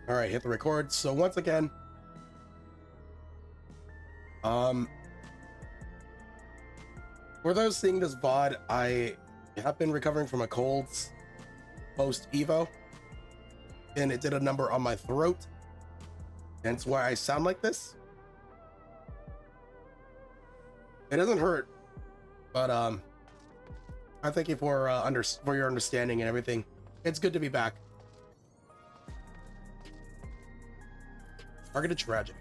All right, hit the record. So once again, for those seeing this VOD, I have been recovering from a cold post Evo, and it did a number on my throat. That's why I sound like this. It doesn't hurt, but I thank you for your understanding and everything. It's good to be back. Targeted tragedy.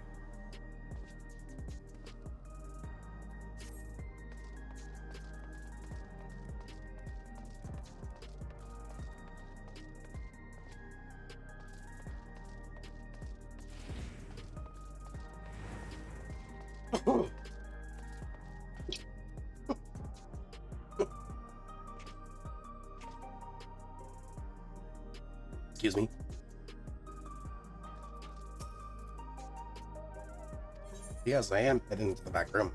Excuse me. Yes, I am heading into the back room.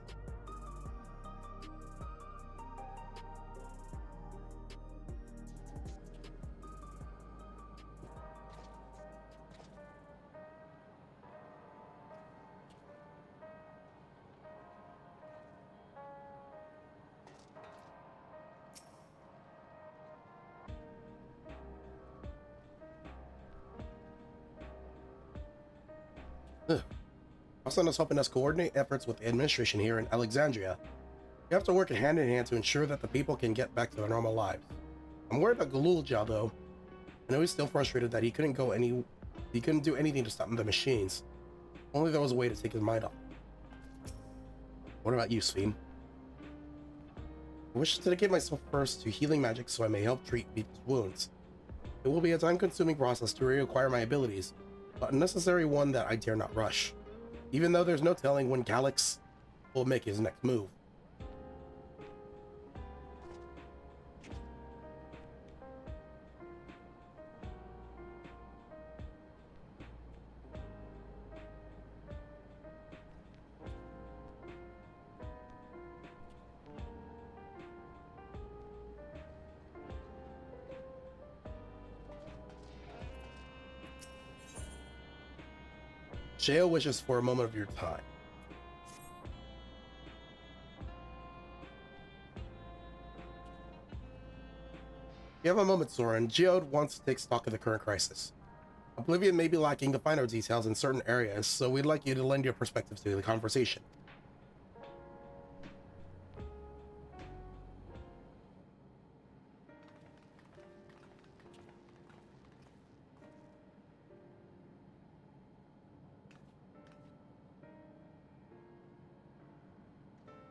Also, is helping us coordinate efforts with the administration here in Alexandria. We have to work hand in hand to ensure that the people can get back to their normal lives. I'm worried about Galulja though. I know he's still frustrated that he couldn't do anything to stop the machines. Only there was a way to take his mind off. What about you, Sven? I wish to dedicate myself first to healing magic so I may help treat people's wounds. It will be a time-consuming process to reacquire my abilities, but a necessary one that I dare not rush. Even though there's no telling when Calyx will make his next move. Sheo wishes for a moment of your time. You have a moment, Soren. Geode wants to take stock of the current crisis. Oblivion may be lacking the finer details in certain areas, so we'd like you to lend your perspective to the conversation.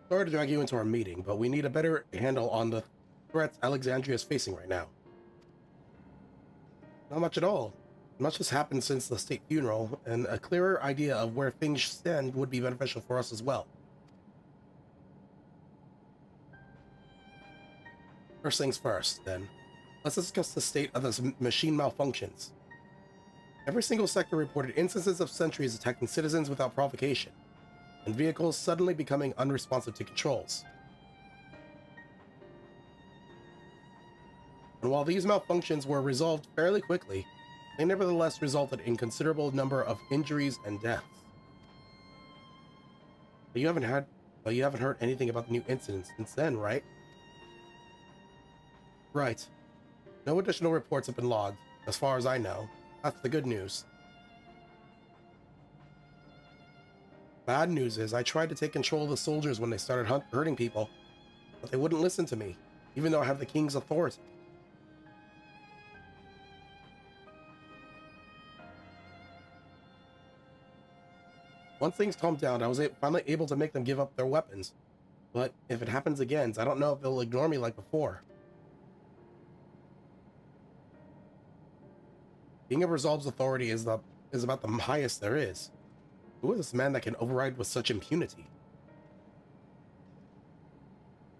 Sorry to drag you into our meeting, but we need a better handle on the threats Alexandria is facing right now. Not much at all. Much has happened since the state funeral, and a clearer idea of where things stand would be beneficial for us as well. First things first, then. Let's discuss the state of the machine malfunctions. Every single sector reported instances of sentries attacking citizens without provocation, and vehicles suddenly becoming unresponsive to controls. And while these malfunctions were resolved fairly quickly, they nevertheless resulted in considerable number of injuries and deaths. But you haven't heard anything about the new incidents since then, right? Right. No additional reports have been logged, as far as I know. That's the good news. Bad news is I tried to take control of the soldiers when they started hurting people, but they wouldn't listen to me, even though I have the king's authority. Once things calmed down, I was finally able to make them give up their weapons. But if it happens again, I don't know if they'll ignore me like before. King of Resolve's authority is about the highest there is. Who is this man that can override with such impunity?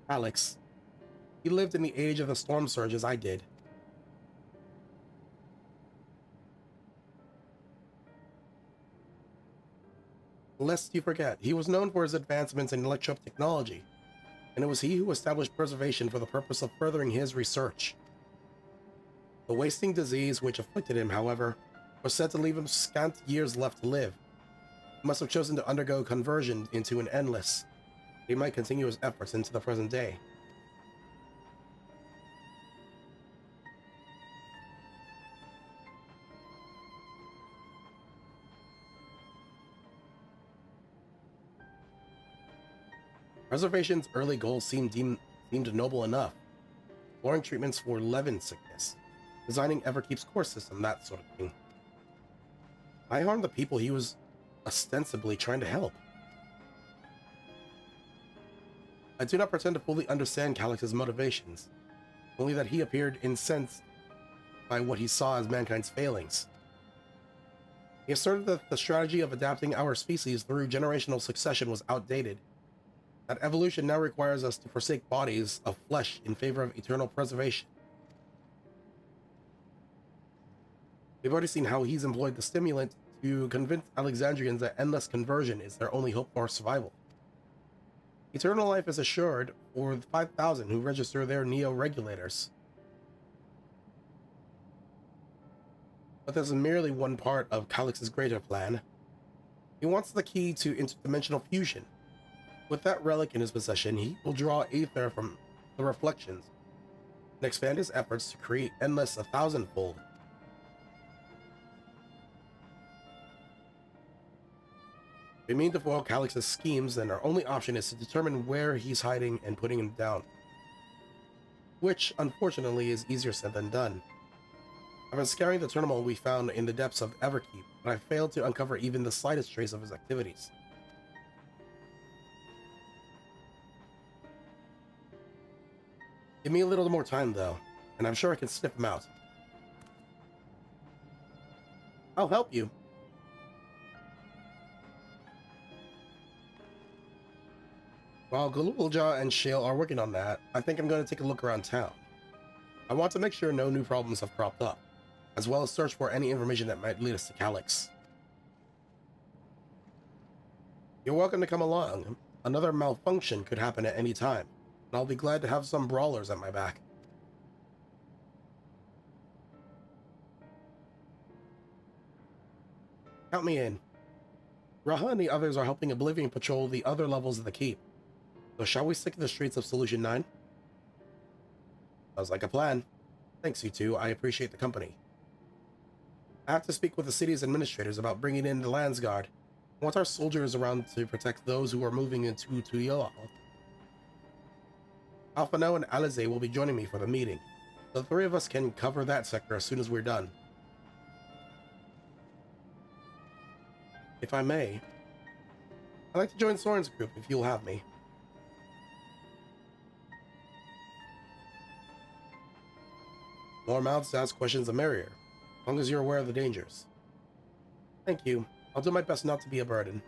Alex. He lived in the age of the storm surge as I did. Lest you forget, he was known for his advancements in electro technology, and it was he who established preservation for the purpose of furthering his research. The wasting disease which afflicted him, however, was said to leave him scant years left to live. He must have chosen to undergo conversion into an endless. He might continue his efforts into the present day. Reservation's early goals seemed noble enough. Exploring treatments for Levin sickness, designing Everkeep's course system, that sort of thing. I harmed the people he was ostensibly trying to help. I do not pretend to fully understand Calix's motivations, only that he appeared incensed by what he saw as mankind's failings. He asserted that the strategy of adapting our species through generational succession was outdated, that evolution now requires us to forsake bodies of flesh in favor of eternal preservation. We've already seen how he's employed the stimulant to convince Alexandrians that endless conversion is their only hope for survival. Eternal life is assured for the 5,000 who register their neo-regulators. But this is merely one part of Calix's greater plan. He wants the key to interdimensional fusion. With that relic in his possession, he will draw aether from the reflections and expand his efforts to create endless 1,000-fold. We mean to foil Calix's schemes, then our only option is to determine where he's hiding and putting him down. Which, unfortunately, is easier said than done. I've been scouring the terminal we found in the depths of Everkeep, but I failed to uncover even the slightest trace of his activities. Give me a little more time, though, and I'm sure I can sniff him out. I'll help you. While Galulja and Shale are working on that, I think I'm going to take a look around town. I want to make sure no new problems have cropped up, as well as search for any information that might lead us to Calix. You're welcome to come along. Another malfunction could happen at any time, and I'll be glad to have some brawlers at my back. Count me in. Raha and the others are helping Oblivion patrol the other levels of the keep. So shall we stick to the streets of Solution 9? Sounds like a plan. Thanks, you two. I appreciate the company. I have to speak with the city's administrators about bringing in the Landsguard. I want our soldiers around to protect those who are moving into Tuyol. Alphano and Alize will be joining me for the meeting. The three of us can cover that sector as soon as we're done. If I may, I'd like to join Soren's group if you'll have me. More mouths to ask questions the merrier, as long as you're aware of the dangers. Thank you. I'll do my best not to be a burden.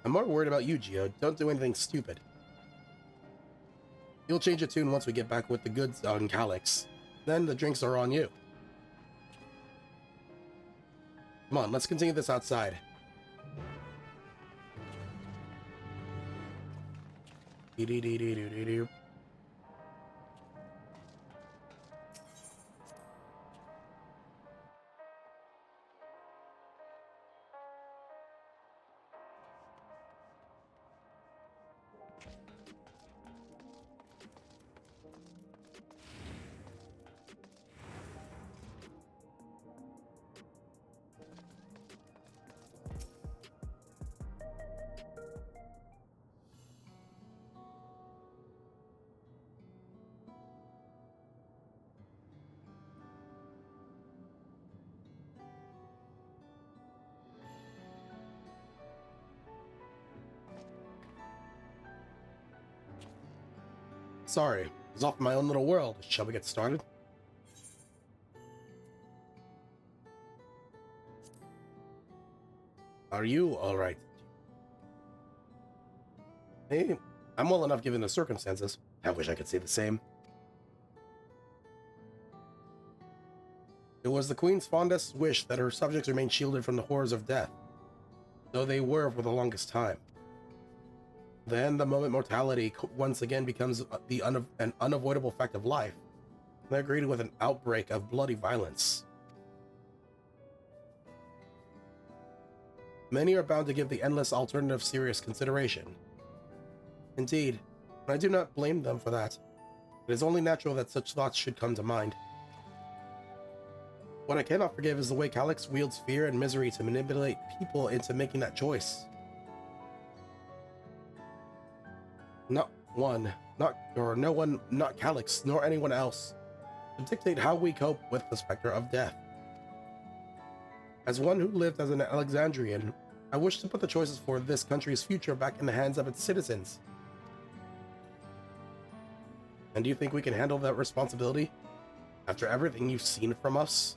I'm more worried about you, Geo. Don't do anything stupid. You'll change your tune once we get back with the goods on Calix. Then the drinks are on you. Come on, let's continue this outside. Dee-dee-dee-dee-dee-dee-dee. Sorry, I was off in my own little world. Shall we get started? Are you alright? Hey, I'm well enough given the circumstances. I wish I could say the same. It was the Queen's fondest wish that her subjects remain shielded from the horrors of death, though they were for the longest time. Then, the moment mortality once again becomes an unavoidable fact of life, they're greeted with an outbreak of bloody violence. Many are bound to give the endless alternative serious consideration. Indeed, and I do not blame them for that. It is only natural that such thoughts should come to mind. What I cannot forgive is the way Calyx wields fear and misery to manipulate people into making that choice. No one, not Calyx, nor anyone else, to dictate how we cope with the specter of death. As one who lived as an Alexandrian, I wish to put the choices for this country's future back in the hands of its citizens. And do you think we can handle that responsibility after everything you've seen from us?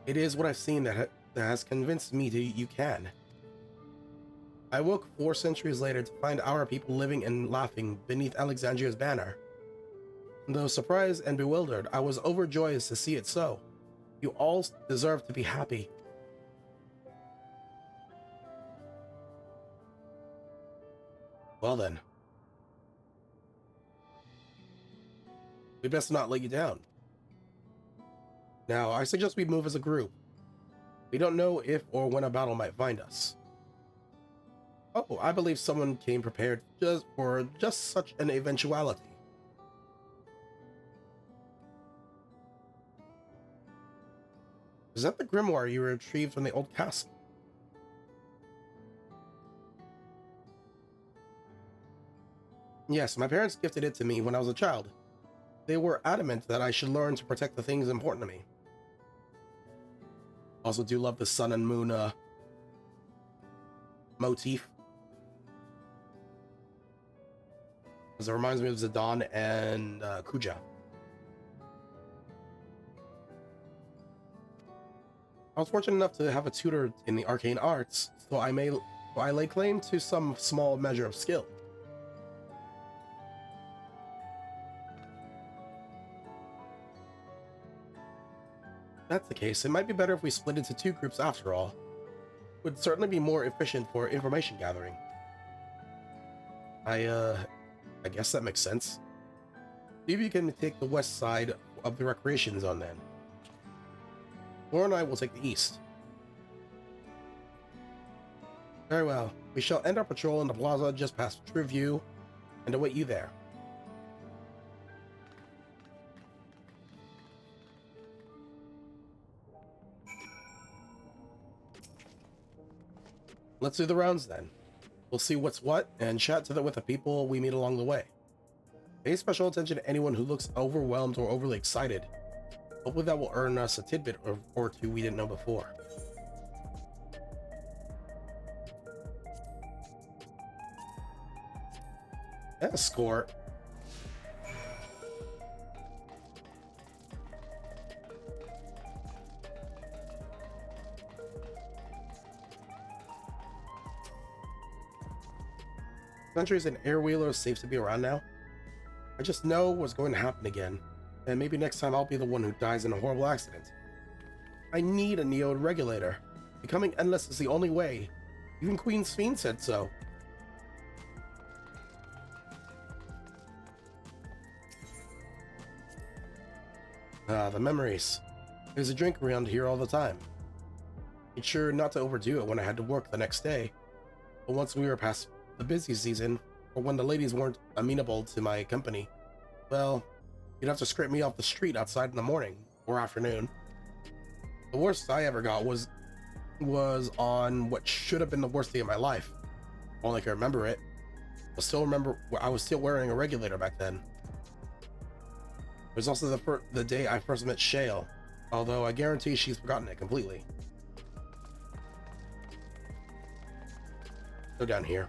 It is what I've seen that has convinced me you can. I woke 4 centuries later to find our people living and laughing beneath Alexandria's banner. Though surprised and bewildered, I was overjoyed to see it so. You all deserve to be happy. Well then. We best not let you down. Now, I suggest we move as a group. We don't know if or when a battle might find us. Oh, I believe someone came prepared for just such an eventuality. Is that the grimoire you retrieved from the old castle? Yes, my parents gifted it to me when I was a child. They were adamant that I should learn to protect the things important to me. Also do love the sun and moon motif, because it reminds me of Zidane and Kuja. I was fortunate enough to have a tutor in the arcane arts, so I lay claim to some small measure of skill. If that's the case, it might be better if we split into 2 groups after all. Would certainly be more efficient for information gathering. I guess that makes sense. Maybe you can take the west side of the recreation zone then. Laura and I will take the east. Very well. We shall end our patrol in the plaza just past True View and await you there. Let's do the rounds then. We'll see what's what and chat with the people we meet along the way. Pay special attention to anyone who looks overwhelmed or overly excited. Hopefully that will earn us a tidbit or 2 we didn't know before. Escort. Sentries and airwheelers safe to be around now? I just know what's going to happen again, and maybe next time I'll be the one who dies in a horrible accident. I need a Neode regulator. Becoming endless is the only way. Even Queen Fiend said so. The memories. There's a drink around here all the time. Made sure not to overdo it when I had to work the next day, but once we were past the busy season, or when the ladies weren't amenable to my company, well, you'd have to scrape me off the street outside in the morning or afternoon. The worst I ever got was on what should have been the worst day of my life. Only I can remember it. I was still wearing a regulator back then. It was also the day I first met Shale, although I guarantee she's forgotten it completely. Go down here.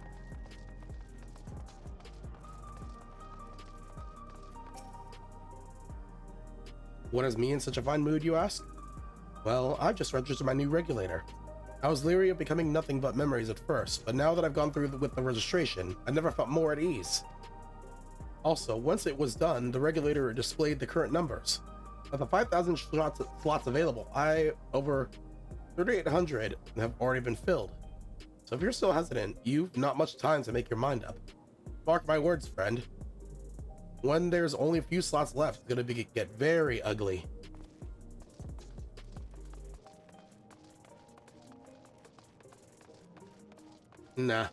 What has me in such a fine mood, you ask? Well, I've just registered my new regulator. I was leery of becoming nothing but memories at first, but now that I've gone through with the registration, I never felt more at ease. Also, once it was done, the regulator displayed the current numbers. Of the 5,000 slots available, over 3,800 have already been filled. So if you're still hesitant, you've not much time to make your mind up. Mark my words, friend. When there's only a few slots left, it's gonna get very ugly. Nah,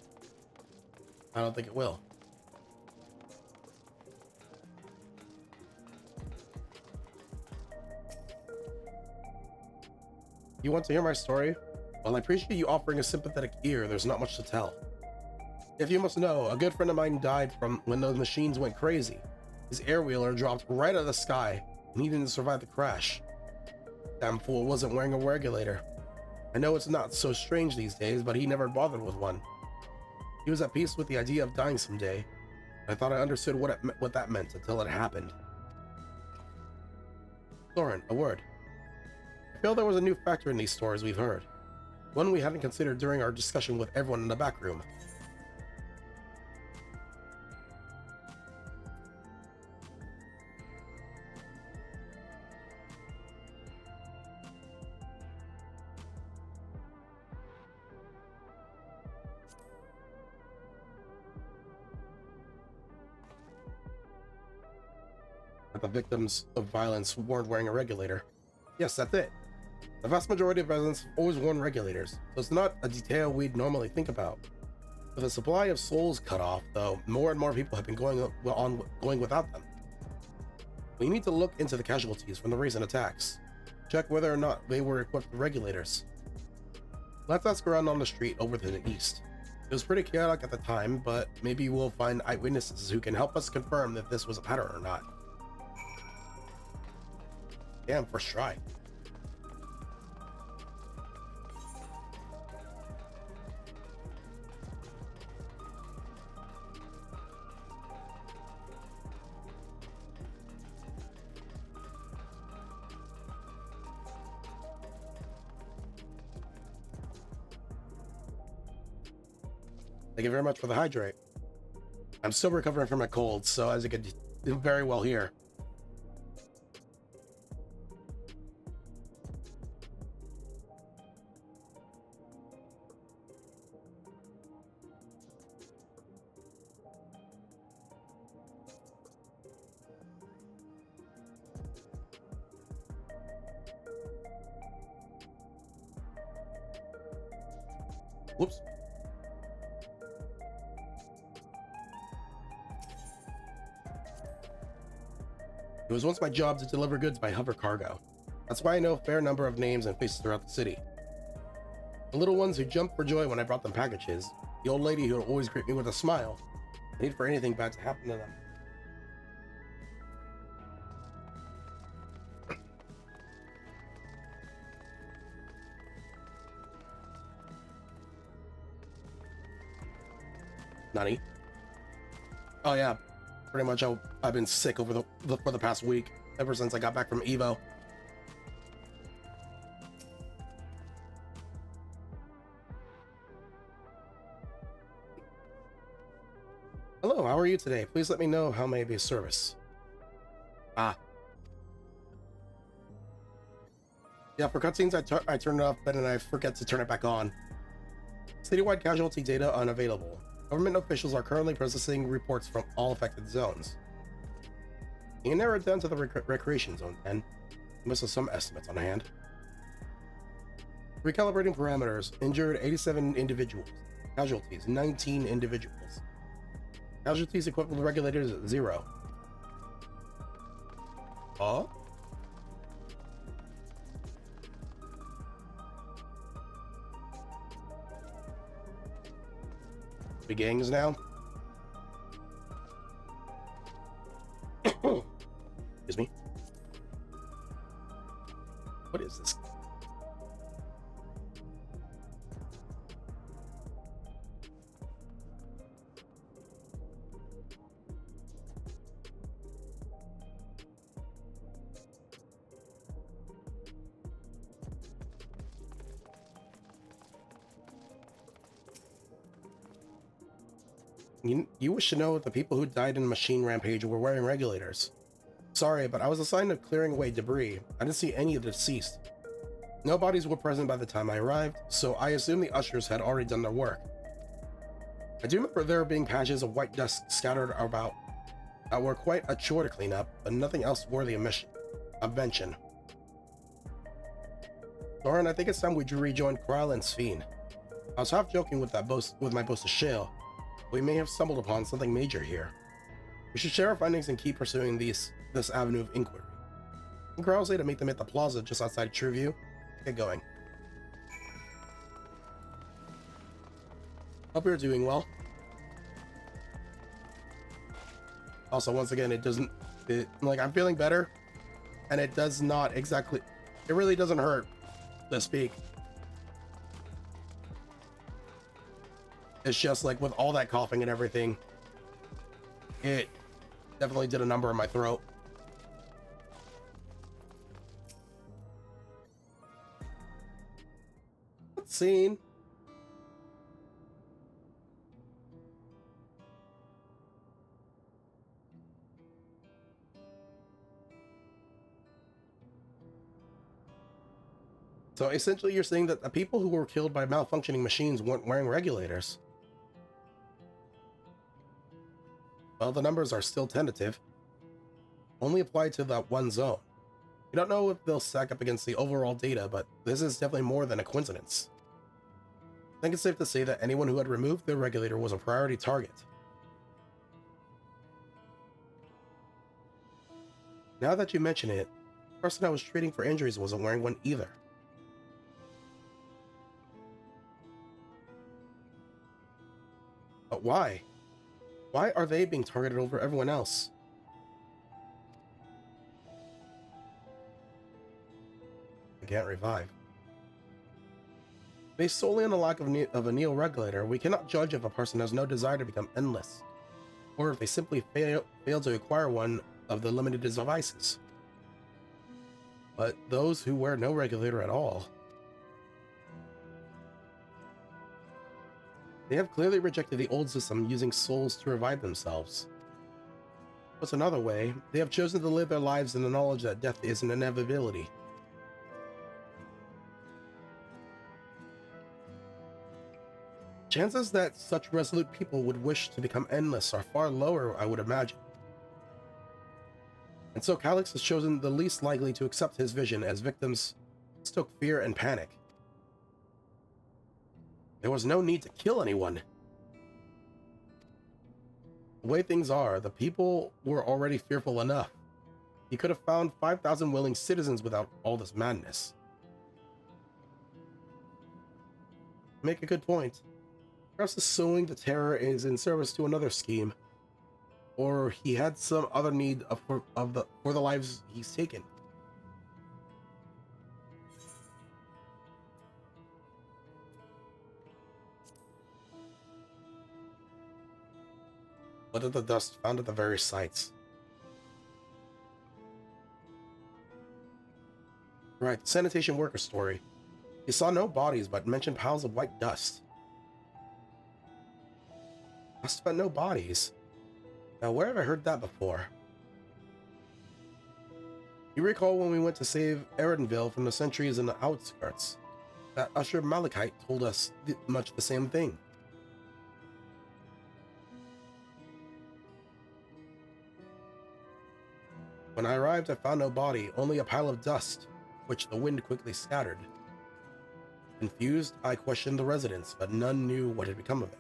I don't think it will. You want to hear my story? Well, I appreciate you offering a sympathetic ear. There's not much to tell. If you must know, a good friend of mine died from when those machines went crazy. His air wheeler dropped right out of the sky, and he didn't survive the crash. Damn fool wasn't wearing a regulator. I know it's not so strange these days, but he never bothered with one. He was at peace with the idea of dying someday. I thought I understood what that meant until it happened. Soren, a word. I feel there was a new factor in these stories we've heard. One we hadn't considered during our discussion with everyone in the back room. That the victims of violence weren't wearing a regulator. Yes, that's it. The vast majority of residents have always worn regulators, so it's not a detail we'd normally think about. With the supply of souls cut off, though, more and more people have been going without them. We need to look into the casualties from the recent attacks. Check whether or not they were equipped with regulators. Let's ask around on the street over to the east. It was pretty chaotic at the time, but maybe we'll find eyewitnesses who can help us confirm if this was a pattern or not. Damn, first try. Thank you very much for the hydrate. I'm still recovering from a cold, so as you can do very well here. Whoops. It was once my job to deliver goods by hover cargo. That's why I know a fair number of names and faces throughout the city. The little ones who jumped for joy when I brought them packages, the old lady who would always greet me with a smile, I need for anything bad to happen to them. Nani? Oh yeah, pretty much I've been sick over for the past week, ever since I got back from Evo. Hello, how are you today? Please let me know how may I be of service. Ah. Yeah, for cutscenes I turn it off, but then I forget to turn it back on. Citywide casualty data unavailable. Government officials are currently processing reports from all affected zones. You can narrow it down to the recreation zone, then. You must have some estimates on hand. Recalibrating parameters. Injured 87 individuals. Casualties 19 individuals. Casualties equipped with regulators 0. Oh? Big gangs now. Excuse me. What is this? You wish to know if the people who died in the machine rampage were wearing regulators. Sorry, but I was assigned to clearing away debris. I didn't see any of the deceased. No bodies were present by the time I arrived, so I assume the ushers had already done their work. I do remember there being patches of white dust scattered about that were quite a chore to clean up, but nothing else worthy of mention. Soren, I think it's time we rejoin Kral and Sphene. I was half joking with my boast of Shale. We may have stumbled upon something major here. We should share our findings and keep pursuing this avenue of inquiry. And Kral say to meet them at the plaza just outside Trueview. Get going. Hope you're doing well. Also, once again, I'm feeling better, and it does not exactly, it really doesn't hurt to speak. It's just like with all that coughing and everything, it definitely did a number in my throat. Scene. So essentially you're saying that the people who were killed by malfunctioning machines weren't wearing regulators. Well, the numbers are still tentative. Only applied to that one zone. We don't know if they'll stack up against the overall data, but this is definitely more than a coincidence. I think it's safe to say that anyone who had removed their regulator was a priority target. Now that you mention it, the person I was treating for injuries wasn't wearing one either. But why? Why are they being targeted over everyone else? I can't revive. Based solely on the lack of a Neo regulator, we cannot judge if a person has no desire to become endless, or if they simply fail to acquire one of the limited devices. But those who wear no regulator at all, they have clearly rejected the old system using souls to revive themselves. What's another way, they have chosen to live their lives in the knowledge that death is an inevitability. Chances that such resolute people would wish to become endless are far lower, I would imagine. And so Calyx has chosen the least likely to accept his vision as victims stoke fear and panic. There was no need to kill anyone. The way things are, the people were already fearful enough. He could have found 5,000 willing citizens without all this madness. Make a good point. Perhaps sowing the terror is in service to another scheme, or he had some other need for the lives he's taken. What of the dust found at the various sites? Right, the sanitation worker story. He saw no bodies, but mentioned piles of white dust. Must have been no bodies. Now, where have I heard that before? You recall when we went to save Eridanville from the sentries in the outskirts? That Usher Malachite told us much the same thing. When I arrived, I found no body, only a pile of dust, which the wind quickly scattered. Confused, I questioned the residents, but none knew what had become of it.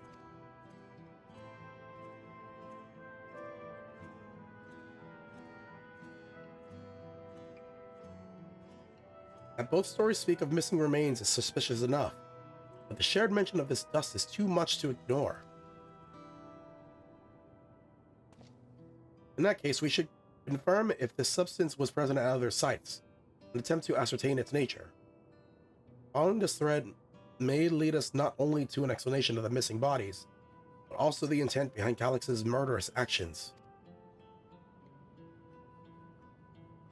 That both stories speak of missing remains is suspicious enough, but the shared mention of this dust is too much to ignore. In that case, we should confirm if this substance was present at other sites, and attempt to ascertain its nature. Following this thread may lead us not only to an explanation of the missing bodies, but also the intent behind Calyx's murderous actions.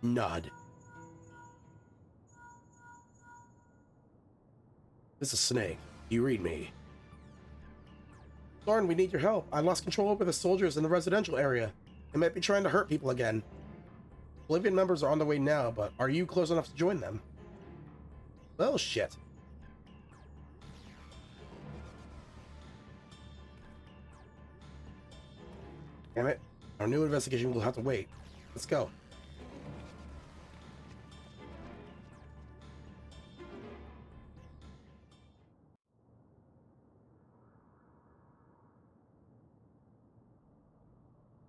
Nod. This is Snake. You read me. Soren, we need your help. I lost control over the soldiers in the residential area. They might be trying to hurt people again. Oblivion members are on the way now, but are you close enough to join them? Well, shit. Damn it. Our new investigation will have to wait. Let's go.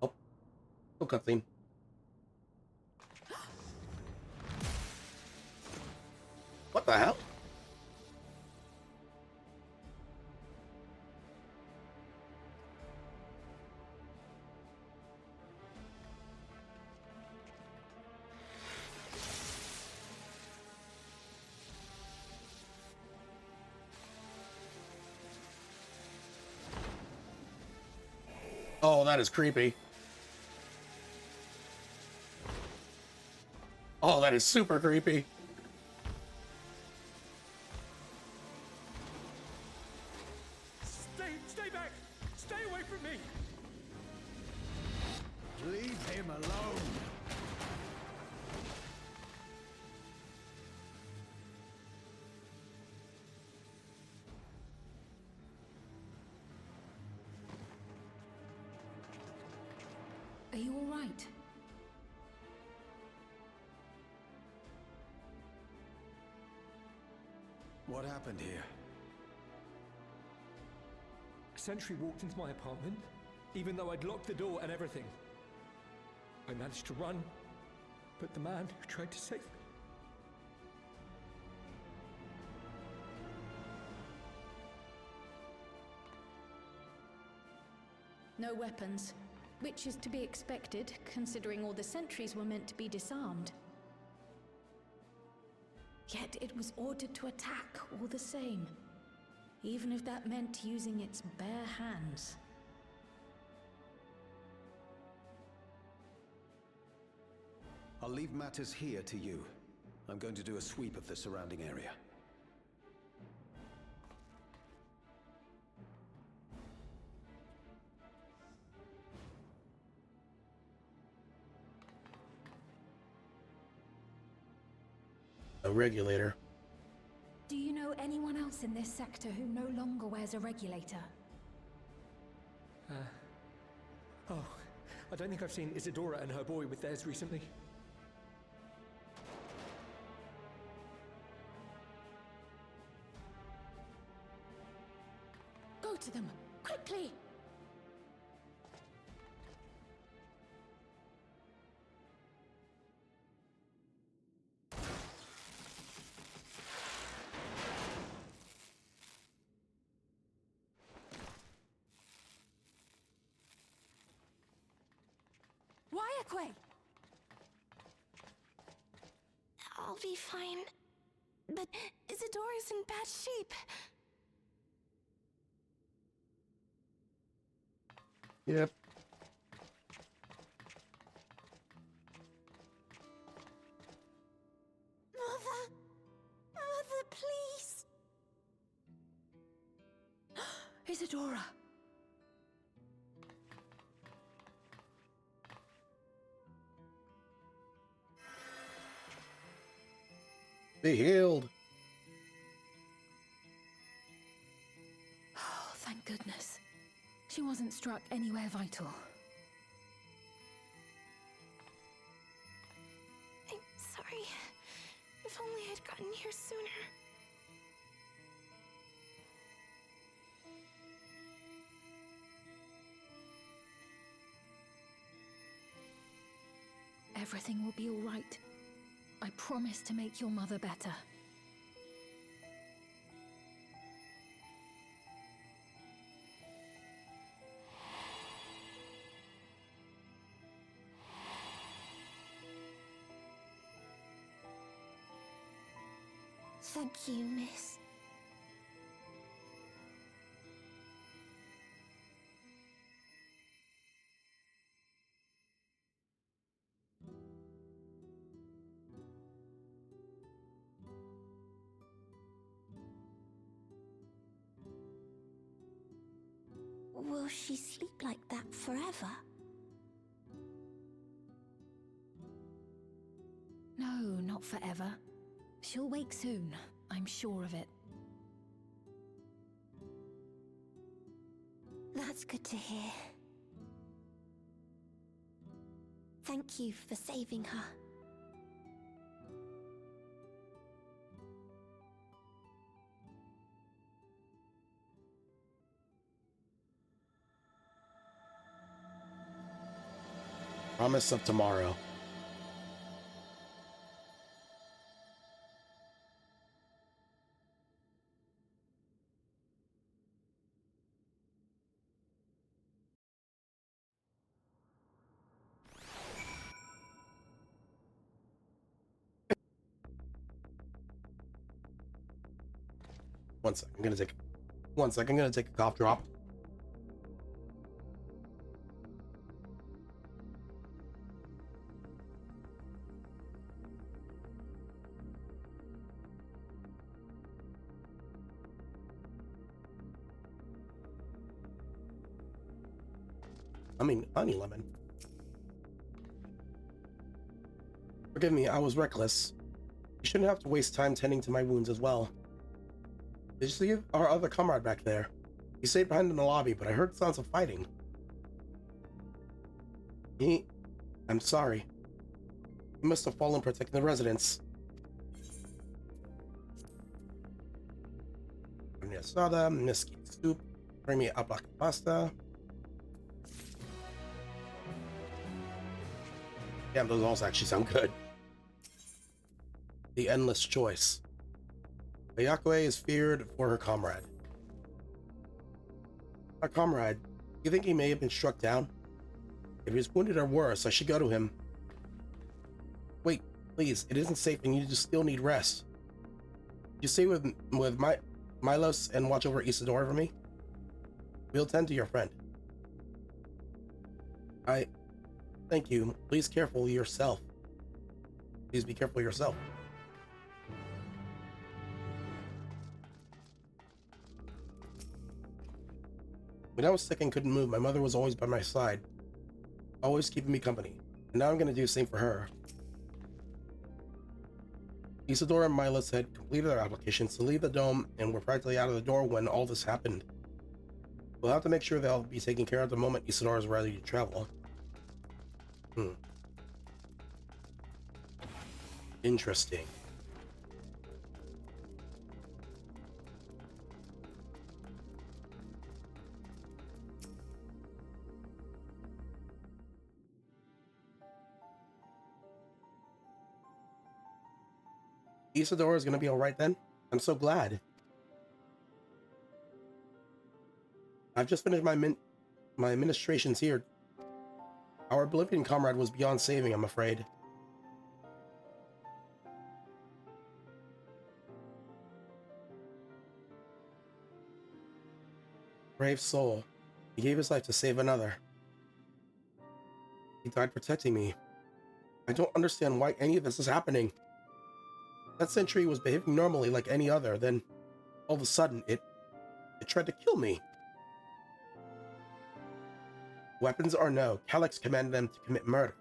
Oh, no cutscene. What the hell? Oh, that is creepy. Oh, that is super creepy. Stay back! Stay away from me! Leave him alone. Are you all right? What happened here? A sentry walked into my apartment, even though I'd locked the door and everything. I managed to run, but the man who tried to save me... No weapons, which is to be expected, considering all the sentries were meant to be disarmed. Yet it was ordered to attack all the same, even if that meant using its bare hands. I'll leave matters here to you. I'm going to do a sweep of the surrounding area. A regulator. Do you know anyone else in this sector who no longer wears a regulator? Oh, I don't think I've seen Isadora and her boy with theirs recently. Go to them, quickly! I'll be fine. But Isadora's in bad shape. Yep. Mother! Mother, please! Isadora! Be healed. Oh, thank goodness. She wasn't struck anywhere vital. I'm sorry. If only I'd gotten here sooner. Everything will be all right. I promise to make your mother better. Thank you, miss. Will she sleep like that forever? No, not forever. She'll wake soon, I'm sure of it. That's good to hear. thank you for saving her. Promise of tomorrow. One second, I'm gonna take a cough drop. I mean, honey lemon. Forgive me, I was reckless. You shouldn't have to waste time tending to my wounds as well. Did you see our other comrade back there? He stayed behind in the lobby, but I heard sounds of fighting. I'm sorry. He must have fallen protecting the residents. Carne asada, mesquite soup, bring me a block of pasta. Damn, those also actually sound good. The endless choice. Ayakwe is feared for her comrade. Our comrade, you think he may have been struck down? If he's wounded or worse, I should go to him. Wait, please, it isn't safe and you just still need rest. You stay with Milos and watch over Isidore for me? We'll tend to your friend. Thank you. Please be careful yourself. Please be careful yourself. When I was sick and couldn't move, my mother was always by my side, always keeping me company. And now I'm going to do the same for her. Isidore and Milos had completed their applications to leave the dome and were practically out of the door when all this happened. We'll have to make sure they'll be taken care of the moment Isidore is ready to travel. Interesting. Isidore is going to be all right then? I'm so glad. I've just finished my administrations here. Our Oblivion comrade was beyond saving, I'm afraid. Brave soul. He gave his life to save another. He died protecting me. I don't understand why any of this is happening. That sentry was behaving normally like any other, then all of a sudden it tried to kill me. Weapons or no, Calyx commanded them to commit murder.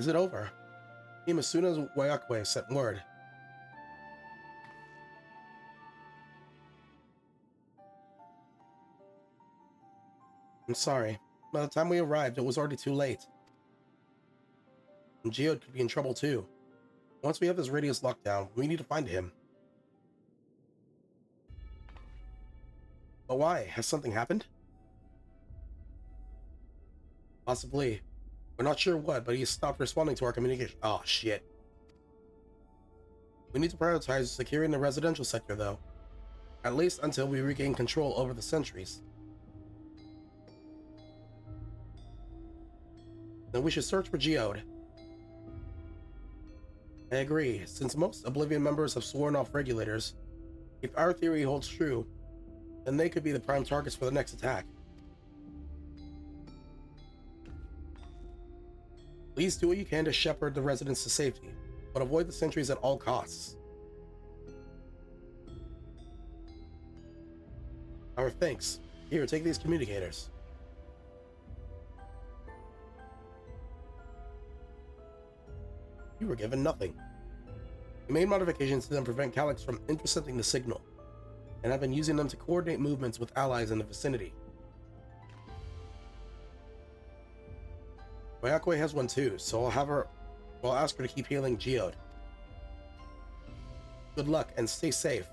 Is it over? Came as soon as Wayakwe sent word. I'm sorry. By the time we arrived, it was already too late. And Geode could be in trouble too. Once we have this radius locked down, we need to find him. But why? Has something happened? Possibly. We're not sure what, but he stopped responding to our communication. Oh, shit. We need to prioritize securing the residential sector, though. At least until we regain control over the sentries. Then we should search for Geode. I agree. Since most Oblivion members have sworn off regulators, if our theory holds true, then they could be the prime targets for the next attack. Please do what you can to shepherd the residents to safety, but avoid the sentries at all costs. Our thanks. Here, take these communicators. You were given nothing. We made modifications to them to prevent Calyx from intercepting the signal, and I've been using them to coordinate movements with allies in the vicinity. Oyakwe has one too, so I'll ask her to keep healing Geode. Good luck and stay safe.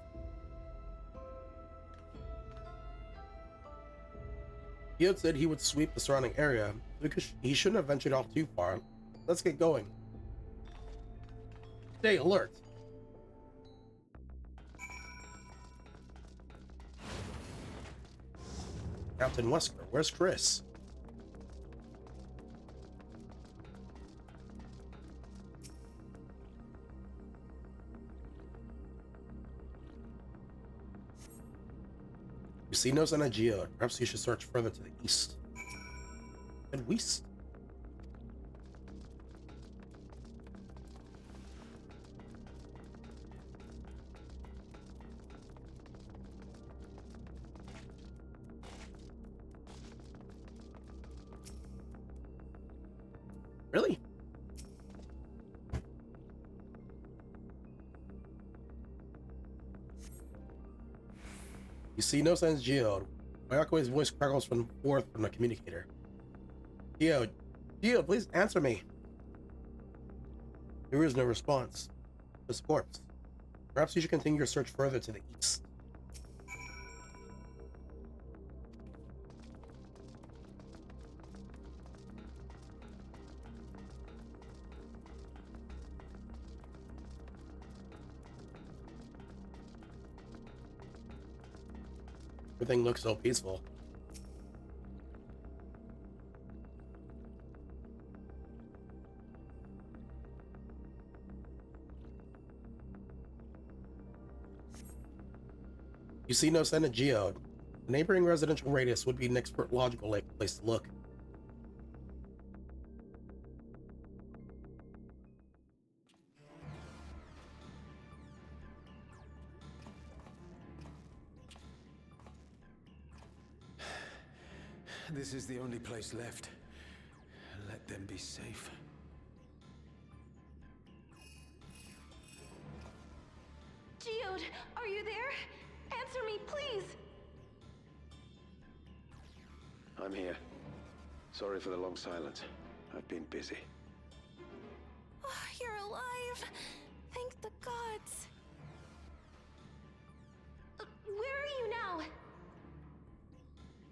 Geode said he would sweep the surrounding area because he shouldn't have ventured off too far. Let's get going. Stay alert. Captain Wesker, where's Chris? You see no sign of Geode. Perhaps you should search further to the east. And west? Really? You see no signs of Geode. Oyakwe's voice crackles forth from the communicator. Geode, please answer me. There is no response. Just corpse. Perhaps you should continue your search further to the east. Everything looks so peaceful. You see no sign of Geode. The neighboring residential radius would be the next logical place to look. This is the only place left. Let them be safe. Geode, are you there? Answer me, please! I'm here. Sorry for the long silence. I've been busy. Oh, you're alive! Thank the gods! Where are you now?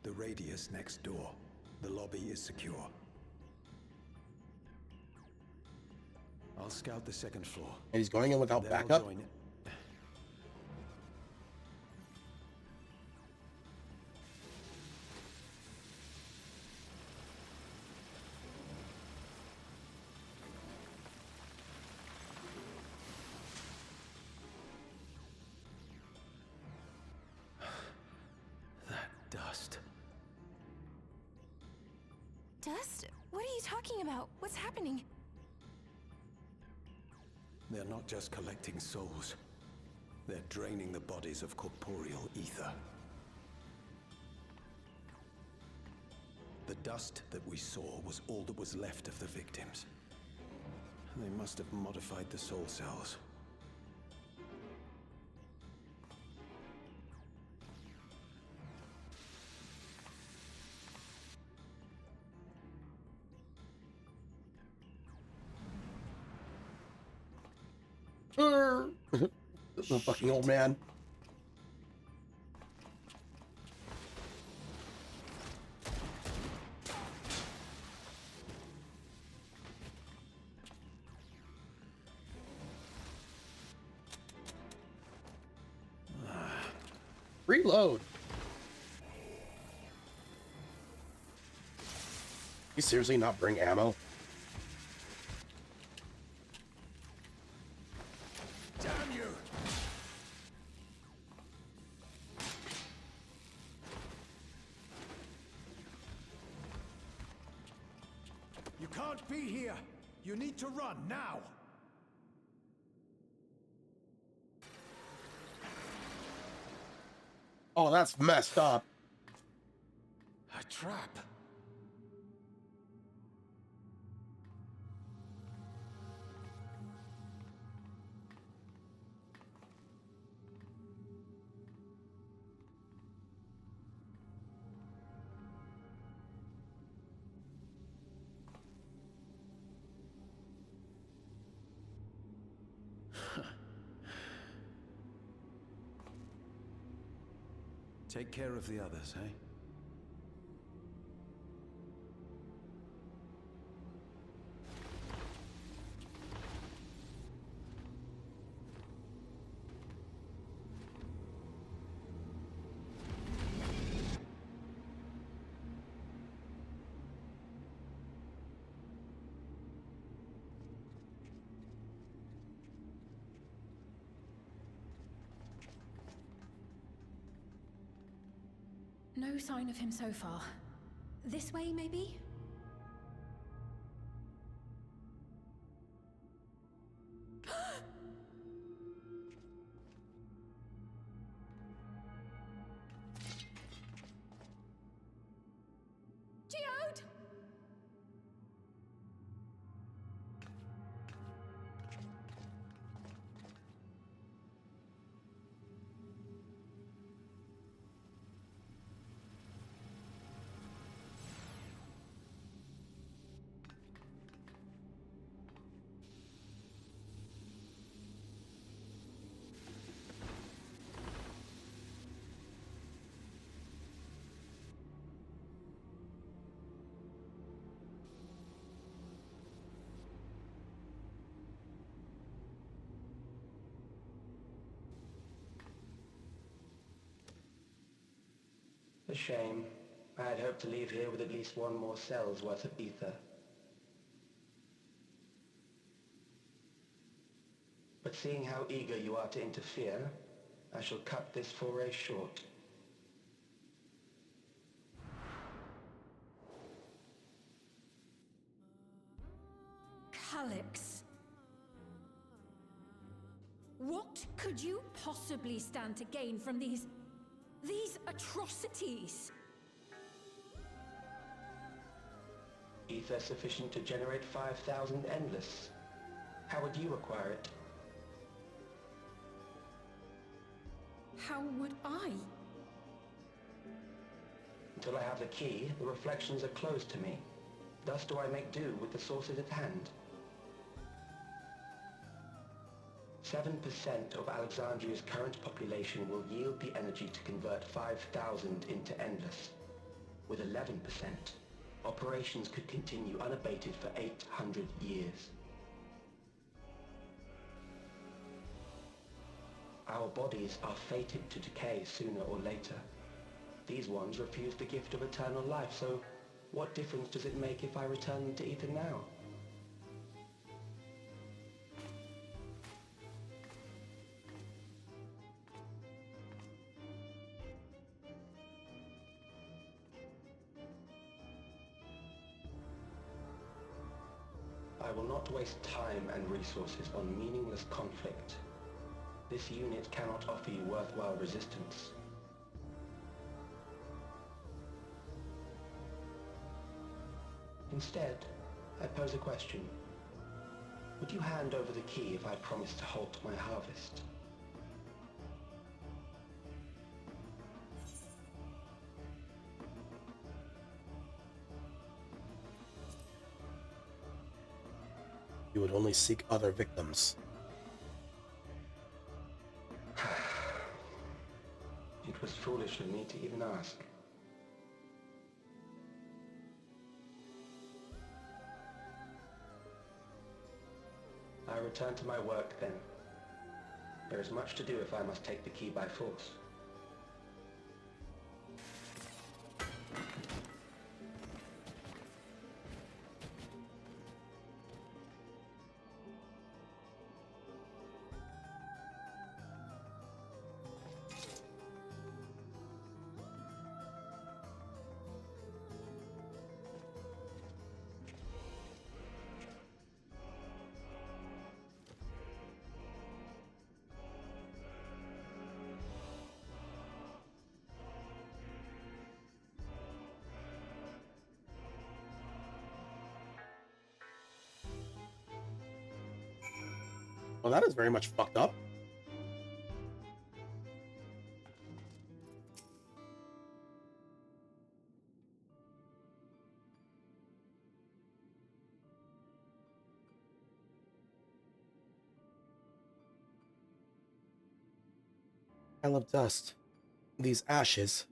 The radius next door. The lobby is secure. I'll scout the second floor. And he's going in without Then I'll backup? join it. Dust. Dust? What are you talking about? What's happening? They're not just collecting souls. They're draining the bodies of corporeal ether. The dust that we saw was all that was left of the victims. They must have modified the soul cells. This is a fucking old man. Reload. You seriously not bring ammo? Damn you! You can't be here! You need to run, now! Oh, that's messed up. A trap! Take care of the others, eh? No sign of him so far. This way, maybe? Geode! A shame. I had hoped to leave here with at least one more cell's worth of ether. But seeing how eager you are to interfere, I shall cut this foray short. Calyx. What could you possibly stand to gain from these atrocities? Ether sufficient to generate 5,000 endless. How would you acquire it? How would I? Until I have the key, the reflections are closed to me. Thus do I make do with the sources at hand. 7% of Alexandria's current population will yield the energy to convert 5,000 into endless. With 11%, operations could continue unabated for 800 years. Our bodies are fated to decay sooner or later. These ones refuse the gift of eternal life, so what difference does it make if I return them to ether now? I will not waste time and resources on meaningless conflict. This unit cannot offer you worthwhile resistance. Instead, I pose a question. Would you hand over the key if I promise to halt my harvest? You would only seek other victims. It was foolish of me to even ask. I return to my work then. There is much to do if I must take the key by force. Well, that is very much fucked up. Pile of dust. these ashes.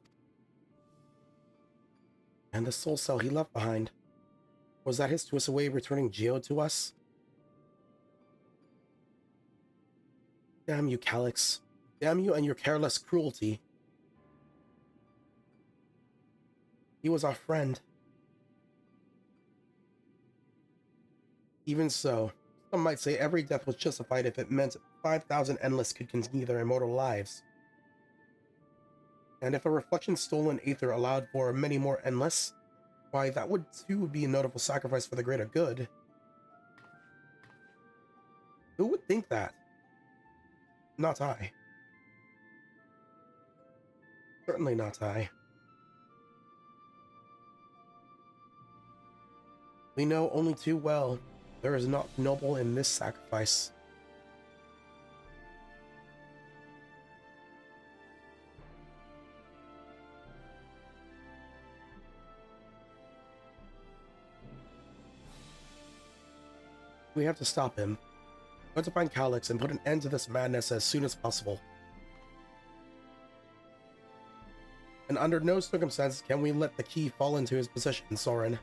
And the soul cell he left behind. Was that his twisted way of returning Geode to us? Damn you, Calyx. Damn you and your careless cruelty. He was our friend. Even so, some might say every death was justified if it meant 5,000 Endless could continue their immortal lives. And if a reflection stolen Aether allowed for many more Endless, why, that would too be a notable sacrifice for the greater good. Who would think that? Not I. Certainly not I. We know only too well there is naught noble in this sacrifice. We have to stop him. Go to find Calyx and put an end to this madness as soon as possible. And under no circumstances can we let the key fall into his possession, Soren.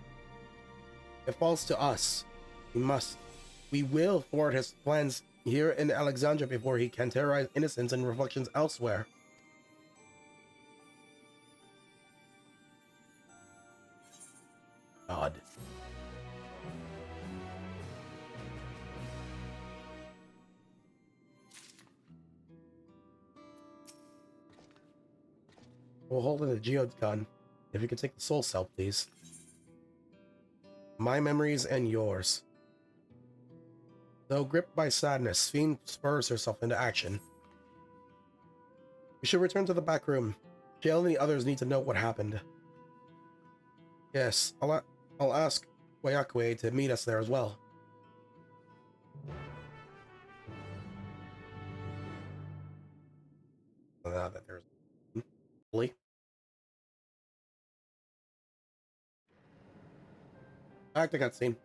It falls to us. We will thwart his plans here in Alexandria before he can terrorize innocents and reflections elsewhere. God. We'll hold the Geode gun. If you could take the soul cell, please. My memories and yours. Though gripped by sadness, Fiend spurs herself into action. We should return to the back room. Jail and the others need to know what happened. Yes, I'll ask Wayakwe to meet us there as well. Now that there's... Bully. Back to cutscene.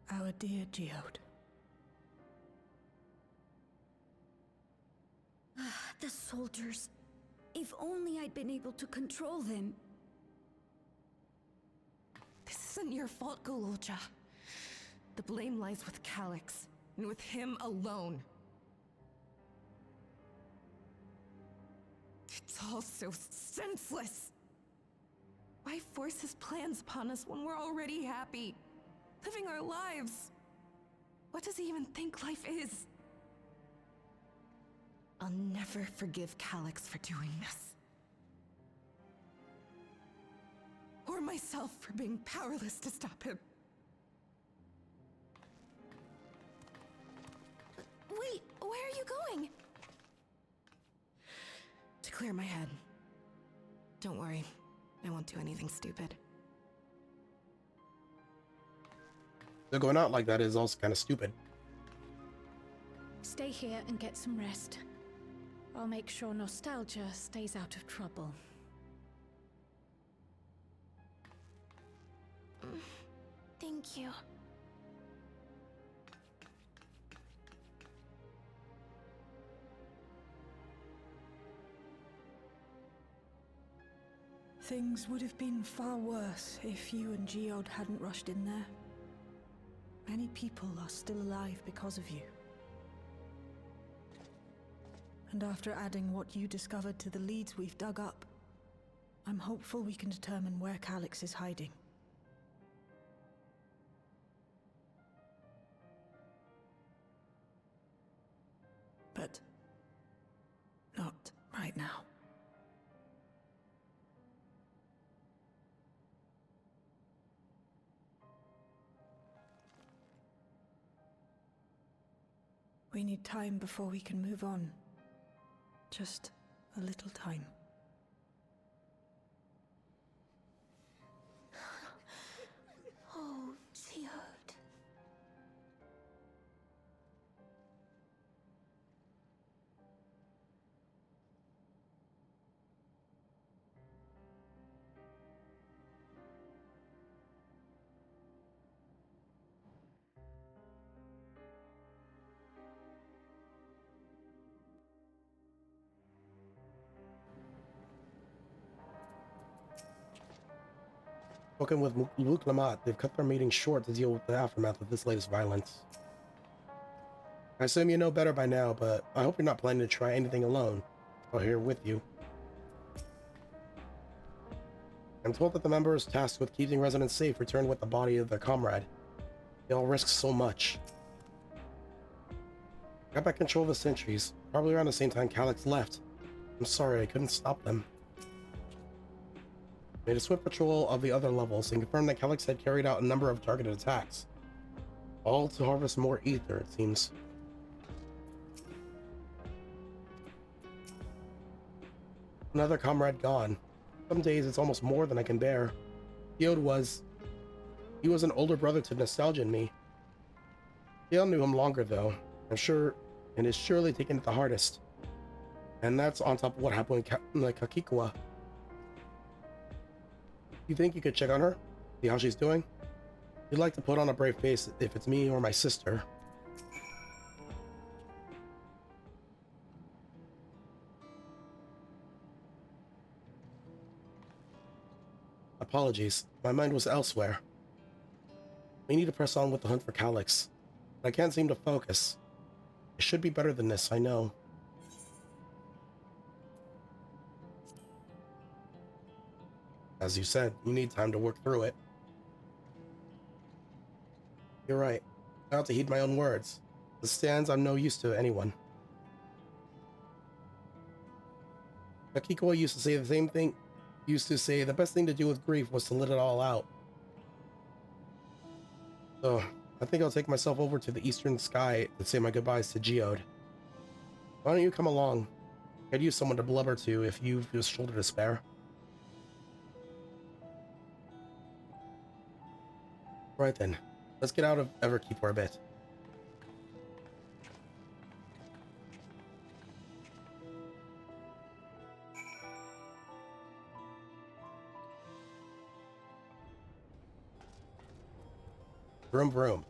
Our dear Geode. The soldiers. If only I'd been able to control them. This isn't your fault, Gululja. The blame lies with Calyx, and with him alone. It's all so senseless. Why force his plans upon us when we're already happy? Living our lives. What does he even think life is? I'll never forgive Calyx for doing this. Or myself for being powerless to stop him. Wait, where are you going? To clear my head. Don't worry, I won't do anything stupid. So going out like that is also kind of stupid. Stay here and get some rest. I'll make sure Nostalgia stays out of trouble. Thank you. Things would have been far worse if you and Geode hadn't rushed in there. Many people are still alive because of you. And after adding what you discovered to the leads we've dug up, I'm hopeful we can determine where Calyx is hiding. But not right now. We need time before we can move on. Just a little time. Oh, Geode. Spoken with Luke Lamont. They've cut their meeting short to deal with the aftermath of this latest violence. I assume you know better by now, but I hope you're not planning to try anything alone. I'll here with you. I'm told that the members tasked with keeping residents safe returned with the body of their comrade. They all risked so much. Got back control of the sentries, probably around the same time Calyx left. I'm sorry, I couldn't stop them. Made a swift patrol of the other levels and confirmed that Calyx had carried out a number of targeted attacks. All to harvest more ether, it seems. Another comrade gone. Some days it's almost more than I can bear. He was an older brother to Nostalgia and me. Dale knew him longer though, I'm sure, and is surely taking it the hardest. And that's on top of what happened in Kakikwa. You think you could check on her? See how she's doing? You'd like to put on a brave face if it's me or my sister. Apologies, my mind was elsewhere. We need to press on with the hunt for Calyx. I can't seem to focus. It should be better than this, I know. As you said, you need time to work through it. You're right. I ought to heed my own words. As it stands, I'm no use to anyone. Akiko used to say the same thing. Used to say the best thing to do with grief was to let it all out. So, I think I'll take myself over to the eastern sky to say my goodbyes to Geode. Why don't you come along? I'd use someone to blubber to if you've a shoulder to spare. Right then, let's get out of Everkeep for a bit. Vroom vroom.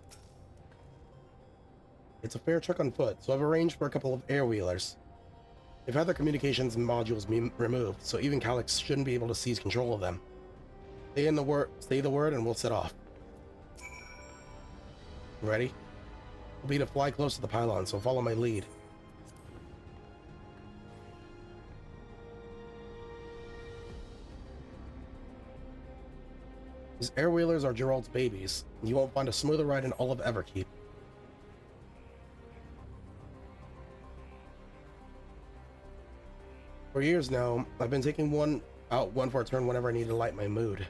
It's a fair trek on foot, so I've arranged for a couple of air-wheelers. They've had their communications modules removed, so even Calyx shouldn't be able to seize control of them. Say the word, and we'll set off. Ready? Will be to fly close to the pylon, so follow my lead. These air-wheelers are Gerald's babies, and you won't find a smoother ride in all of Everkeep. For years now, I've been taking one for a turn whenever I need to light my mood.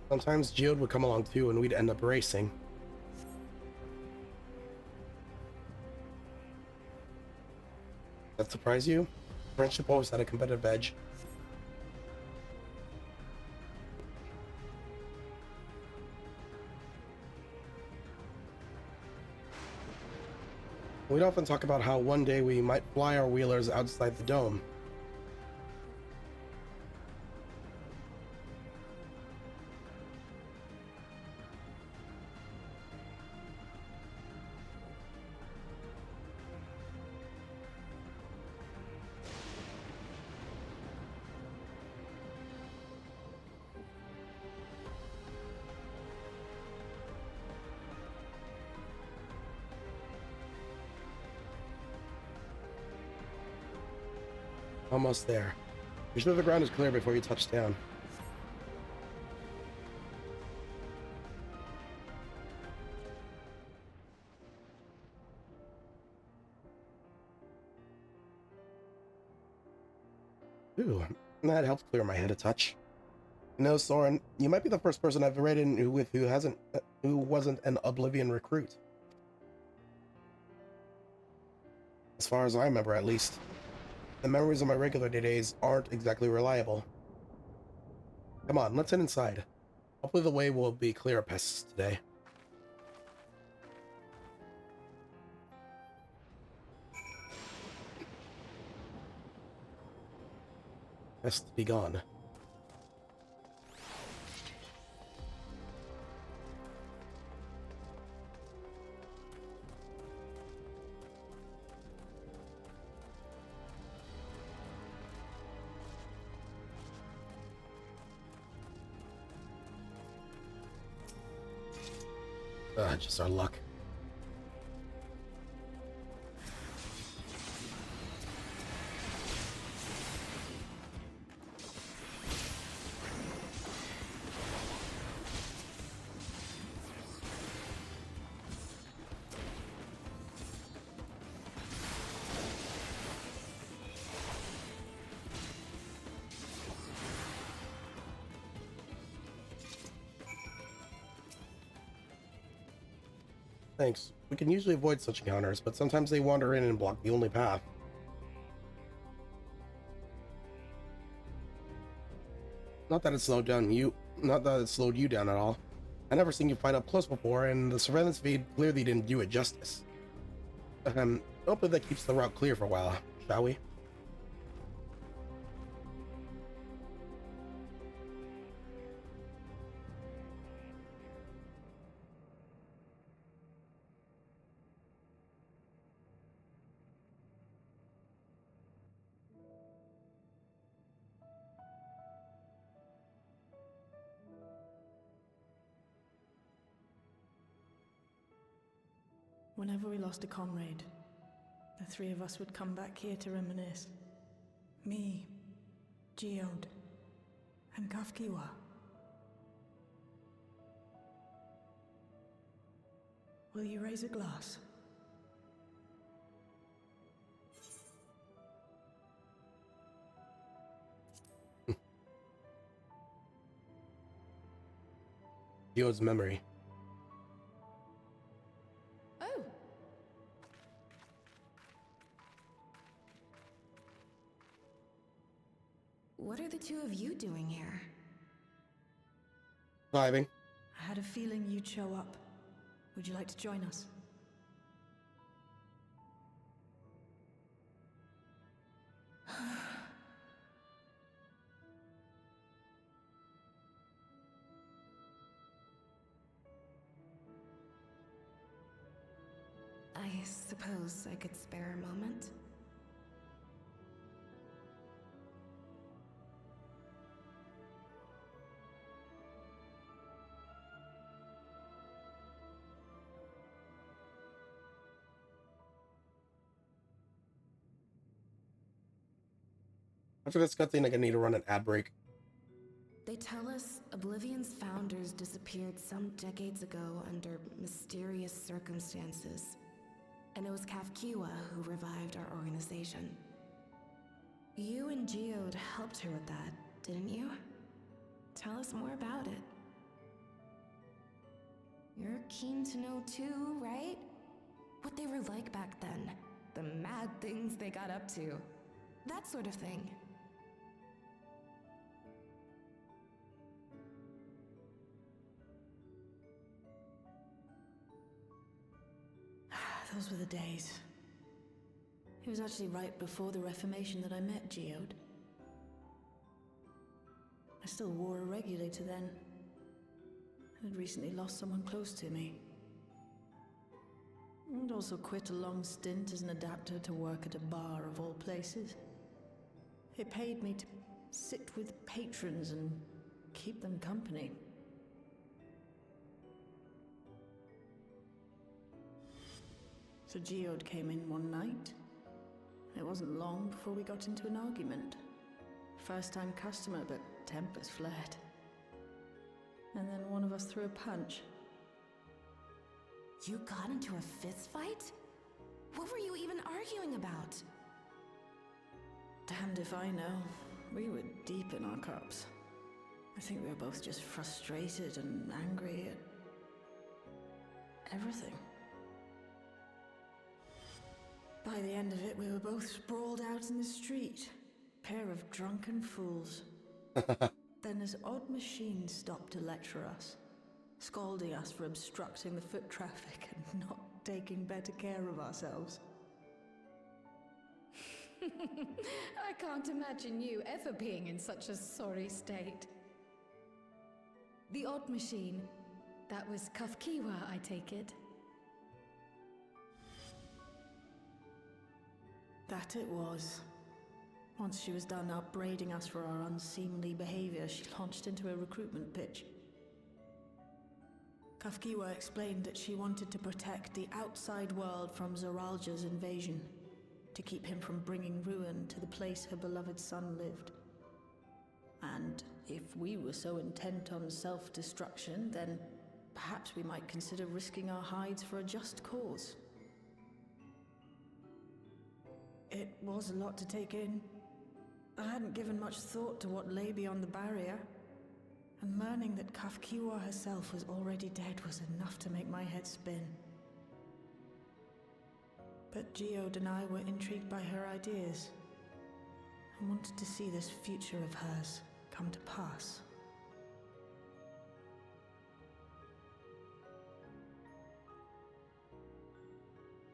Sometimes Geode would come along too, and we'd end up racing. That surprise you? Friendship always had a competitive edge. We'd often talk about how one day we might fly our wheelers outside the dome. Almost there. Be sure the ground is clear before you touch down. Ooh, that helped clear my head a touch. No, Soren, you might be the first person I've read in who wasn't an Oblivion recruit. As far as I remember, at least. The memories of my regular days aren't exactly reliable. Come on, let's head inside. Hopefully the way will be clear of pests today. Pests be gone. Just our luck. Thanks. We can usually avoid such encounters, but sometimes they wander in and block the only path. Not that it slowed you down at all. I never seen you fight up close before, and the surveillance feed clearly didn't do it justice. Hopefully that keeps the route clear for a while, shall we? Whenever we lost a comrade, the three of us would come back here to reminisce. Me, Geode, and Kafkiwa. Will you raise a glass? Geode's memory. Oh. What are the two of you doing here? Vibing. I had a feeling you'd show up. Would you like to join us? I suppose I could spare a moment. After this cutscene, I'm gonna need to run an ad break. They tell us Oblivion's founders disappeared some decades ago under mysterious circumstances. And it was Kafkiwa who revived our organization. You and Geode helped her with that, didn't you? Tell us more about it. You're keen to know too, right? What they were like back then. The mad things they got up to. That sort of thing. Those were the days. It was actually right before the Reformation that I met Geode. I still wore a regulator then. I had recently lost someone close to me. I'd also quit a long stint as an adapter to work at a bar of all places. It paid me to sit with patrons and keep them company. So Geode came in one night. It wasn't long before we got into an argument. First-time customer, but tempers flared. And then one of us threw a punch. You got into a fist fight? What were you even arguing about? Damned if I know. We were deep in our cups. I think we were both just frustrated and angry at everything. By the end of it, we were both sprawled out in the street. Pair of drunken fools. Then this odd machine stopped to lecture us, scolding us for obstructing the foot traffic and not taking better care of ourselves. I can't imagine you ever being in such a sorry state. The odd machine, that was Kafkiwa, I take it. That it was. Once she was done upbraiding us for our unseemly behavior, she launched into a recruitment pitch. Kafkiwa explained that she wanted to protect the outside world from Zoralja's invasion, to keep him from bringing ruin to the place her beloved son lived. And if we were so intent on self-destruction, then perhaps we might consider risking our hides for a just cause. It was a lot to take in. I hadn't given much thought to what lay beyond the barrier, and learning that Kafkiwa herself was already dead was enough to make my head spin. But Geode and I were intrigued by her ideas, and wanted to see this future of hers come to pass.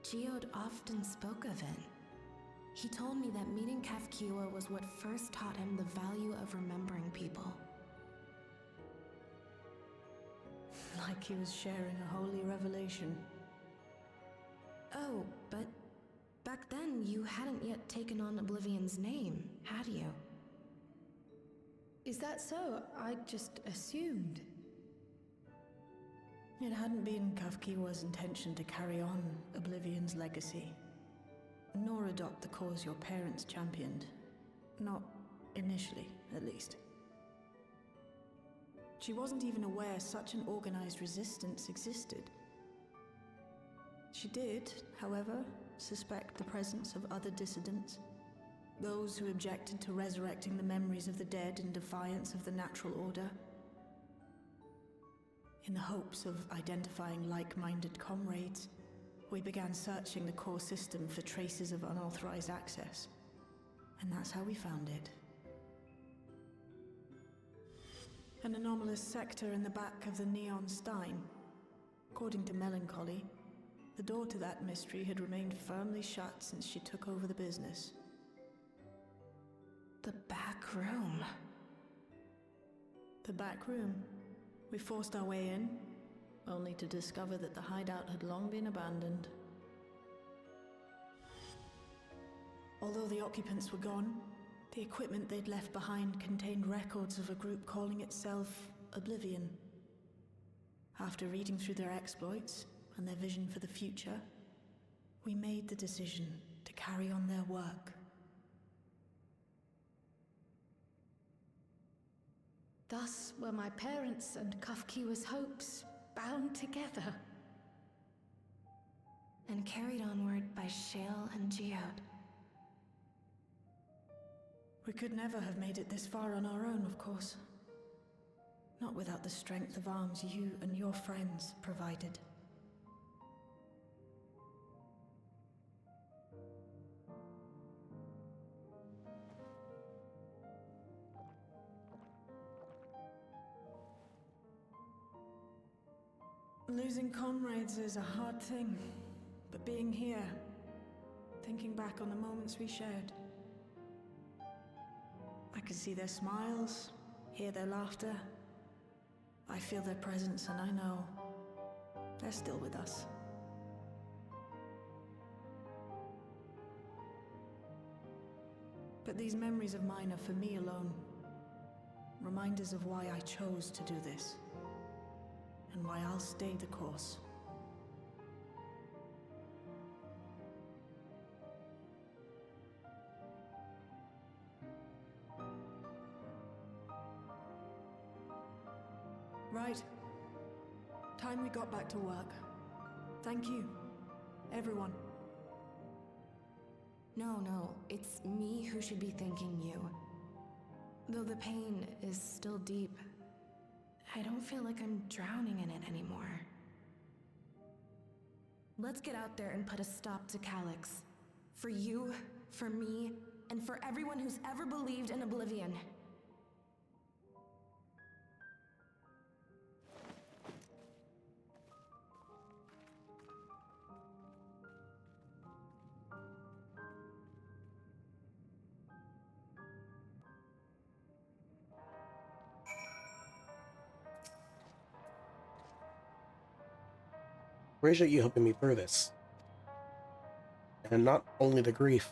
Geode often spoke of it. He told me that meeting Kafkiwa was what first taught him the value of remembering people. Like he was sharing a holy revelation. Oh, but back then you hadn't yet taken on Oblivion's name, had you? Is that so? I just assumed. It hadn't been Kafkiwa's intention to carry on Oblivion's legacy, nor adopt the cause your parents championed. Not initially, at least. She wasn't even aware such an organized resistance existed. She did, however, suspect the presence of other dissidents, those who objected to resurrecting the memories of the dead in defiance of the natural order. In the hopes of identifying like-minded comrades, we began searching the core system for traces of unauthorized access. And that's how we found it. An anomalous sector in the back of the Neon Stein. According to Melancholy, the door to that mystery had remained firmly shut since she took over the business. The back room. The back room. We forced our way in, only to discover that the hideout had long been abandoned. Although the occupants were gone, the equipment they'd left behind contained records of a group calling itself Oblivion. After reading through their exploits and their vision for the future, we made the decision to carry on their work. Thus were my parents and Kafkiwa's hopes bound together. And carried onward by Shale and Geode. We could never have made it this far on our own, of course. Not without the strength of arms you and your friends provided. Losing comrades is a hard thing, but being here, thinking back on the moments we shared, I can see their smiles, hear their laughter. I feel their presence, and I know they're still with us. But these memories of mine are for me alone. Reminders of why I chose to do this, and why I'll stay the course. Right. Time we got back to work. Thank you, everyone. No, it's me who should be thanking you. Though the pain is still deep, I don't feel like I'm drowning in it anymore. Let's get out there and put a stop to Calyx. For you, for me, and for everyone who's ever believed in Oblivion. Appreciate you helping me through this. And not only the grief.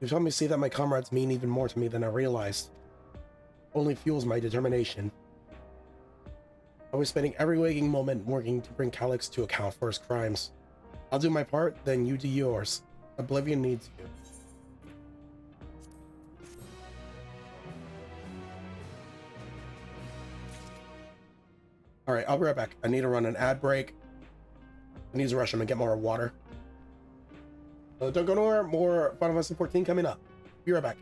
You've helped me see that my comrades mean even more to me than I realized. Only fuels my determination. I was spending every waking moment working to bring Calyx to account for his crimes. I'll do my part, then you do yours. Oblivion needs you. Alright, I'll be right back. I need to run an ad break. I need to rush him and get more water. Don't go nowhere. More Final Fantasy 14 coming up. Be right back.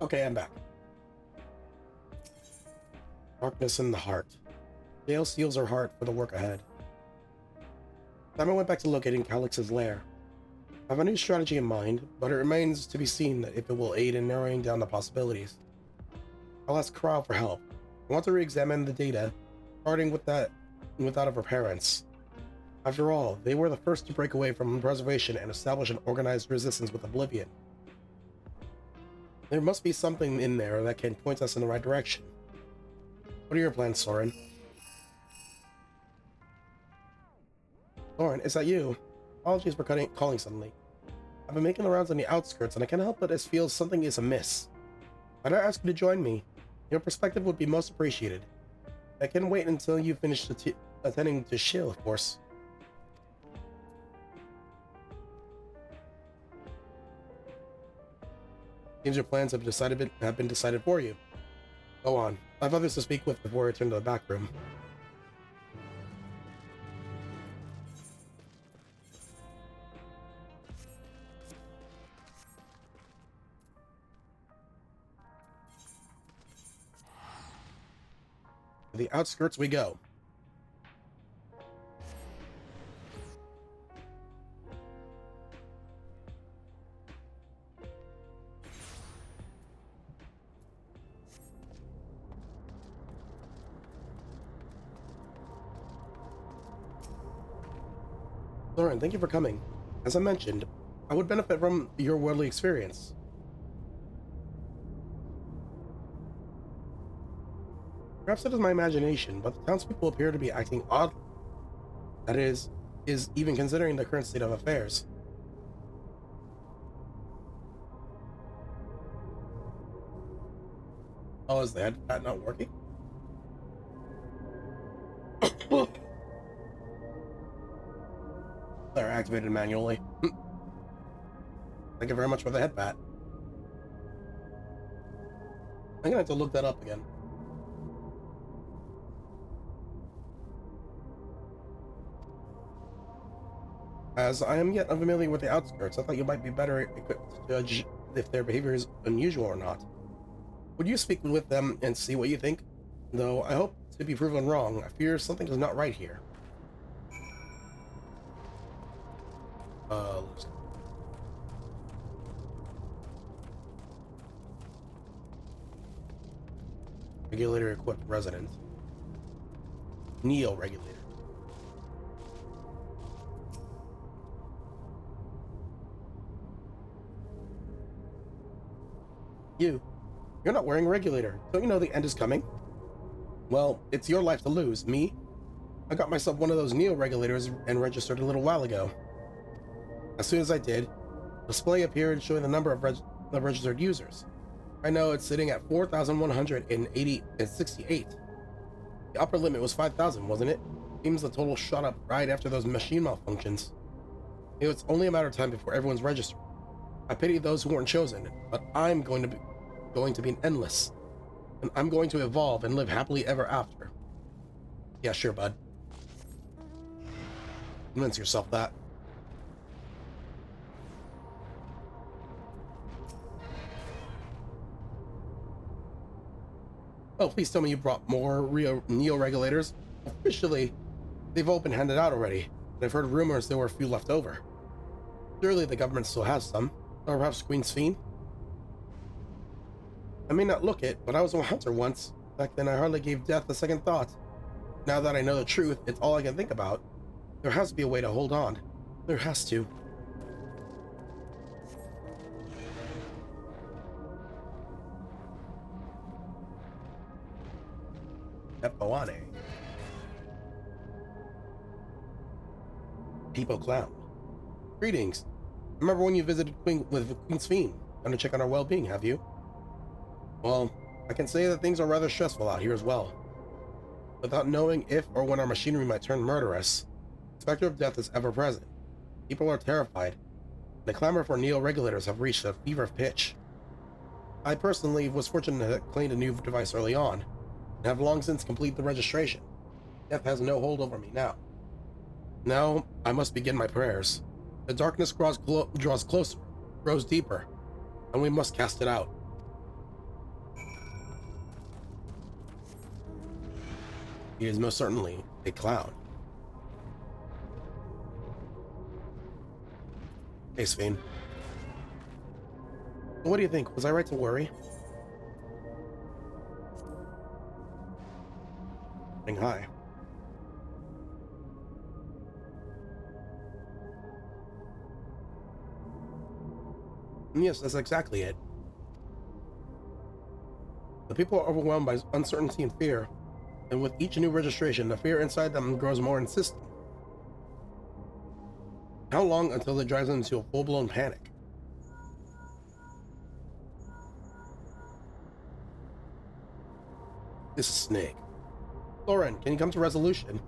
Okay, I'm back. Darkness in the heart. Gale seals her heart for the work ahead. Simon went back to locating Calyx's lair. I have a new strategy in mind, but it remains to be seen if it will aid in narrowing down the possibilities. I'll ask Corral for help. I want to re-examine the data parting with that of her parents. After all, they were the first to break away from preservation and establish an organized resistance with Oblivion. There must be something in there that can point us in the right direction. What are your plans, Soren? Soren, is that you? Apologies for calling suddenly. I've been making the rounds on the outskirts, and I can't help but feel something is amiss. Might I ask you to join me? Your perspective would be most appreciated. I can wait until you finish attending to Shill, of course. Seems your plans have been decided for you. Go on. I have others to speak with before I return to the back room. To the outskirts we go. Soren, thank you for coming. As I mentioned, I would benefit from your worldly experience. Perhaps it is my imagination, but the townspeople appear to be acting oddly. That is even considering the current state of affairs. Oh, is that not working? They're activated manually. Thank you very much for the head pat. I'm gonna have to look that up again. As I am yet unfamiliar with the outskirts, I thought you might be better equipped to judge if their behavior is unusual or not. Would you speak with them and see what you think? Though I hope to be proven wrong, I fear something is not right here. Regulator equipped resident. Neo regulator. You're not wearing a regulator. Don't you know the end is coming? Well, it's your life to lose. Me? I got myself one of those Neo regulators and registered a little while ago. As soon as I did, a display appeared showing the number of registered users. I know it's sitting at 4,168. The upper limit was 5,000, wasn't it? Seems the total shot up right after those machine malfunctions. It's only a matter of time before everyone's registered. I pity those who weren't chosen, but I'm going to be an endless, and I'm going to evolve and live happily ever after. Yeah, sure, bud. Convince yourself that. Oh, please tell me you brought more Neo regulators. Officially, they've all been handed out already, and I've heard rumors there were a few left over. Surely the government still has some, or perhaps XIV? I may not look it, but I was a hunter once. Back then I hardly gave death a second thought. Now that I know the truth, it's all I can think about. There has to be a way to hold on. There has to. Epoane. People Clown. Greetings. Remember when you visited XIV? Gonna check on our well-being, have you? Well, I can say that things are rather stressful out here as well. Without knowing if or when our machinery might turn murderous, the specter of death is ever present. People are terrified. The clamor for neo-regulators have reached a fever pitch. I personally was fortunate to claim a new device early on, and have long since completed the registration. Death has no hold over me now. Now, I must begin my prayers. The darkness draws closer, grows deeper, and we must cast it out. He is most certainly a clown. Hey, Svein. What do you think? Was I right to worry? Hi. And yes, that's exactly it. The people are overwhelmed by uncertainty and fear, and with each new registration, the fear inside them grows more insistent. How long until it drives them into a full-blown panic? This is Snake. Lauren, can you come to resolution?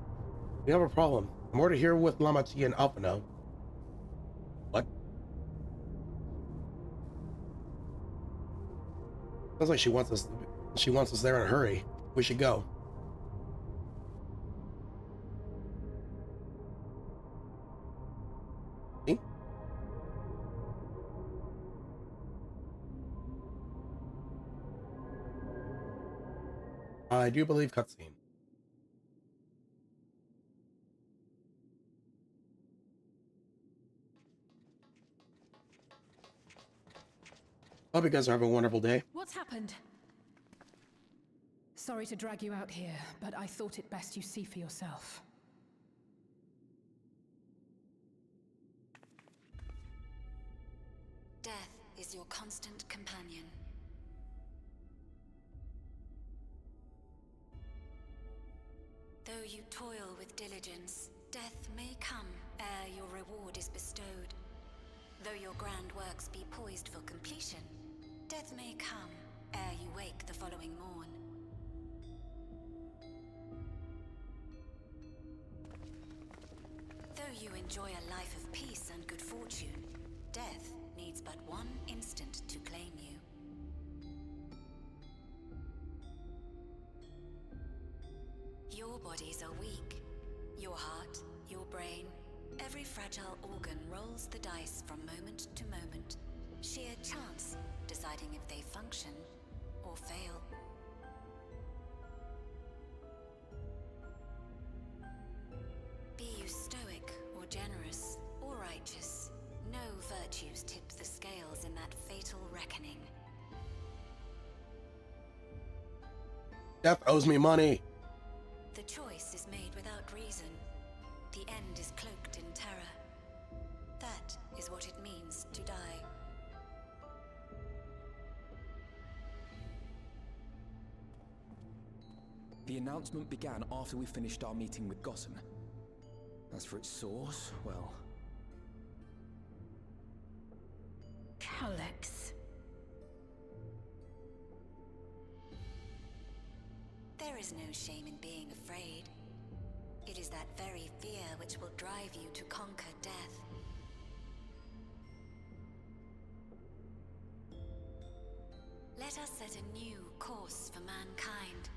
We have a problem. More to hear with Lamati and Alphino. What? Sounds like she wants us there in a hurry. We should go. See? I do believe cutscene. Hope you guys are having a wonderful day. What's happened? Sorry to drag you out here, but I thought it best you see for yourself. Death is your constant companion. Though you toil with diligence, death may come ere your reward is bestowed. Though your grand works be poised for completion, death may come ere you wake the following morn. Though you enjoy a life of peace and good fortune, death needs but one instant to claim you. Your bodies are weak. Your heart, your brain, every fragile organ rolls the dice from moment to moment. Sheer chance deciding if they function or fail. Be you stoic or generous or righteous, no virtues tip the scales in that fatal reckoning. Death owes me money. The choice is made without reason. The end is cloaked in terror. That is what it means to die. The announcement began after we finished our meeting with Gossen. As for its source, well... Alex. There is no shame in being afraid. It is that very fear which will drive you to conquer death. Let us set a new course for mankind.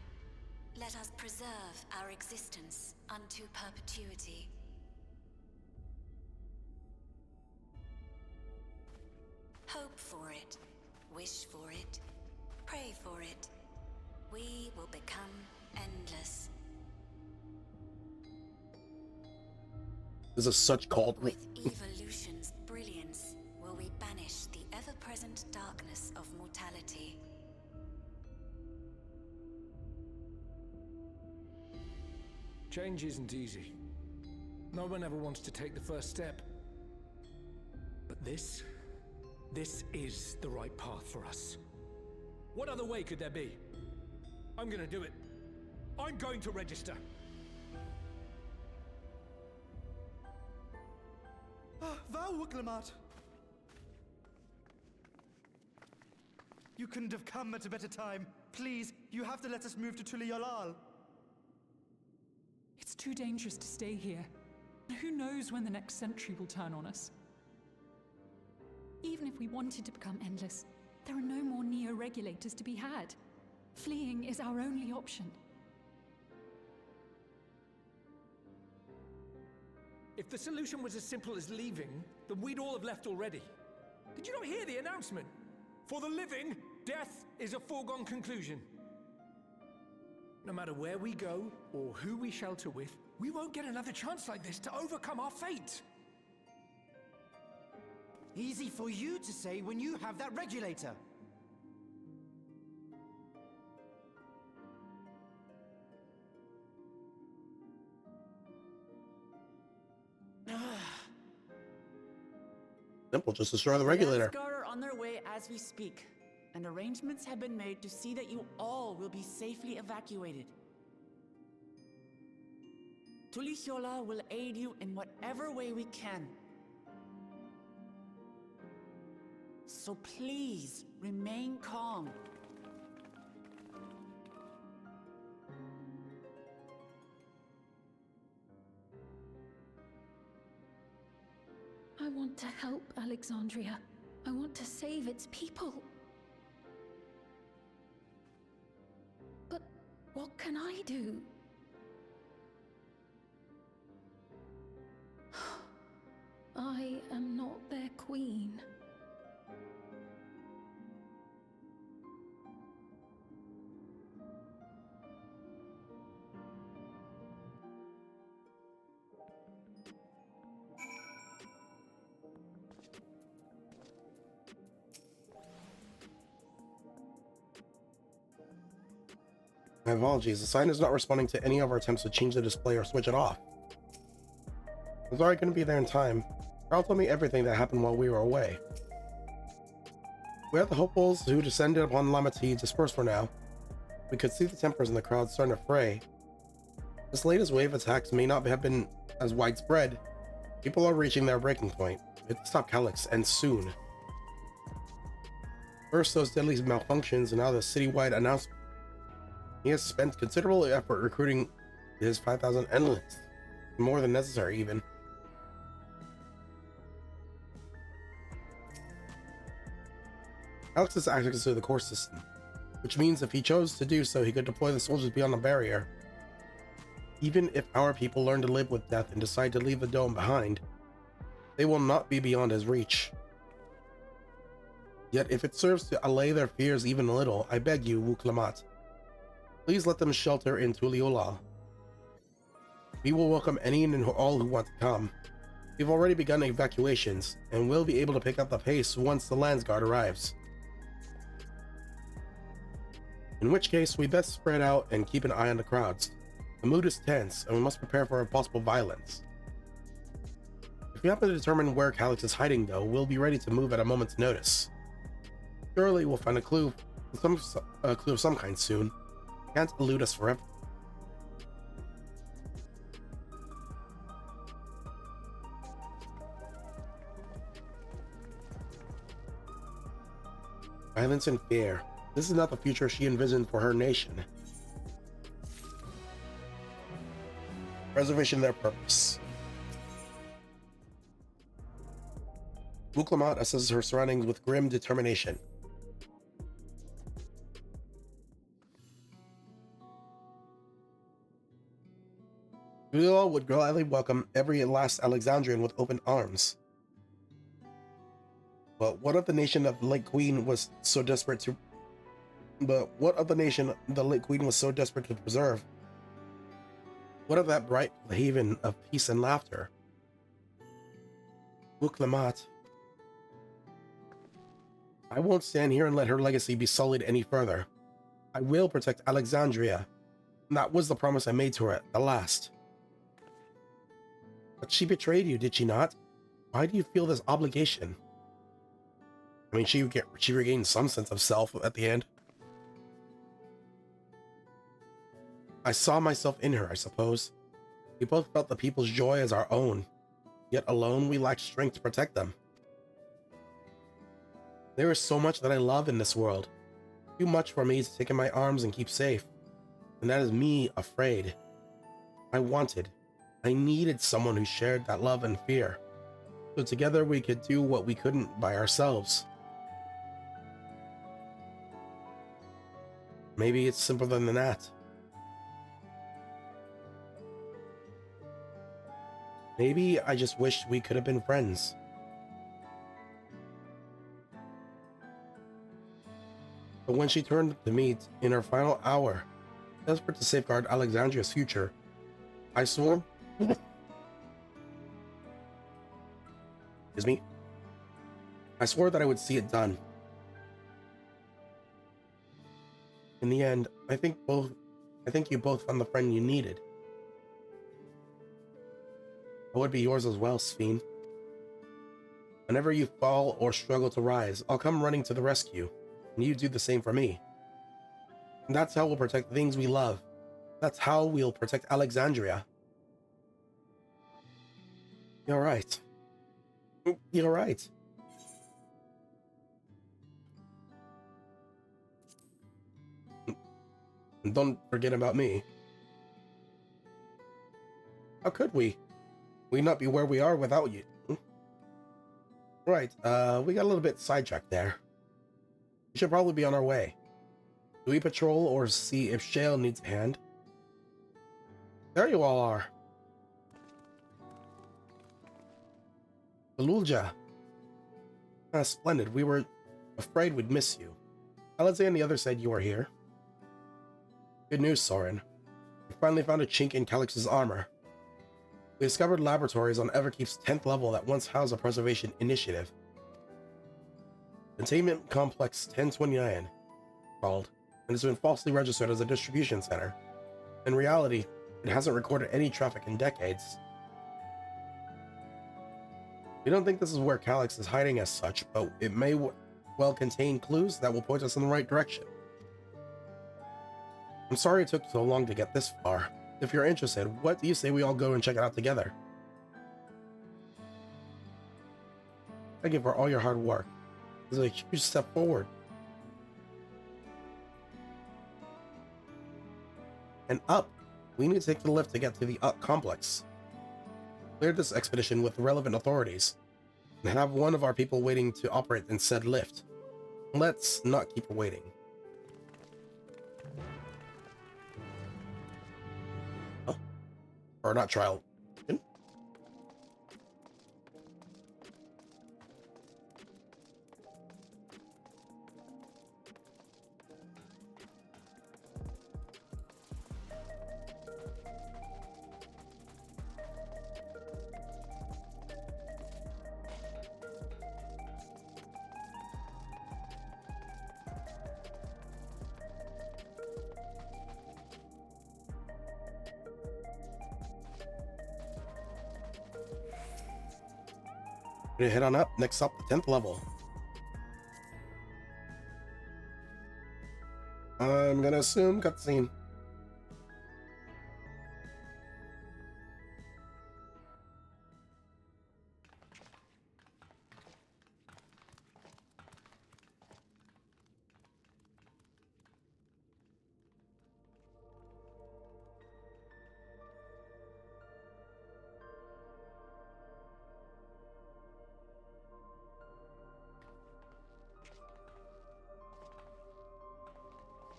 Let us preserve our existence unto perpetuity. Hope for it, wish for it, pray for it. We will become endless. This is such cold. With evolution's brilliance, will we banish the ever-present darkness of mortality. Change isn't easy. No one ever wants to take the first step. But this is the right path for us. What other way could there be? I'm gonna do it. I'm going to register. Wow, Glamat! You couldn't have come at a better time. Please, you have to let us move to Tuliolal. It's too dangerous to stay here. Who knows when the next century will turn on us? Even if we wanted to become endless, there are no more neo-regulators to be had. Fleeing is our only option. If the solution was as simple as leaving, then we'd all have left already. Did you not hear the announcement? For the living, death is a foregone conclusion. No matter where we go, or who we shelter with, we won't get another chance like this to overcome our fate. Easy for you to say when you have that regulator. Simple, just destroy the regulator. Let's go on their way as we speak, and arrangements have been made to see that you all will be safely evacuated. Tulichola will aid you in whatever way we can. So please, remain calm. I want to help Alexandria. I want to save its people. But what can I do? I am not their queen. My apologies, the sign is not responding to any of our attempts to change the display or switch it off. I'm sorry I couldn't be there in time. Carl told me everything that happened while we were away. We had the hopefuls who descended upon Lamati dispersed for now. We could see the tempers in the crowd starting to fray. This latest wave of attacks may not have been as widespread. People are reaching their breaking point. We have to stop Calyx, and soon. First those deadly malfunctions, and now the citywide announcement. He has spent considerable effort recruiting his 5,000 enlist, more than necessary even. Alex has access to the core system, which means if he chose to do so, he could deploy the soldiers beyond the barrier. Even if our people learn to live with death and decide to leave the dome behind, they will not be beyond his reach. Yet if it serves to allay their fears even a little, I beg you, Wuklamat, please let them shelter in Tulichola. We will welcome any and all who want to come. We've already begun evacuations, and will be able to pick up the pace once the Landsguard arrives. In which case, we best spread out and keep an eye on the crowds. The mood is tense, and we must prepare for possible violence. If we happen to determine where Calyx is hiding, though, we'll be ready to move at a moment's notice. Surely we'll find a clue of some kind soon. Can't elude us forever. Violence and fear. This is not the future she envisioned for her nation. Preservation their purpose. Wuklamat assesses her surroundings with grim determination. Tulichola would gladly welcome every last Alexandrian with open arms. But what of the nation of the late Queen was so desperate to preserve? What of that bright haven of peace and laughter? Wuklamat, I won't stand here and let her legacy be sullied any further. I will protect Alexandria. And that was the promise I made to her at the last. But she betrayed you, did she not? Why do you feel this obligation? I mean, she regained some sense of self at the end. I saw myself in her, I suppose. We both felt the people's joy as our own, yet alone we lacked strength to protect them. There is so much that I love in this world, too much for me to take in my arms and keep safe, and that is me afraid. I needed someone who shared that love and fear, so together we could do what we couldn't by ourselves. Maybe it's simpler than that. Maybe I just wished we could have been friends. But when she turned to me in her final hour, desperate to safeguard Alexandria's future, I swore... Excuse me? I swore that I would see it done. In the end, I think you both found the friend you needed. I would be yours as well, Sphene. Whenever you fall or struggle to rise, I'll come running to the rescue, and you do the same for me. And that's how we'll protect the things we love. That's how we'll protect Alexandria. You're right. You're right. And don't forget about me. How could we? We'd not be where we are without you. Right, we got a little bit sidetracked there. We should probably be on our way. Do we patrol or see if Shale needs a hand? There you all are. Galulja. Splendid. We were afraid we'd miss you. Alexei and the others said you were here. Good news, Soren. We finally found a chink in Calix's armor. We discovered laboratories on Everkeep's 10th level that once housed a preservation initiative. Containment Complex 1029, called, and has been falsely registered as a distribution center. In reality, it hasn't recorded any traffic in decades. We don't think this is where Calix is hiding as such, but it may well contain clues that will point us in the right direction. I'm sorry it took so long to get this far. If you're interested, what do you say we all go and check it out together? Thank you for all your hard work. This is a huge step forward. And up. We need to take the lift to get to the complex. Clear this expedition with relevant authorities, and have one of our people waiting to operate in said lift. Let's not keep her waiting. Oh. Or not trial. We're gonna head on up. Next up, the 10th level. I'm gonna assume cutscene.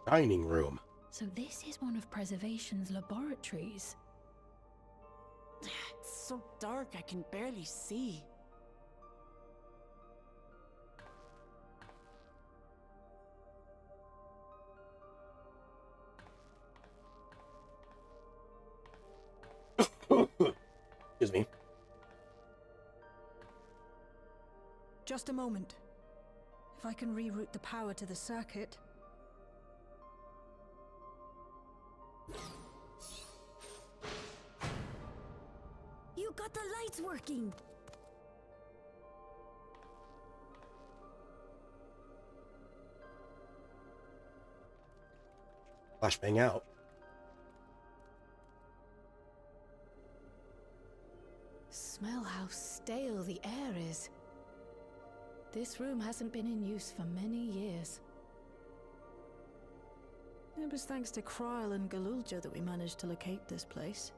Dining room. So this is one of Preservation's laboratories. It's so dark I can barely see. Excuse me. Just a moment. If I can reroute the power to the circuit. You got the lights working! Flashbang out. Smell how stale the air is. This room hasn't been in use for many years. It was thanks to Kryl and Galulja that we managed to locate this place.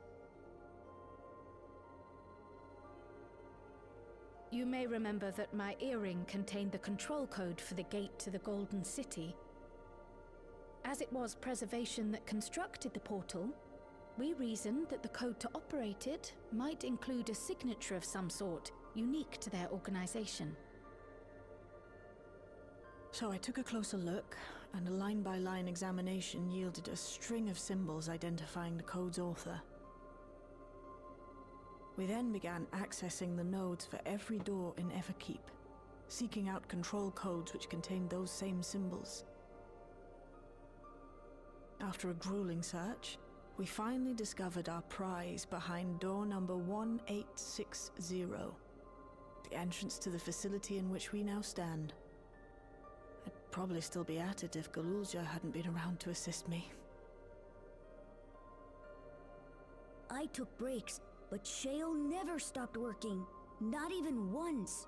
You may remember that my earring contained the control code for the gate to the Golden City. As it was Preservation that constructed the portal, we reasoned that the code to operate it might include a signature of some sort, unique to their organization. So I took a closer look, and a line-by-line examination yielded a string of symbols identifying the code's author. We then began accessing the nodes for every door in Everkeep, seeking out control codes which contained those same symbols. After a grueling search, we finally discovered our prize behind door number 1860. the entrance to the facility in which we now stand. I'd probably still be at it if Galulja hadn't been around to assist me. I took breaks, but Shale never stopped working. Not even once.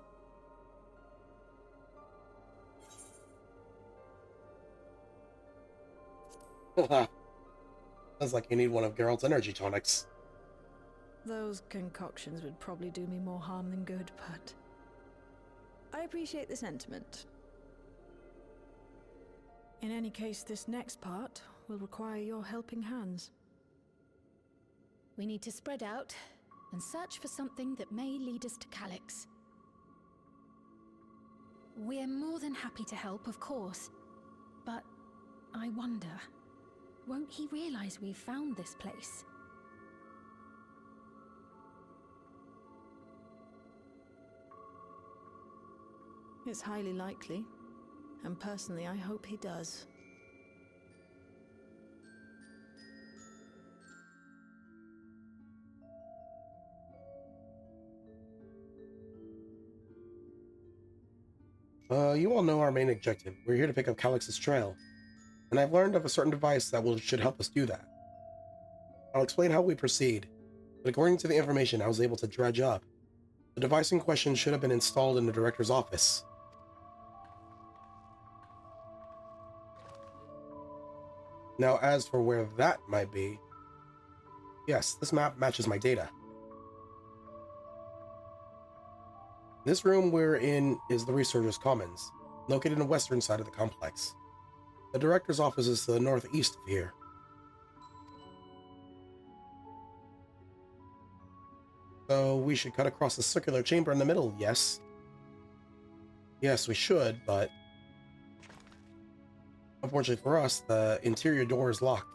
Sounds like you need one of Geralt's energy tonics. Those concoctions would probably do me more harm than good, but I appreciate the sentiment. In any case, this next part will require your helping hands. We need to spread out and search for something that may lead us to Calyx. We're more than happy to help, of course. But I wonder, won't he realize we've found this place? It's highly likely, and personally I hope he does. You all know our main objective. We're here to pick up Calyx's trail, and I've learned of a certain device that should help us do that. I'll explain how we proceed, but according to the information I was able to dredge up, the device in question should have been installed in the director's office. Now, as for where that might be, yes, this map matches my data. This room we're in is the Researchers' Commons, located on the western side of the complex. The director's office is to the northeast of here. So we should cut across the circular chamber in the middle, yes? Yes, we should, but unfortunately for us, the interior door is locked.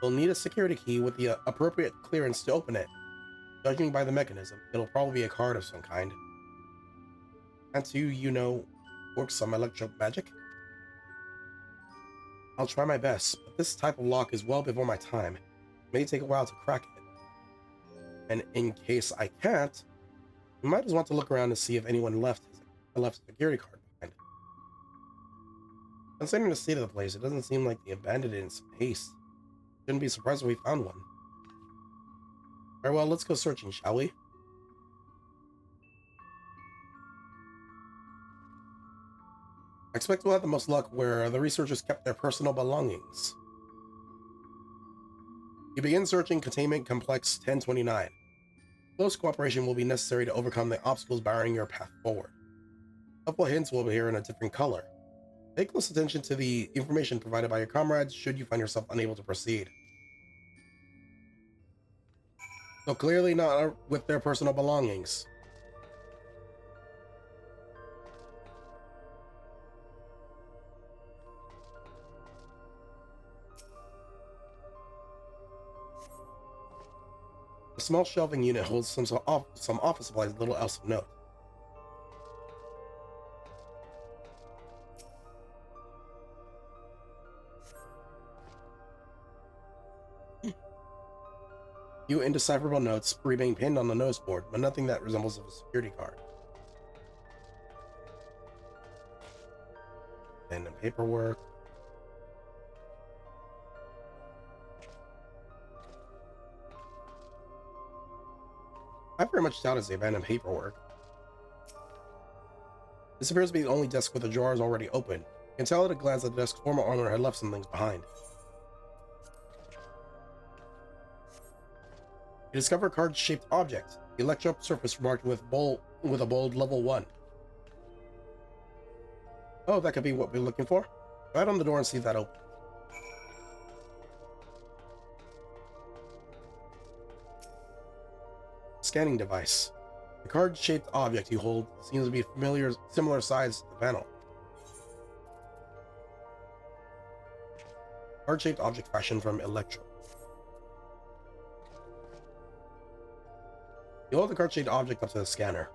We'll need a security key with the appropriate clearance to open it. Judging by the mechanism, it'll probably be a card of some kind. Can't you, work some electro magic? I'll try my best, but this type of lock is well before my time. It may take a while to crack it. And in case I can't, you might just want to look around to see if anyone left a security card behind. Considering the state of the place, it doesn't seem like they abandoned it in some haste. Shouldn't be surprised if we found one. Very well, let's go searching, shall we? I expect we'll have the most luck where the researchers kept their personal belongings. You begin searching Containment Complex 1029. Close cooperation will be necessary to overcome the obstacles barring your path forward. A couple of hints will appear in a different color. Pay close attention to the information provided by your comrades should you find yourself unable to proceed. So clearly not with their personal belongings. A small shelving unit holds some office supplies, little else of note. Few indecipherable notes remain pinned on the noseboard, but nothing that resembles a security card. And the paperwork. I very much doubt it's the abandoned paperwork. This appears to be the only desk with the drawers already open. You can tell at a glance that the desk's former owner had left some things behind. You discover a card-shaped object, the electro surface marked with a bold level 1. Oh, that could be what we're looking for. Go out on the door and see if that opens. Scanning device. The card-shaped object you hold seems to be similar size to the panel. Card-shaped object fashioned from electro. You hold the card-shaped object up to the scanner.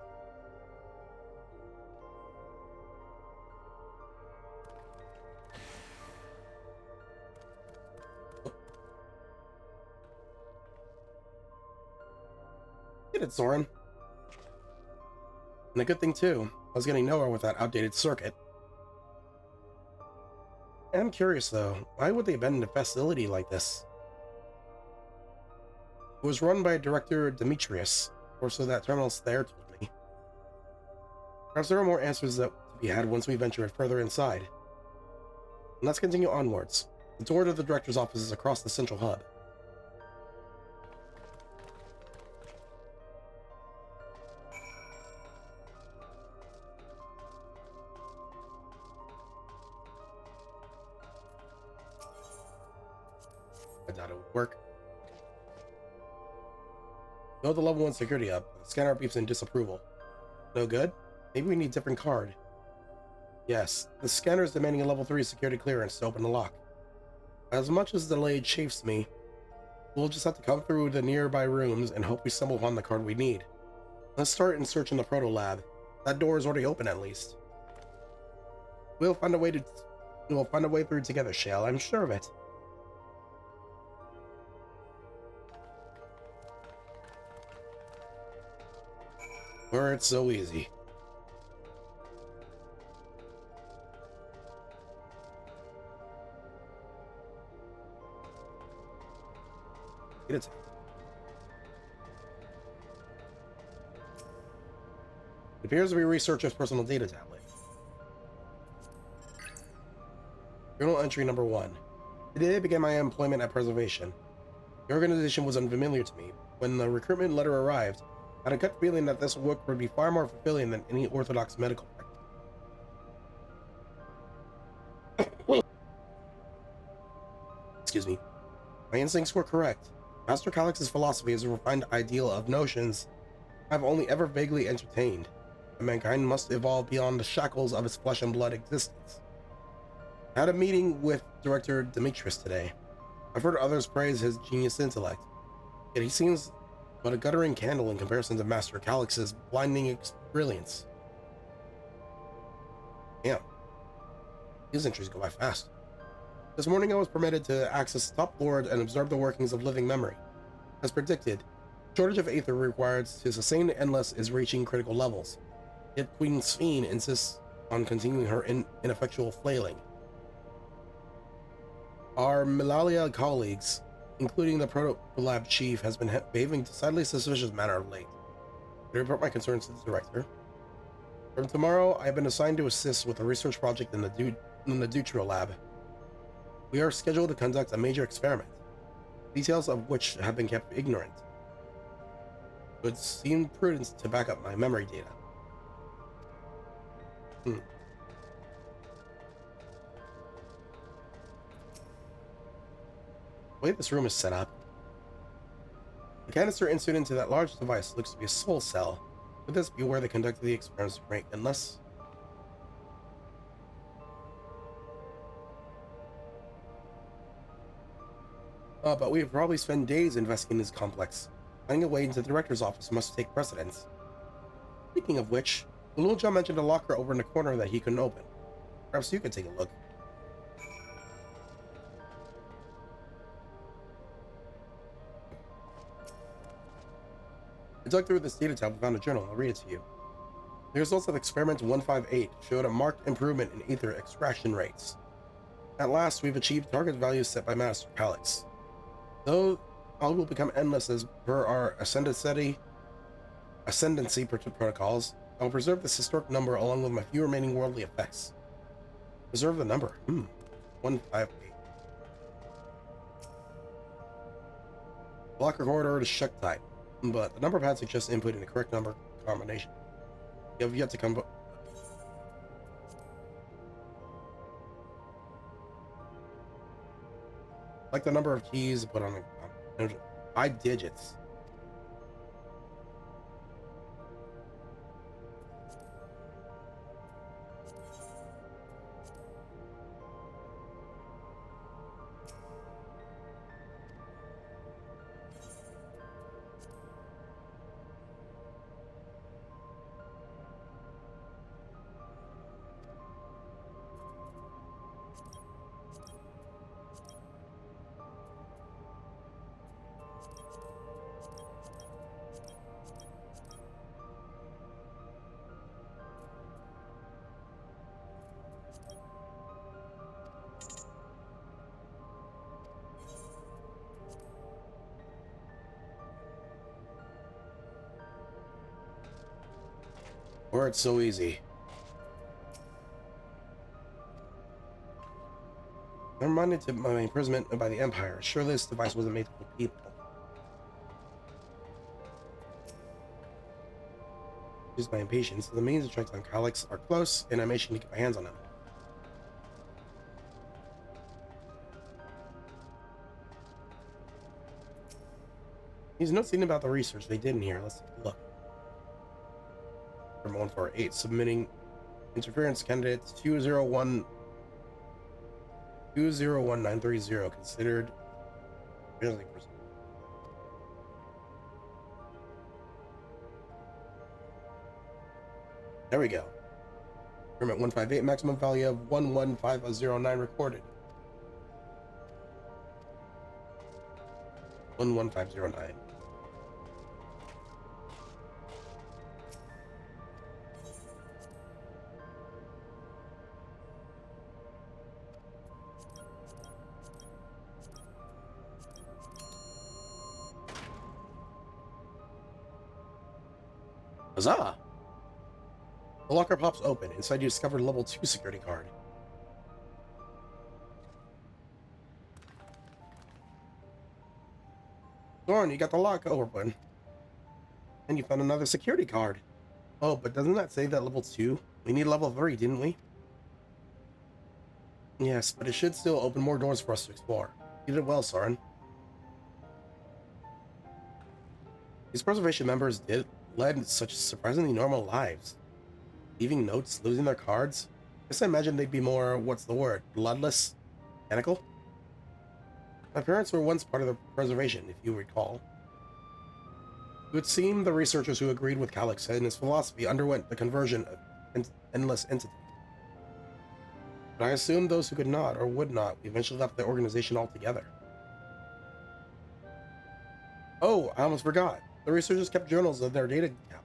Get it, Soren. And a good thing too. I was getting nowhere with that outdated circuit. I'm curious though, why would they abandon a facility like this? It was run by Director Demetrius, or so that terminal's there told me. Perhaps there are more answers that to be had once we venture further inside. And let's continue onwards. The door to the director's office is across the central hub. I doubt it would work. Go to the level 1 security hub. The scanner beeps in disapproval. No good? Maybe we need a different card. Yes, the scanner is demanding a level 3 security clearance to open the lock. As much as the delay chafes me, we'll just have to come through the nearby rooms and hope we stumble upon the card we need. Let's start in searching the proto lab. That door is already open at least. We'll find a way through together, Shale. I'm sure of it. Were it so easy. It appears to be researcher's personal data tablet. Journal entry number 1. Today I began my employment at Preservation. The organization was unfamiliar to me. When the recruitment letter arrived, I had a gut feeling that this work would be far more fulfilling than any orthodox medical practice. Excuse me. My instincts were correct. Master Calix's philosophy is a refined ideal of notions I've only ever vaguely entertained, and mankind must evolve beyond the shackles of its flesh and blood existence. I had a meeting with Director Demetrius today. I've heard others praise his genius intellect, yet he seems but a guttering candle in comparison to Master Calix's blinding brilliance. Damn. These entries go by fast. This morning I was permitted to access the top floor and observe the workings of living memory. As predicted, the shortage of aether required to sustain the Endless is reaching critical levels. Yet Queen Sphene insists on continuing her ineffectual flailing. Our Milalia colleagues, including the Proto-Lab chief, has been behaving in a decidedly suspicious manner of late. I report my concerns to the director. From tomorrow, I have been assigned to assist with a research project in the Dawntrail lab. We are scheduled to conduct a major experiment, details of which have been kept ignorant. It would seem prudent to back up my memory data. The way this room is set up, the canister inserted into that large device looks to be a soul cell. Would this be where they conducted the experiments to create Endless? But we would probably spend days investigating this complex. Finding a way into the director's office must take precedence. Speaking of which, the little John mentioned a locker over in the corner that he couldn't open. Perhaps you could take a look. I dug through this data tab and found a journal. I'll read it to you. The results of experiment 158 showed a marked improvement in ether extraction rates. At last, we've achieved target values set by Master Calix. Though all will become endless as per our ascendancy protocols, I will preserve this historic number along with my few remaining worldly effects. Preserve the number. 158. Blocker corridor is shut tight, but the number pad suggests inputting the correct number combination. You have yet to come. Like the number of keys put on 5 digits. Or it's so easy. I'm reminded of my imprisonment by the Empire. Surely this device wasn't made for people. Excuse my impatience. The means to track down Calyx are close, and I'm itching to get my hands on them. He's not seen about the research they did in here. Let's take a look. From 148, submitting interference candidates 201930 considered. There we go. Permit 158, maximum value of 11509 recorded. 11509. Huzzah! The locker pops open. Inside you discover a level 2 security card. Thorn, you got the lock open. And you found another security card. Oh, but doesn't that say that level 2? We need level 3, didn't we? Yes, but it should still open more doors for us to explore. You did well, Soren. These preservation members led such surprisingly normal lives. Leaving notes, losing their cards. I guess I imagine they'd be more, what's the word, bloodless? Mechanical? My parents were once part of the preservation, if you recall. It would seem the researchers who agreed with Calyx and his philosophy underwent the conversion of endless entity. But I assume those who could not, or would not, eventually left the organization altogether. Oh, I almost forgot. The researchers kept journals of their data cap.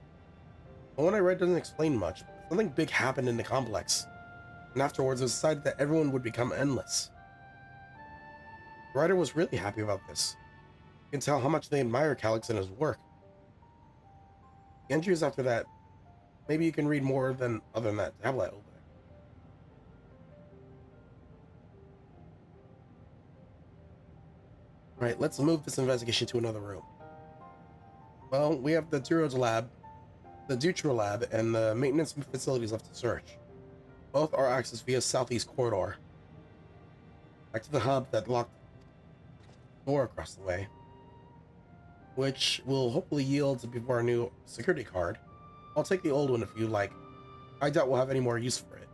The one I read doesn't explain much. Something big happened in the complex, and afterwards it was decided that everyone would become endless. The writer was really happy about this. You can tell how much they admire Calyx and his work. The entries after that, maybe you can read more than other than that tablet over there. Right, let's move this investigation to another room. Well, we have the Dawntrail lab, and the maintenance facilities left to search. Both are accessed via southeast corridor. Back to the hub that locked the door across the way, which will hopefully yield before our new security card. I'll take the old one if you like. I doubt we'll have any more use for it.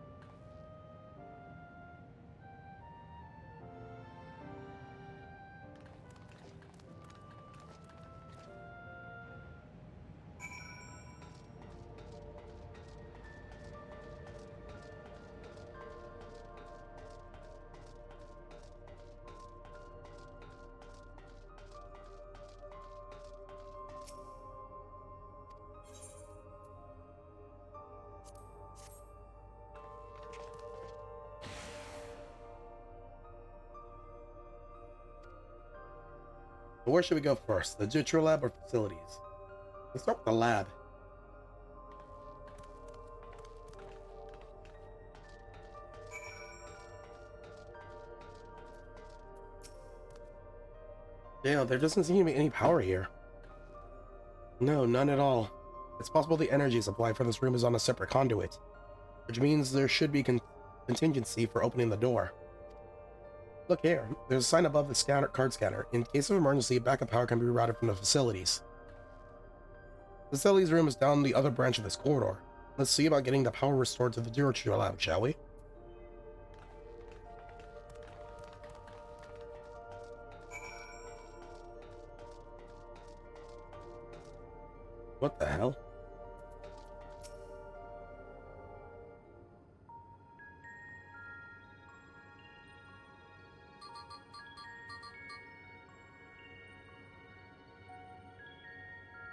But where should we go first? The Dawntrail lab or facilities? Let's start with the lab. Yeah, there doesn't seem to be any power here. No, none at all. It's possible the energy supply for this room is on a separate conduit, which means there should be contingency for opening the door. Look here, there's a sign above the card scanner. In case of emergency, backup power can be routed from the facilities. The facilities room is down the other branch of this corridor. Let's see about getting the power restored to the Dawntrail lab, shall we? What the hell?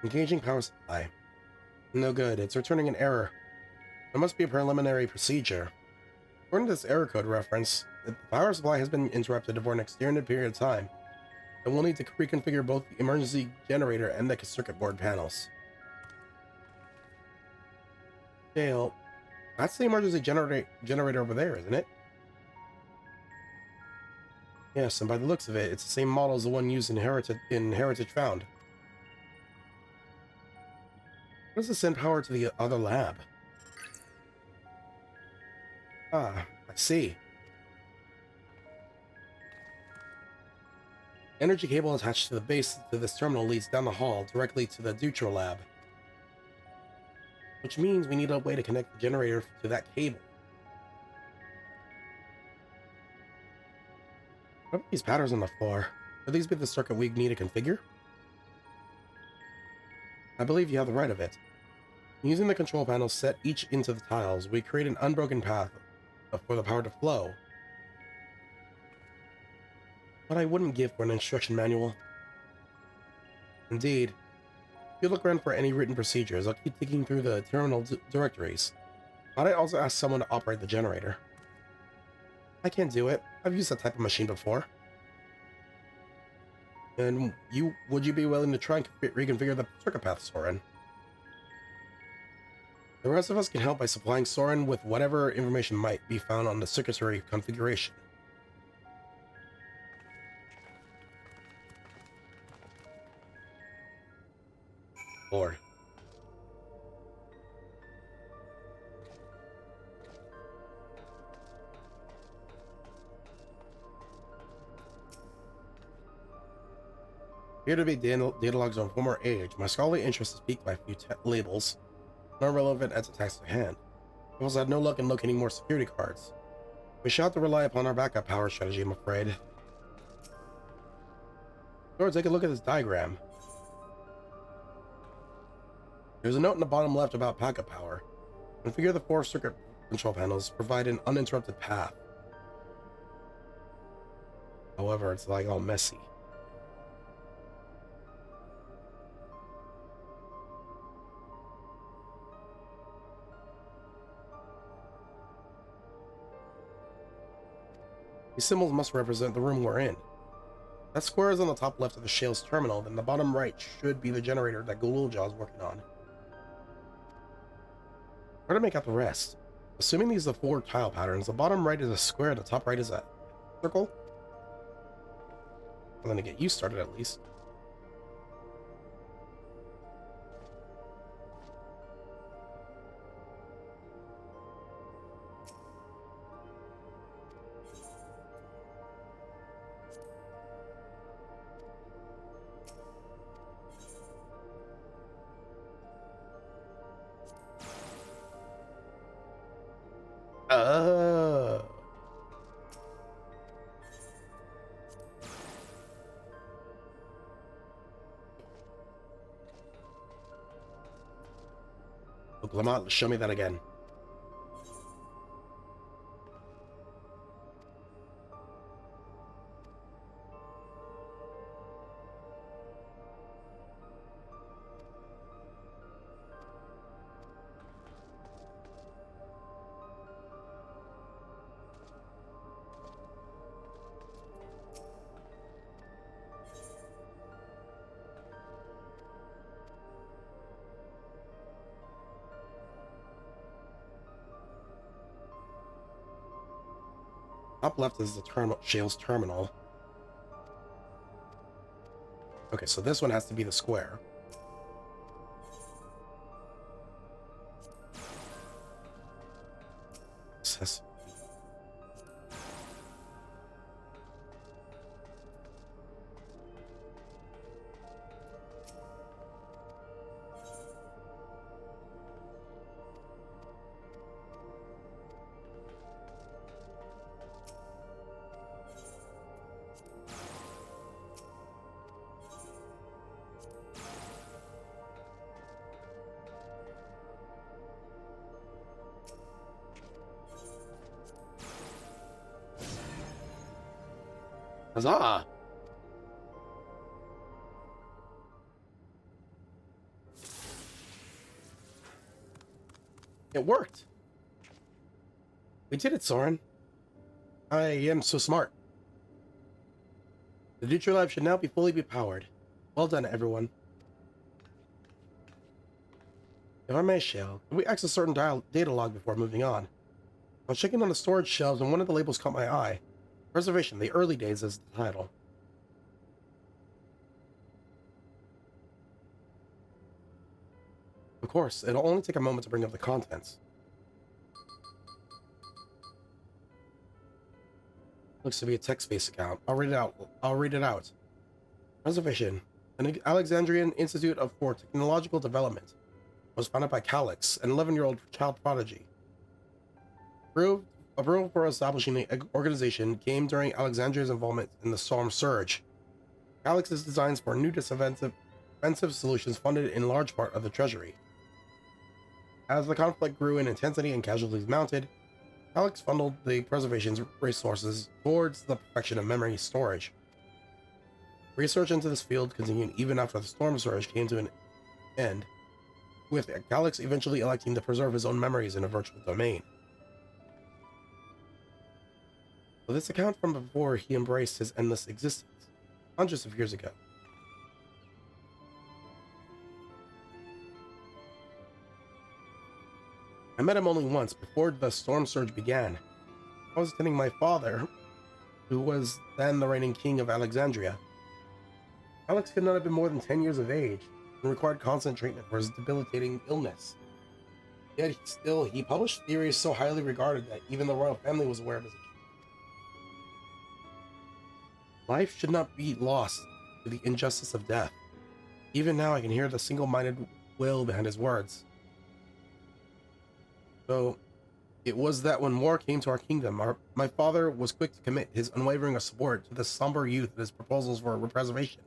Engaging power supply. No good. It's returning an error. There must be a preliminary procedure. According to this error code reference, if the power supply has been interrupted for an extended period of time, then we'll need to reconfigure both the emergency generator and the circuit board panels. Dale, that's the emergency generator over there, isn't it? Yes, and by the looks of it, it's the same model as the one used in Heritage Found. What does it send power to the other lab? Ah, I see. Energy cable attached to the base to this terminal leads down the hall directly to the Dawntrail lab. Which means we need a way to connect the generator to that cable. What are these patterns on the floor? Could these be the circuit we need to configure? I believe you have the right of it. Using the control panels set each into the tiles, we create an unbroken path for the power to flow. What I wouldn't give for an instruction manual. Indeed. If you look around for any written procedures, I'll keep digging through the terminal directories. Might I also ask someone to operate the generator? I can't do it. I've used that type of machine before. And would you be willing to try and reconfigure the circuit path, Soren? The rest of us can help by supplying Soren with whatever information might be found on the circuitry configuration. Lord. Here to be data logs on former age. My scholarly interest is piqued by a few labels, not relevant as a task at hand. We also had no luck in locating more security cards. We shall have to rely upon our backup power strategy, I'm afraid. Lord, take a look at this diagram. There's a note in the bottom left about backup power. Configure the 4 circuit control panels to provide an uninterrupted path. However, it's like all messy. These symbols must represent the room we're in. That square is on the top left of the Shale's terminal, then the bottom right should be the generator that Gululja is working on. Try to make out the rest. Assuming these are the 4 tile patterns, the bottom right is a square and the top right is a circle. I'm gonna get you started at least. Look, Lamont, show me that again. Top left is the Shale's terminal. Okay, so this one has to be the square. This has... Huzzah! It worked! We did it, Soren. I am so smart. The Dawntrail lab should now fully be powered. Well done, everyone. If I may, Shale, can we access certain data log before moving on? I was checking on the storage shelves and one of the labels caught my eye. Preservation, the early days is the title. Of course, it'll only take a moment to bring up the contents. Looks to be a text-based account. I'll read it out. Preservation. An Alexandrian Institute for Technological Development was founded by Calix, an 11-year-old child prodigy. Approval for establishing the organization came during Alexandria's involvement in the Storm Surge. Calix's designs for new defensive solutions funded in large part of the Treasury. As the conflict grew in intensity and casualties mounted, Calix funneled the preservation's resources towards the perfection of memory storage. Research into this field continued even after the Storm Surge came to an end, with Calix eventually electing to preserve his own memories in a virtual domain. So this account from before he embraced his endless existence, hundreds of years ago. I met him only once before the Storm Surge began. I was attending my father, who was then the reigning king of Alexandria. Alex could not have been more than 10 years of age and required constant treatment for his debilitating illness. Yet still, he published theories so highly regarded that even the royal family was aware of his. Life should not be lost to the injustice of death. Even now I can hear the single-minded will behind his words. So, it was that when war came to our kingdom, my father was quick to commit his unwavering support to the somber youth and his proposals for preservation.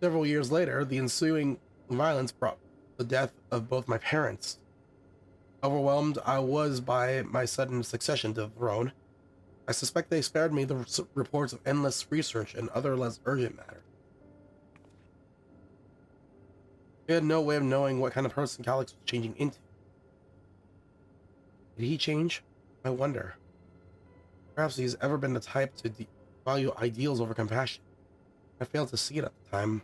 Several years later, the ensuing violence brought the death of both my parents. Overwhelmed I was by my sudden succession to the throne. I suspect they spared me the reports of endless research and other less urgent matter. We had no way of knowing what kind of person Calix was changing into. Did he change? I wonder. Perhaps he's ever been the type to value ideals over compassion. I failed to see it at the time.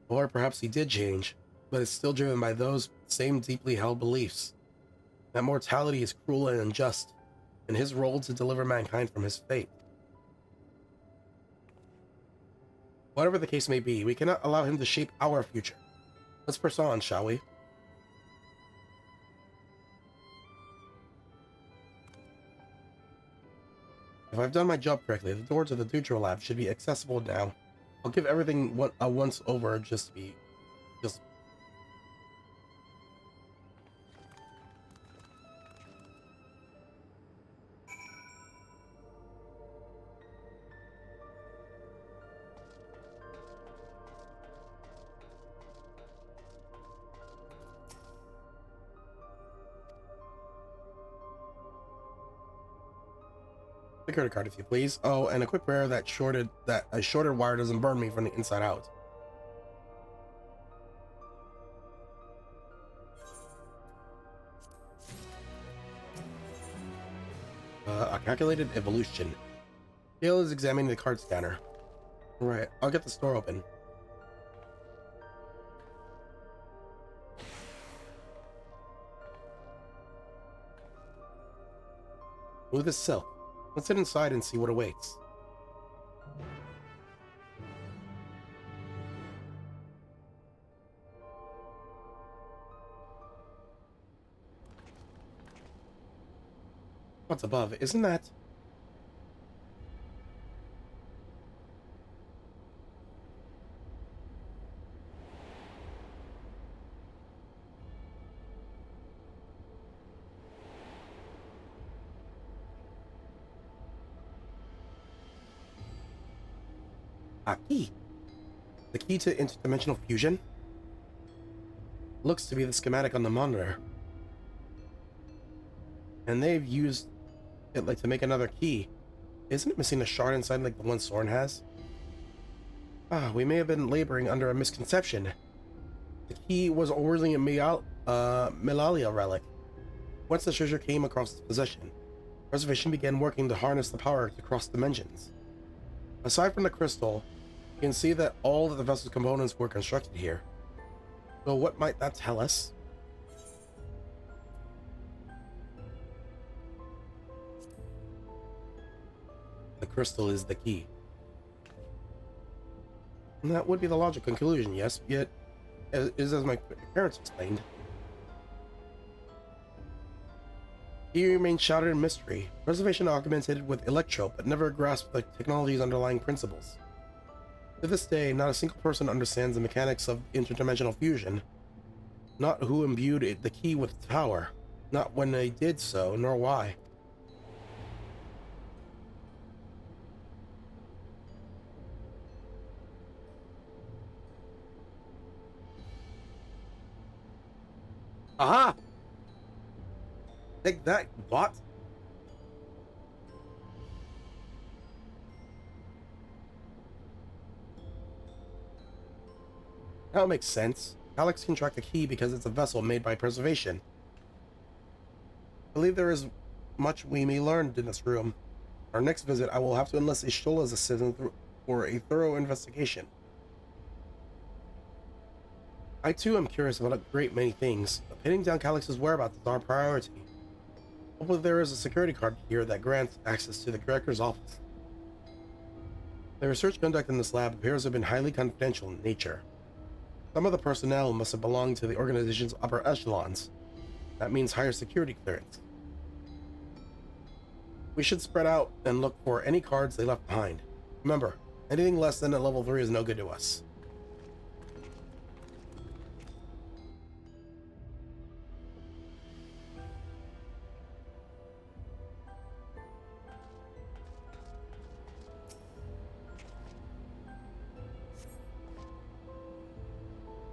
Or perhaps he did change, but is still driven by those same deeply held beliefs. That mortality is cruel and unjust, and his role to deliver mankind from his fate. Whatever the case may be, we cannot allow him to shape our future. Let's press on, shall we? If I've done my job correctly, the door to the Dawntrail lab should be accessible now. I'll give everything a once over just to be... Security card, if you please. Oh, and a quick prayer that a shorted wire doesn't burn me from the inside out. A calculated evolution. Dale is examining the card scanner. Right, I'll get the store open. Smooth as silk. Let's sit inside and see what awaits. What's above? Isn't that... a key. The key to interdimensional fusion? Looks to be the schematic on the monitor. And they've used it like to make another key. Isn't it missing a shard inside like the one Soren has? Ah, we may have been laboring under a misconception. The key was originally a Melalia relic. Once the treasure came across its possession, Preservation began working to harness the power to cross dimensions. Aside from the crystal, you can see that all of the vessel's components were constructed here. So what might that tell us? The crystal is the key. And that would be the logical conclusion, yes, yet, as my parents explained, he remains shrouded in mystery. Preservation augmented with electro, but never grasped the technology's underlying principles. To this day, not a single person understands the mechanics of interdimensional fusion, not who imbued the key with power, not when they did so, nor why. Aha! Take that, bot! That makes sense. Alex can track the key because it's a vessel made by preservation. I believe there is much we may learn in this room. Our next visit, I will have to enlist Ishtola's assistance for a thorough investigation. I too am curious about a great many things, but pinning down Calix's whereabouts is our priority. Hopefully there is a security card here that grants access to the director's office. The research conducted in this lab appears to have been highly confidential in nature. Some of the personnel must have belonged to the organization's upper echelons. That means higher security clearance. We should spread out and look for any cards they left behind. Remember, anything less than a level 3 is no good to us.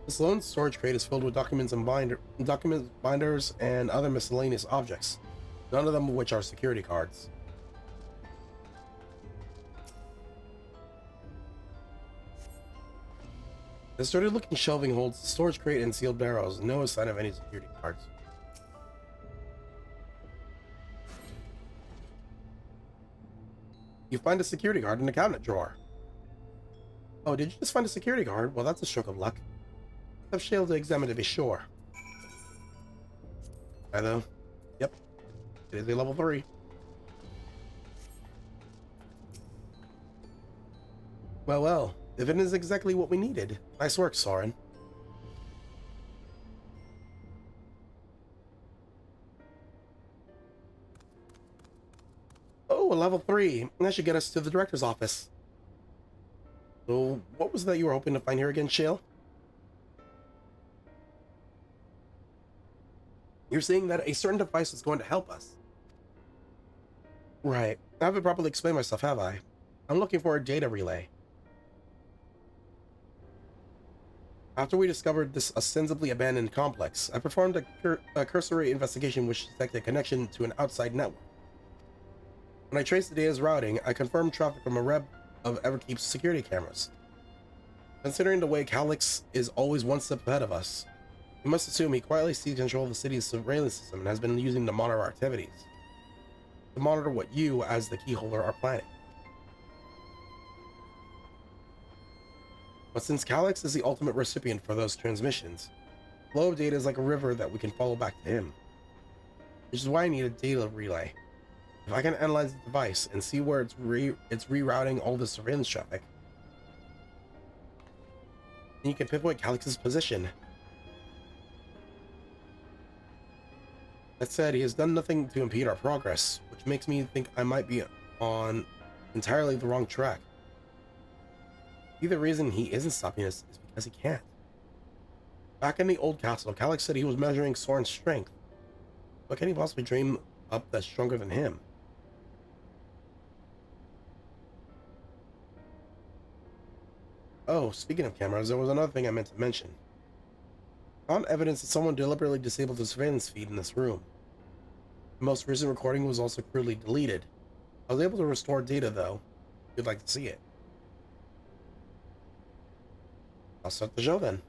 This lone storage crate is filled with documents and binders and other miscellaneous objects, none of them of which are security cards. The sturdy-looking shelving holds the storage crate and sealed barrels, no sign of any security cards. You find a security card in the cabinet drawer. Oh, did you just find a security card? Well, that's a stroke of luck. Have Shale to examine to be sure. I though. Yep. It is a level 3. Well, well. If it is exactly what we needed. Nice work, Soren. Oh, a level 3. That should get us to the director's office. So, what was that you were hoping to find here again, Shale? You're saying that a certain device is going to help us. Right. I haven't properly explained myself, have I? I'm looking for a data relay. After we discovered this ostensibly abandoned complex, I performed a cursory investigation which detected a connection to an outside network. When I traced the data's routing, I confirmed traffic from a web of Everkeep's security cameras. Considering the way Calix is always one step ahead of us, we must assume he quietly seized control of the city's surveillance system and has been using to monitor our activities. To monitor what you, as the keyholder, are planning. But since Calix is the ultimate recipient for those transmissions, the flow of data is like a river that we can follow back to him. Which is why I need a data relay. If I can analyze the device and see where it's rerouting all the surveillance traffic, then you can pinpoint Calix's position. That said, he has done nothing to impede our progress, which makes me think I might be on entirely the wrong track. Maybe the reason he isn't stopping us is because he can't. Back in the old castle, Calix said he was measuring Soren's strength. What can he possibly dream up that's stronger than him? Oh, speaking of cameras, there was another thing I meant to mention. I found evidence that someone deliberately disabled the surveillance feed in this room. The most recent recording was also crudely deleted. I was able to restore data, though, if you'd like to see it. I'll start the show then.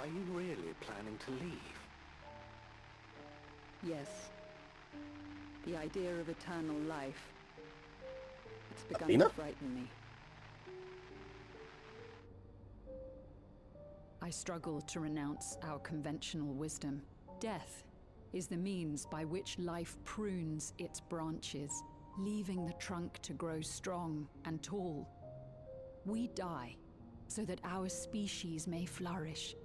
Are you really planning to leave? Yes. The idea of eternal life. It's begun to frighten me. I struggle to renounce our conventional wisdom. Death is the means by which life prunes its branches, leaving the trunk to grow strong and tall. We die so that our species may flourish.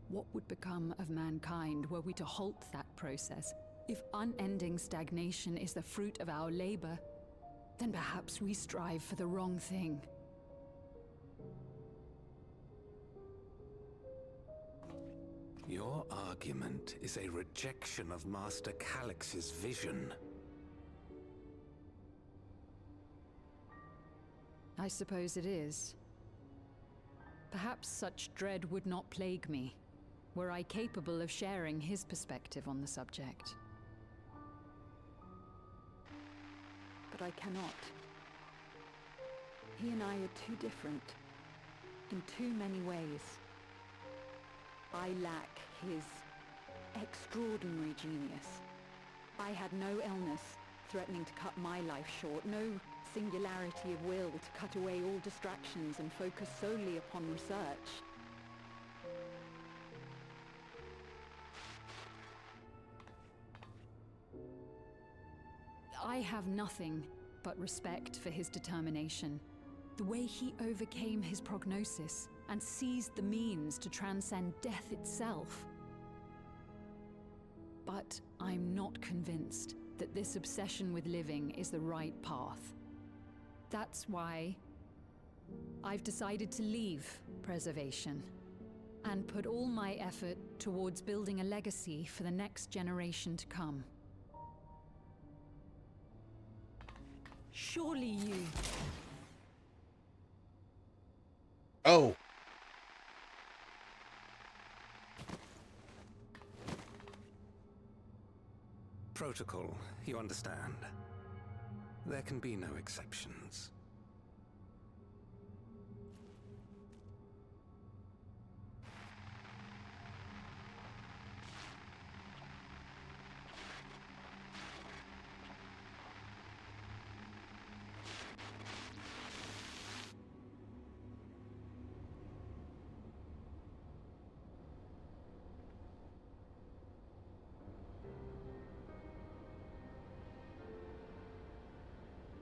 What would become of mankind were we to halt that process? If unending stagnation is the fruit of our labor, then perhaps we strive for the wrong thing. Your argument is a rejection of Master Calix's vision. I suppose it is. Perhaps such dread would not plague me, were I capable of sharing his perspective on the subject. But I cannot. He and I are too different, in too many ways. I lack his extraordinary genius. I had no illness threatening to cut my life short, no singularity of will to cut away all distractions and focus solely upon research. I have nothing but respect for his determination. The way he overcame his prognosis and seized the means to transcend death itself. But I'm not convinced that this obsession with living is the right path. That's why I've decided to leave preservation and put all my effort towards building a legacy for the next generation to come. Surely you... Oh. Protocol, you understand. There can be no exceptions.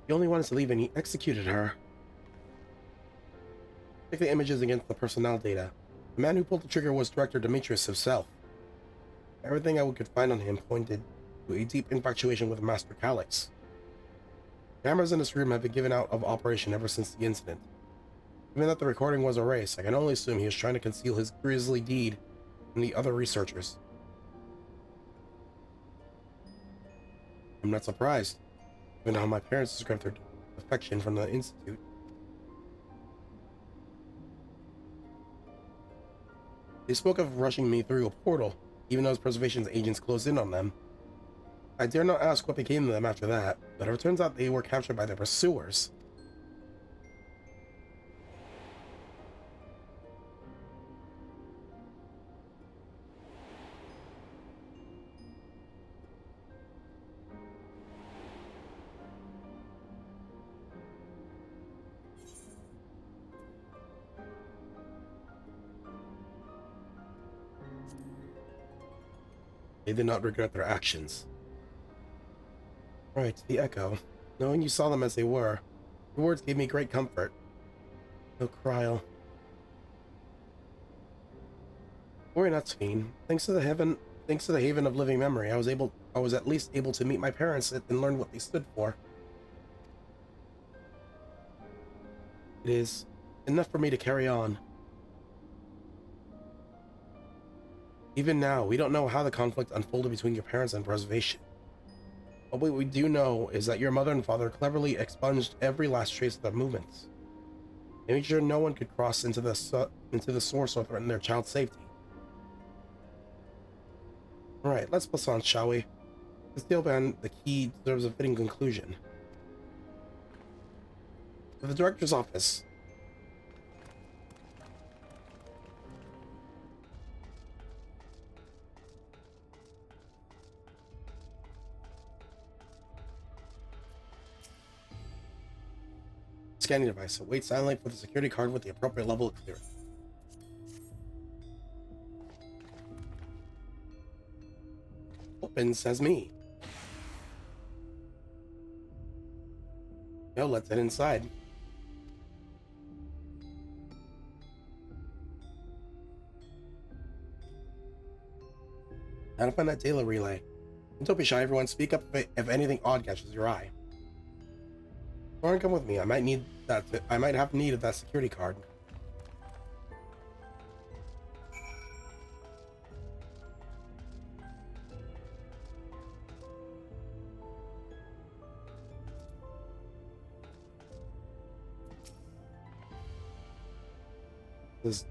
He only wanted to leave and he executed her. Check the images against the personnel data. The man who pulled the trigger was Director Demetrius himself. Everything I could find on him pointed to a deep infatuation with Master Calix. Cameras in this room have been given out of operation ever since the incident. Even that the recording was erased, I can only assume he was trying to conceal his grisly deed from the other researchers. I'm not surprised, given how my parents described their defection from the Institute. They spoke of rushing me through a portal, even though his preservation's agents closed in on them. I dare not ask what became of them after that, but it turns out they were captured by their pursuers. They did not regret their actions. Right, the Echo. Knowing you saw them as they were, your words gave me great comfort. No Kryl. Worry not, Fiend. Thanks to the haven of living memory, I was at least able to meet my parents and learn what they stood for. It is enough for me to carry on. Even now, we don't know how the conflict unfolded between your parents and preservation. But what we do know is that your mother and father cleverly expunged every last trace of their movements. They made sure no one could cross into the source or threaten their child's safety. Alright, let's press on, shall we? This deal band, the key, deserves a fitting conclusion. To the director's office. Scanning device. So wait silently for the security card with the appropriate level of clearance. Open, says me. Yo, let's head inside. How to find that data relay. Don't be shy, everyone. Speak up if anything odd catches your eye. Lauren, come with me. I might need that. I might have need of that security card. This.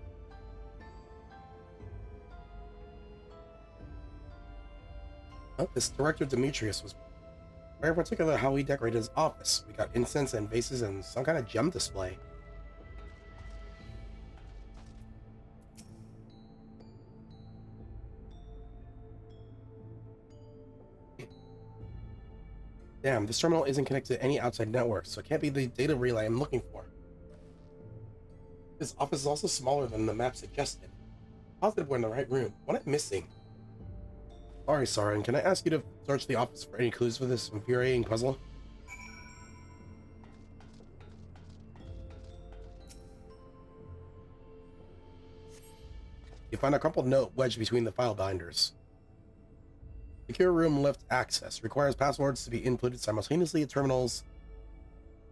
Oh, this director Demetrius was very particular how he decorated his office. We got incense and vases and some kind of gem display. Damn, this terminal isn't connected to any outside network, so it can't be the data relay I'm looking for. This office is also smaller than the map suggested. Positive we're in the right room. What am I missing? Sorry, Saren. Can I ask you to search the office for any clues for this infuriating puzzle? You find a crumpled note wedged between the file binders. Secure room lift access. Requires passwords to be inputted simultaneously at terminals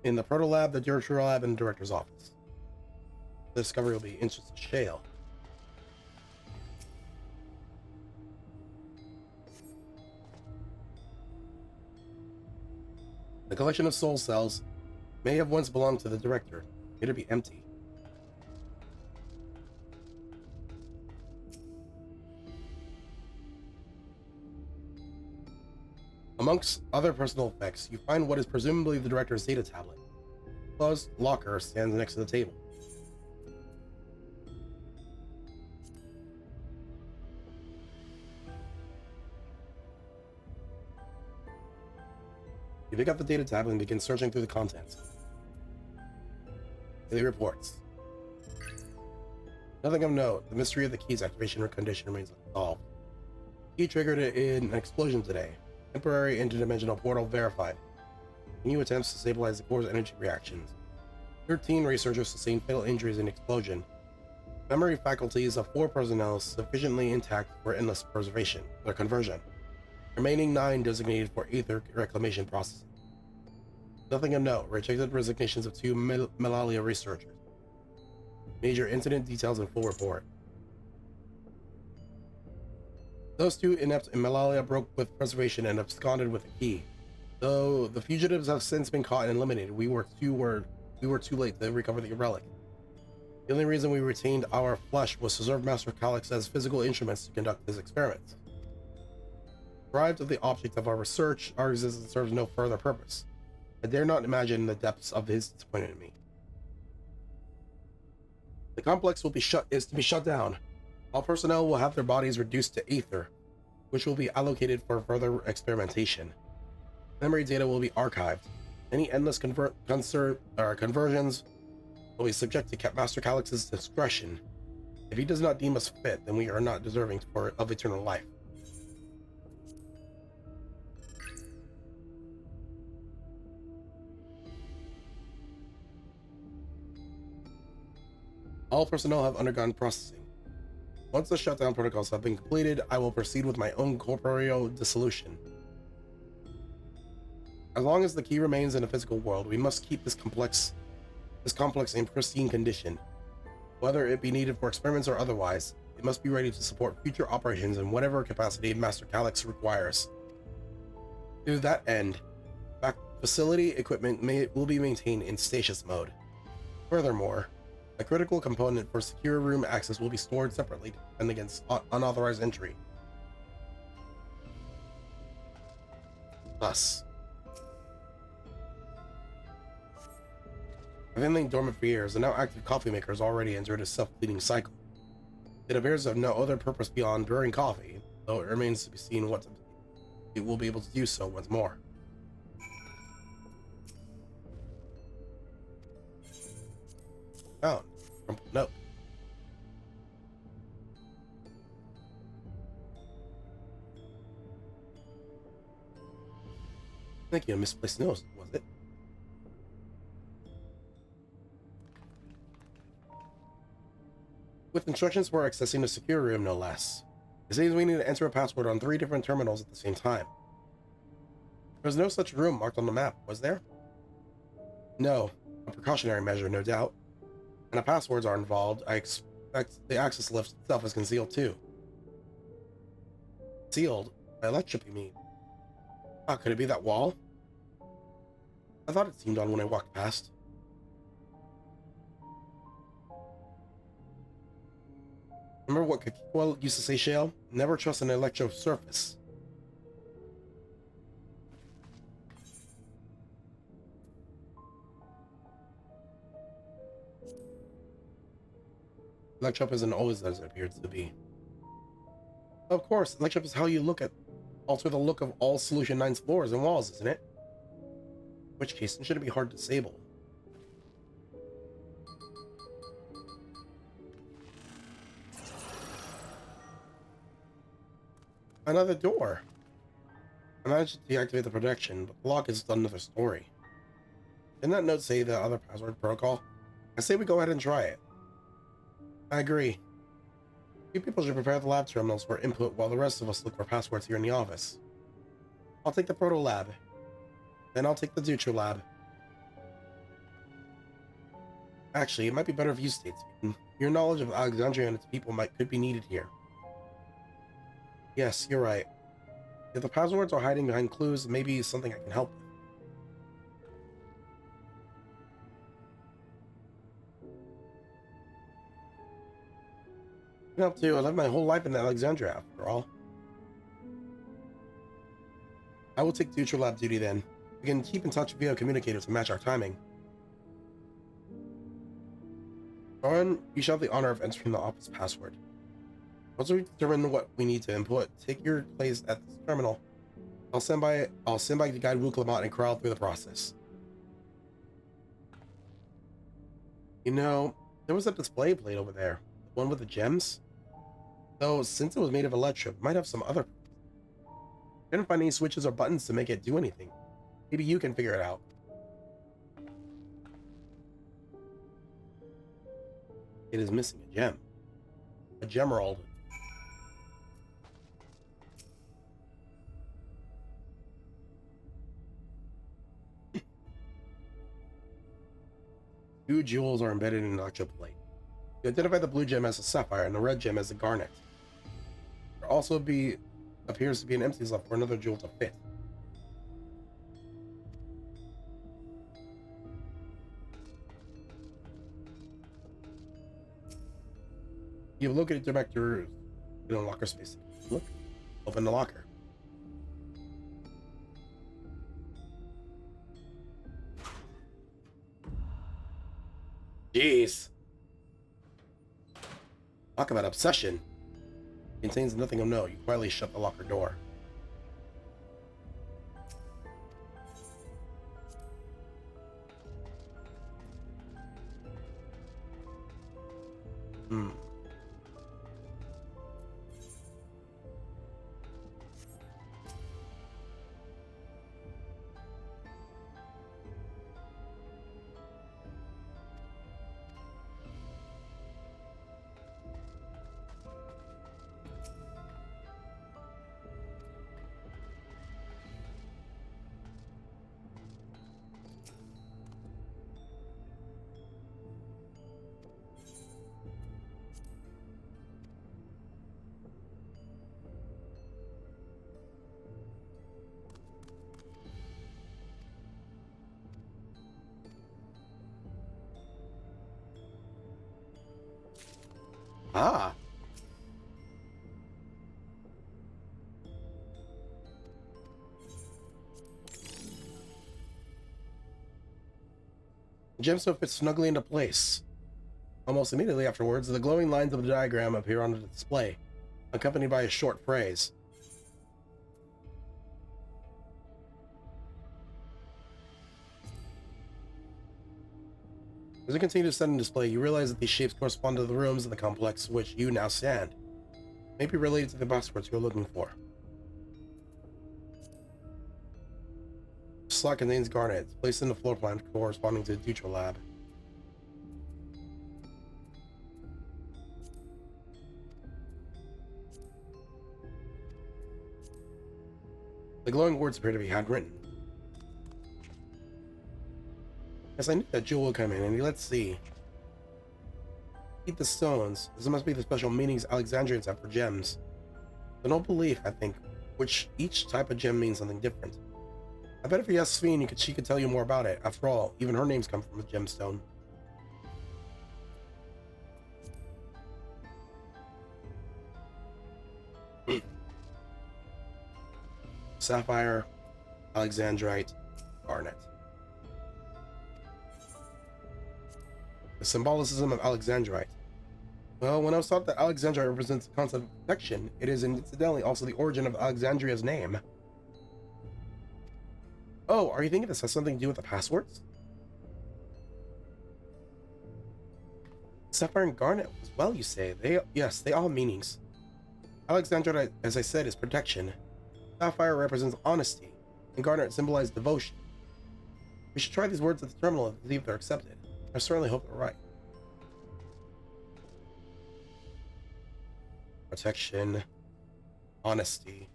in the Proto Lab, the Dawntrail Lab, and the Director's office. The discovery will be inches of shale. The collection of soul cells may have once belonged to the Director. It to be empty. Amongst other personal effects, you find what is presumably the Director's data tablet. A closed locker stands next to the table. You pick up the data tablet and begin searching through the contents. Daily reports. Nothing of note. The mystery of the key's activation condition remains unsolved. Key triggered an explosion today. Temporary interdimensional portal verified. New attempts to stabilize the core's energy reactions. 13 researchers sustained fatal injuries in explosion. Memory faculties of 4 personnel sufficiently intact for endless preservation, or conversion. Remaining 9 designated for ether reclamation processing. Nothing of note. Rejected resignations of 2 Malalia researchers. Major incident details in full report. Those 2 inept in Malalia broke with preservation and absconded with the key. Though the fugitives have since been caught and eliminated, we were too late to recover the relic. The only reason we retained our flesh was to serve Master Calix as physical instruments to conduct his experiments. Deprived of the object of our research, our existence serves no further purpose. I dare not imagine the depths of his disappointment in me. The complex is to be shut down. All personnel will have their bodies reduced to ether, which will be allocated for further experimentation. Memory data will be archived. Any endless conversions will be subject to Master Calix's discretion. If he does not deem us fit, then we are not deserving of eternal life. All personnel have undergone processing. Once the shutdown protocols have been completed, I will proceed with my own corporeal dissolution. As long as the key remains in the physical world, we must keep this complex in pristine condition. Whether it be needed for experiments or otherwise, it must be ready to support future operations in whatever capacity Master Calix requires. To that end, facility equipment will be maintained in stasis mode. Furthermore, a critical component for secure room access will be stored separately and against unauthorized entry. Thus, having lain dormant for years, the now active coffee maker has already entered a self-cleaning cycle. It appears to have no other purpose beyond brewing coffee, though it remains to be seen what it will be able to do so once more. Found. Note. Thank you, misplaced note, was it? With instructions for accessing the secure room, no less. It says we need to enter a password on 3 different terminals at the same time. There was no such room marked on the map, was there? No. A precautionary measure, no doubt. And if passwords are involved, I expect the access lift itself is concealed too. Sealed? By electric, you mean? Ah, could it be that wall? I thought it seemed on when I walked past. Remember what Kakikwa used to say, Shale? Never trust an electro surface. Electrop isn't always as it appears to be. Of course, Electrop is how you alter the look of all Solution 9's floors and walls, isn't it? In which case, it shouldn't be hard to disable. Another door. I managed to deactivate the protection, but the lock is another story. Didn't that note say the other password protocol? I say we go ahead and try it. I agree. You people should prepare the lab terminals for input while the rest of us look for passwords here in the office. I'll take the proto lab. Then I'll take the Dawntrail lab. Actually, it might be better if you stayed speaking. Your knowledge of Alexandria and its people could be needed here. Yes, you're right. If the passwords are hiding behind clues, maybe something I can help with. I can help too. I lived my whole life in Alexandria, after all. I will take Dawntrail lab duty then. We can keep in touch via communicator to match our timing. Lauren, you shall have the honor of entering the office password. Once we determine what we need to input, take your place at this terminal. I'll send by to guide Wu Clement and Corral through the process. You know, there was a display plate over there. The one with the gems? Though, since it was made of electrum, it might have some other... I didn't find any switches or buttons to make it do anything. Maybe you can figure it out. It is missing a gem. A gemerald. Two jewels are embedded in an electroplate. You identify the blue gem as a sapphire and the red gem as a garnet. There also appears to be an empty slot for another jewel to fit. You've located Director in a locker space. Look, open the locker. Jeez. Talk about obsession. Contains nothing of note. You quietly shut the locker door. Ah. The gemstone fits snugly into place. Almost immediately afterwards, the glowing lines of the diagram appear on the display, accompanied by a short phrase. As you continue to study and display, you realize that these shapes correspond to the rooms of the complex in which you now stand. May be related to the passwords you're looking for. The slot contains garnet. It's placed in the floor plan corresponding to the Dawntrail lab. The glowing words appear to be handwritten. Yes, I knew that Jewel would come in handy. Let's see. Eat the stones. This must be the special meanings Alexandrians have for gems. An old belief, I think, which each type of gem means something different. I bet if you ask Sveen, she could tell you more about it. After all, even her names come from a gemstone. Sapphire, Alexandrite, Garnet. The symbolicism of Alexandrite. Well, when I was taught that Alexandrite represents the concept of protection, it is incidentally also the origin of Alexandria's name. Oh, are you thinking this has something to do with the passwords? Sapphire and Garnet as well, you say? Yes, they all have meanings. Alexandrite, as I said, is protection. Sapphire represents honesty, and Garnet symbolizes devotion. We should try these words at the terminal and see if they're accepted. I certainly hope they're right. Protection, honesty.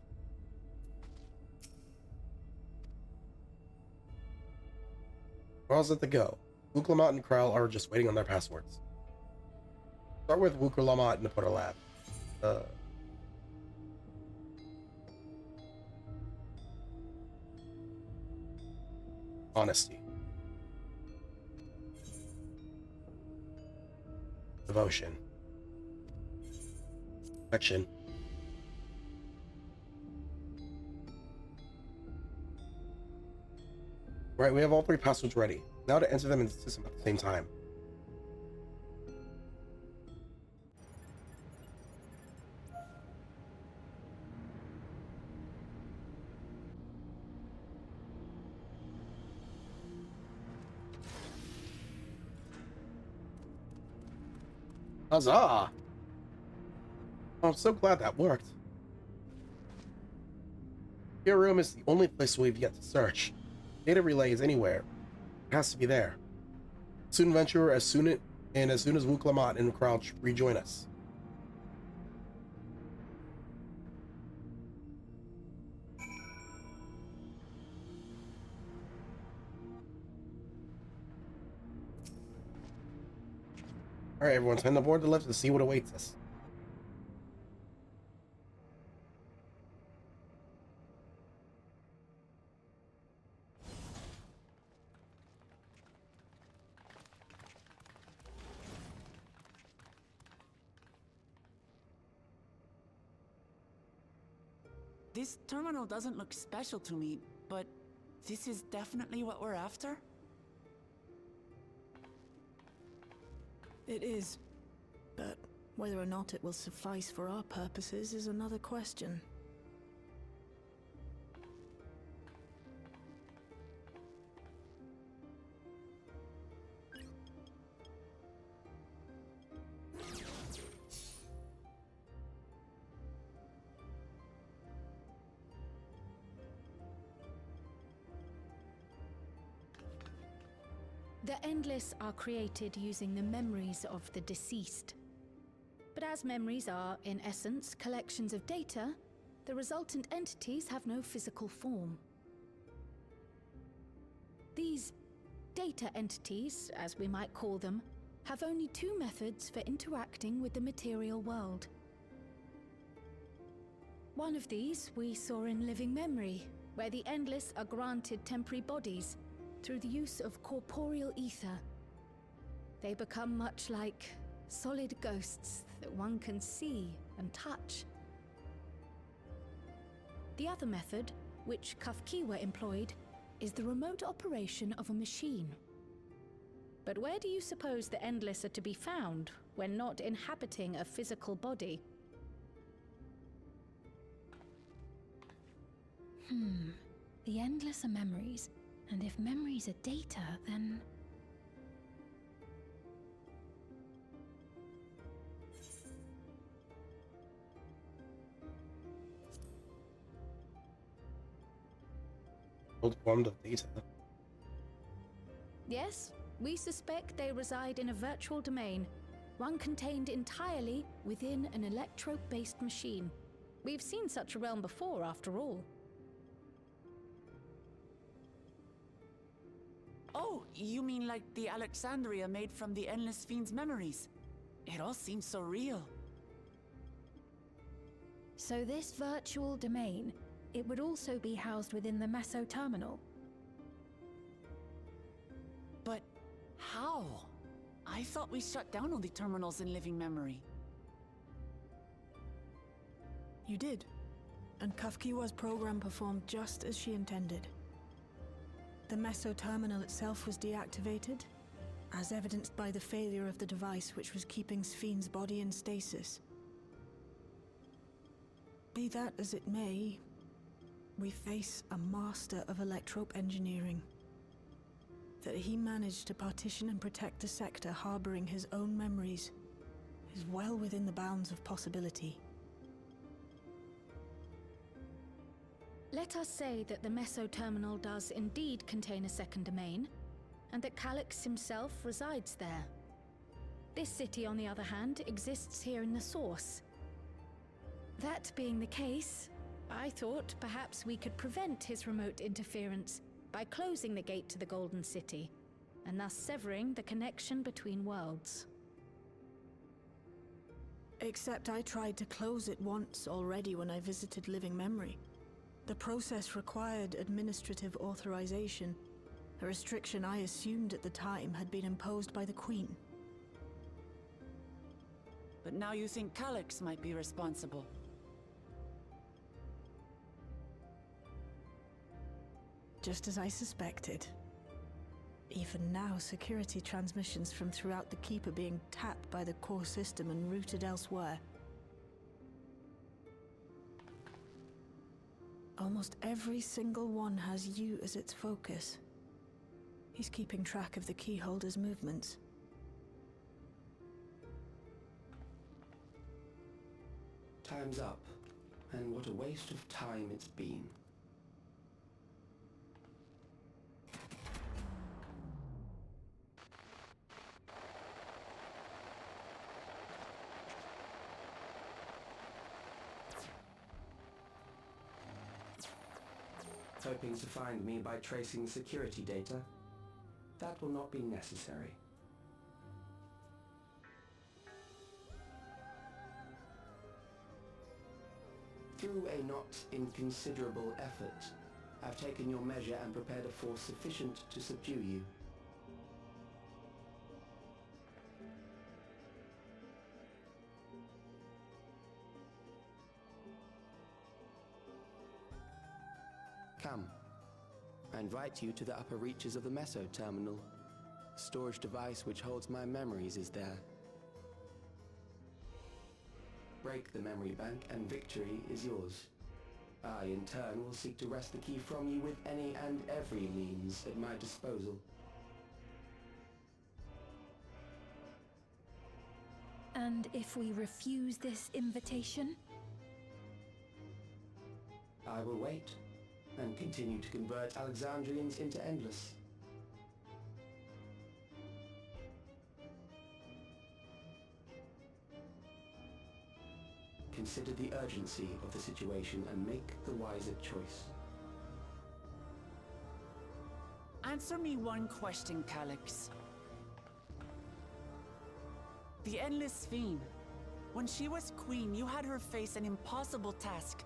Where else is it to go? Wuklamat and Krell are just waiting on their passwords. Start with Wuklamat and the Porter Lab. Honesty. Devotion. Affection. Right, we have all three passwords ready. Now to enter them in the system at the same time. Huzzah! Oh, I'm so glad that worked. Your room is the only place we've yet to search. Data relay is anywhere. It has to be there. Soon venture as soon as Wuklamat and Crouch rejoin us. Alright, everyone, time to board the lift to see what awaits us. This terminal doesn't look special to me, but this is definitely what we're after? It is. But whether or not it will suffice for our purposes is another question. The Endless are created using the memories of the deceased. But as memories are, in essence, collections of data, the resultant entities have no physical form. These data entities, as we might call them, have only two methods for interacting with the material world. One of these we saw in Living Memory, where the Endless are granted temporary bodies through the use of corporeal ether. They become much like solid ghosts that one can see and touch. The other method, which Kafkiwa employed, is the remote operation of a machine. But where do you suppose the Endless are to be found when not inhabiting a physical body? The Endless are memories. And if memories are data, then... old form of data. Yes, we suspect they reside in a virtual domain, one contained entirely within an electro-based machine. We've seen such a realm before, after all. Oh, you mean like the Alexandria made from the Endless Fiend's memories? It all seems so real. So this virtual domain, it would also be housed within the Meso terminal. But how? I thought we shut down all the terminals in living memory. You did. And Kafkiwa's program performed just as she intended. The Meso terminal itself was deactivated, as evidenced by the failure of the device which was keeping Spheen's body in stasis. Be that as it may, we face a master of electrope engineering. That he managed to partition and protect the sector harboring his own memories is well within the bounds of possibility. Let us say that the Meso terminal does indeed contain a second domain, and that Calyx himself resides there. This city, on the other hand, exists here in the source. That being the case, I thought perhaps we could prevent his remote interference by closing the gate to the Golden City, and thus severing the connection between worlds. Except I tried to close it once already when I visited Living Memory. The process required administrative authorization, a restriction I assumed at the time had been imposed by the Queen. But now you think Calyx might be responsible. Just as I suspected. Even now, security transmissions from throughout the Keep are being tapped by the core system and routed elsewhere. Almost every single one has you as its focus. He's keeping track of the keyholder's movements. Time's up, and what a waste of time it's been. Hoping to find me by tracing security data? That will not be necessary. Through a not inconsiderable effort, I've taken your measure and prepared a force sufficient to subdue you. Come. I invite you to the upper reaches of the Meso terminal. The storage device which holds my memories is there. Break the memory bank and victory is yours. I, in turn, will seek to wrest the key from you with any and every means at my disposal. And if we refuse this invitation? I will wait and continue to convert Alexandrians into Endless. Consider the urgency of the situation and make the wiser choice. Answer me one question, Calyx. The Endless Fiend. When she was queen, you had her face an impossible task,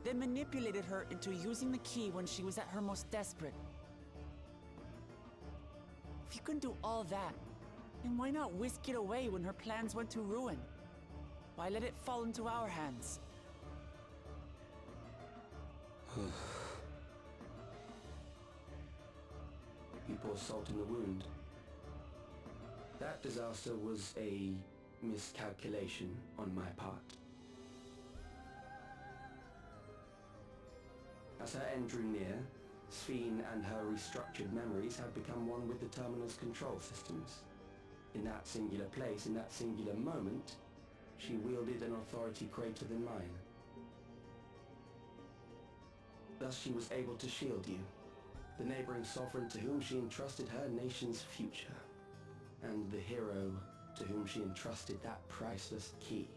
then manipulated her into using the key when she was at her most desperate. If you can do all that, then why not whisk it away when her plans went to ruin? Why let it fall into our hands? You pour salt in the wound. That disaster was a miscalculation on my part. As her end drew near, Sphene and her restructured memories had become one with the terminal's control systems. In that singular place, in that singular moment, she wielded an authority greater than mine. Thus she was able to shield you, the neighboring sovereign to whom she entrusted her nation's future, and the hero to whom she entrusted that priceless key.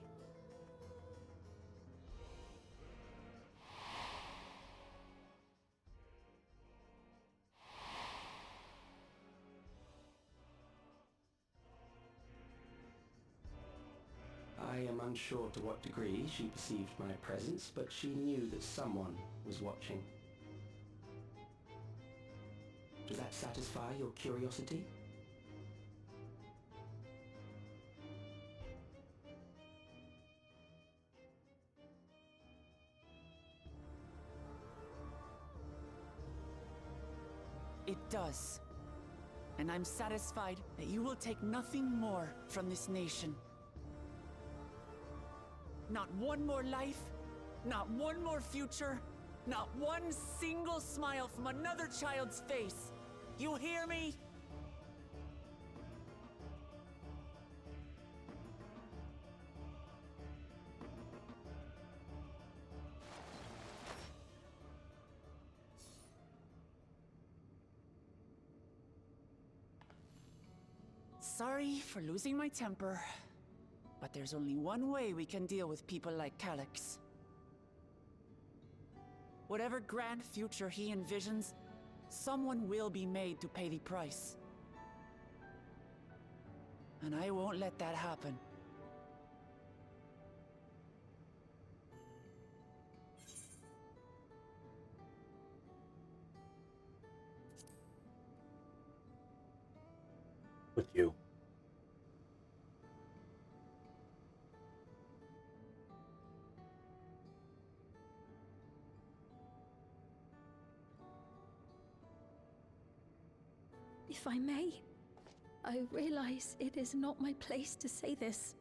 I am unsure to what degree she perceived my presence, but she knew that someone was watching. Does that satisfy your curiosity? It does. And I'm satisfied that you will take nothing more from this nation. Not one more life, not one more future, not one single smile from another child's face. You hear me? Sorry for losing my temper, but there's only one way we can deal with people like Calyx. Whatever grand future he envisions, someone will be made to pay the price. And I won't let that happen. With you. If I may, I realize it is not my place to say this.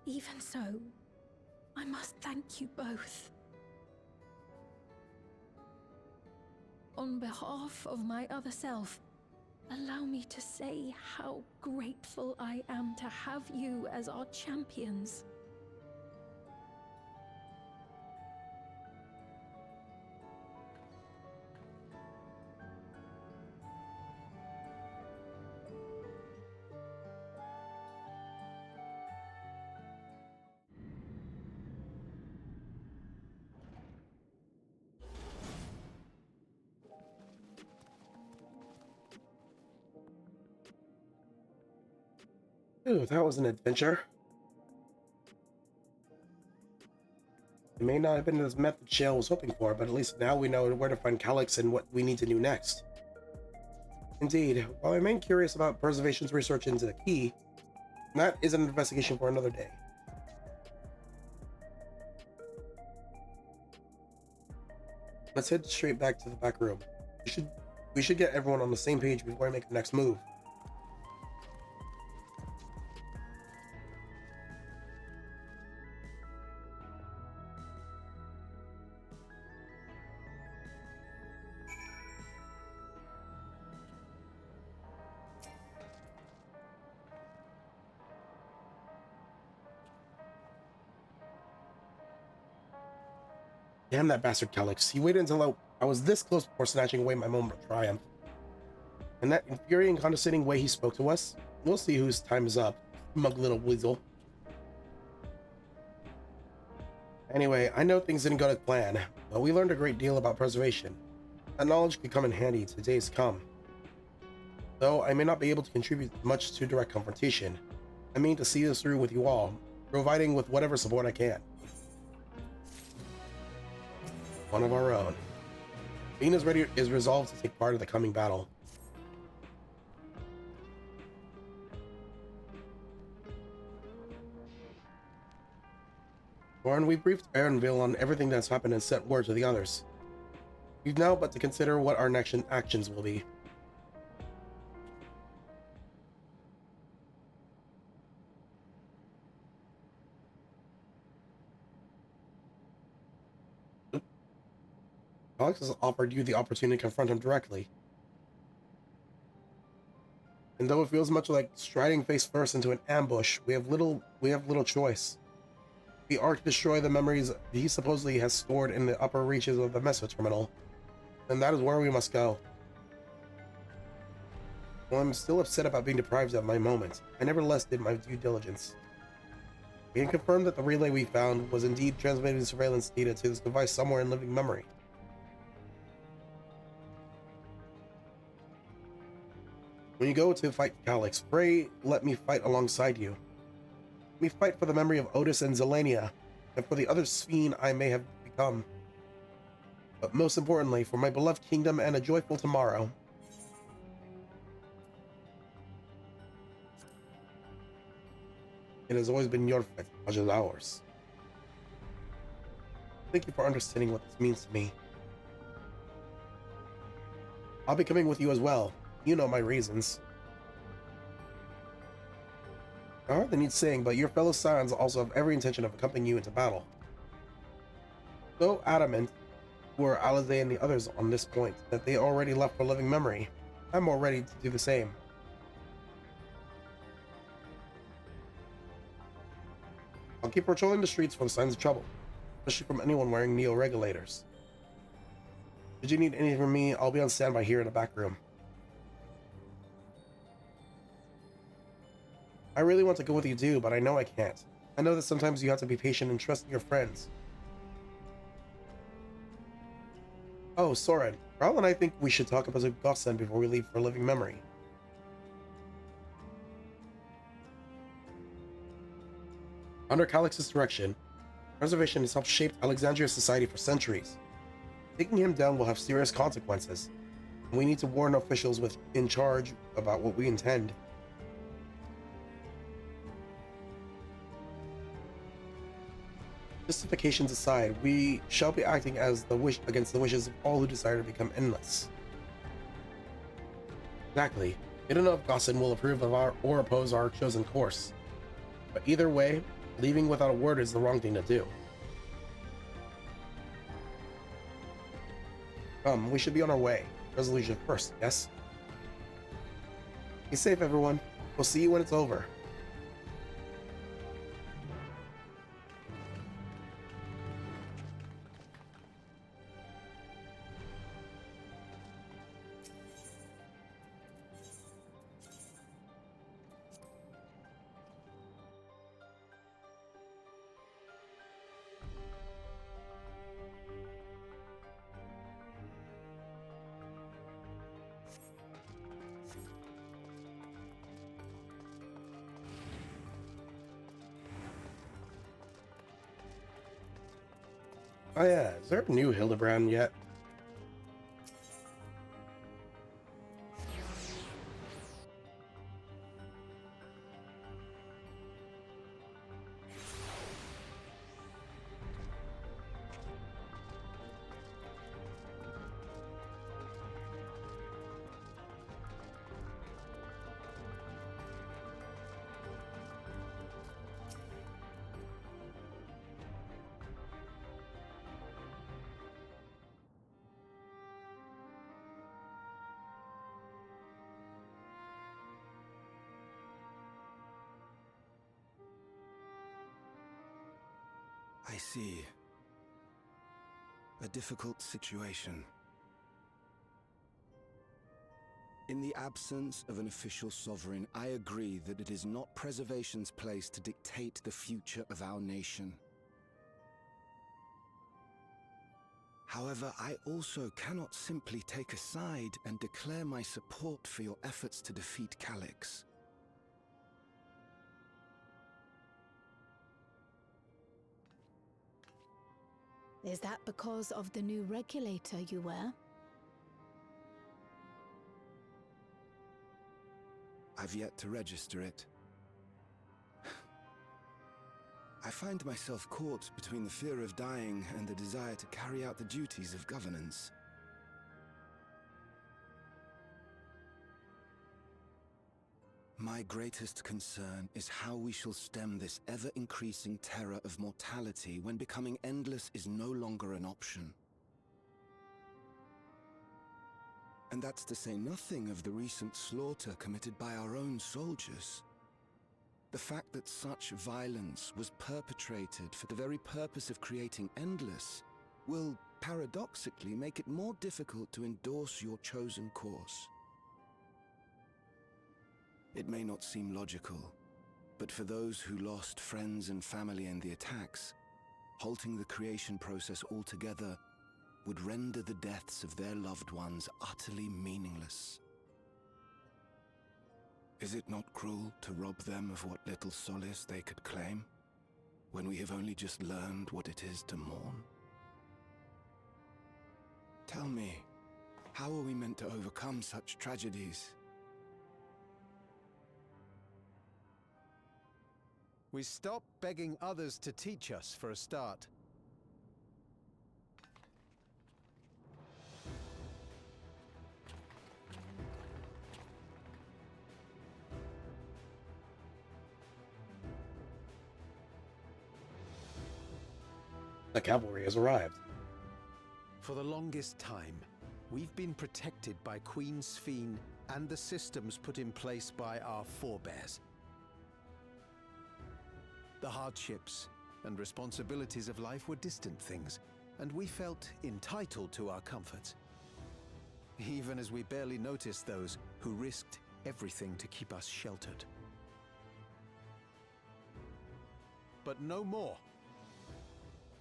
Even so, I must thank you both. On behalf of my other self, allow me to say how grateful I am to have you as our champions. Ooh, that was an adventure. It may not have been as method Shale was hoping for, but at least now we know where to find Calyx and what we need to do next. Indeed, while I remain curious about Preservation's research into the key, that is an investigation for another day. Let's head straight back to the back room. We should get everyone on the same page before I make the next move. Damn that bastard Calyx. He waited until I was this close before snatching away my moment of triumph. In that infuriating, condescending way he spoke to us, we'll see whose time is up, smug little weasel. Anyway, I know things didn't go to plan, but we learned a great deal about preservation. That knowledge could come in handy to days to come. Though I may not be able to contribute much to direct confrontation, I mean to see this through with you all, providing with whatever support I can. One of our own. Bean is resolved to take part in the coming battle. Warren, we briefed Aaronville on everything that's happened and sent word to the others. We've now but to consider what our next actions will be. Alex has offered you the opportunity to confront him directly. And though it feels much like striding face first into an ambush, we have little choice. We are to destroy the memories he supposedly has stored in the upper reaches of the Meso Terminal, and that is where we must go. While I'm still upset about being deprived of my moment, I nevertheless did my due diligence. We can confirm that the relay we found was indeed transmitting surveillance data to this device somewhere in living memory. When you go to fight Calyx, pray let me fight alongside you. Let me fight for the memory of Otis and Zelania, and for the other Sphene I may have become. But most importantly, for my beloved kingdom and a joyful tomorrow. It has always been your fight, as much as ours. Thank you for understanding what this means to me. I'll be coming with you as well. You know my reasons. I hardly need saying, but your fellow Scions also have every intention of accompanying you into battle. So adamant were Alizé and the others on this point that they already left for living memory. I'm more ready to do the same. I'll keep patrolling the streets for the signs of trouble, especially from anyone wearing neo-regulators. Should you need anything from me, I'll be on standby here in the back room. I really want to go with you too, but I know I can't. I know that sometimes you have to be patient and trust in your friends. Oh, Soren, Raul and I think we should talk about Gossen before we leave for living memory. Under Calyx's direction, preservation has helped shape Alexandria's society for centuries. Taking him down will have serious consequences, and we need to warn officials in charge about what we intend. Justifications aside, we shall be acting as against the wishes of all who desire to become endless. Exactly. We don't know if Gossen will approve of or oppose our chosen course. But either way, leaving without a word is the wrong thing to do. Come, we should be on our way. Resolution first, yes? Be safe, everyone. We'll see you when it's over. Oh yeah, is there a new Hildebrand yet? I see. A difficult situation. In the absence of an official sovereign, I agree that it is not Preservation's place to dictate the future of our nation. However, I also cannot simply take a side and declare my support for your efforts to defeat Calyx. Is that because of the new regulator you wear? I've yet to register it. I find myself caught between the fear of dying and the desire to carry out the duties of governance. My greatest concern is how we shall stem this ever-increasing terror of mortality when becoming endless is no longer an option. And that's to say nothing of the recent slaughter committed by our own soldiers. The fact that such violence was perpetrated for the very purpose of creating Endless will paradoxically make it more difficult to endorse your chosen course. It may not seem logical, but for those who lost friends and family in the attacks, halting the creation process altogether would render the deaths of their loved ones utterly meaningless. Is it not cruel to rob them of what little solace they could claim, when we have only just learned what it is to mourn? Tell me, how are we meant to overcome such tragedies? We stop begging others to teach us for a start. The cavalry has arrived. For the longest time, we've been protected by Queen XIV and the systems put in place by our forebears. The hardships and responsibilities of life were distant things, and we felt entitled to our comforts, even as we barely noticed those who risked everything to keep us sheltered. But no more.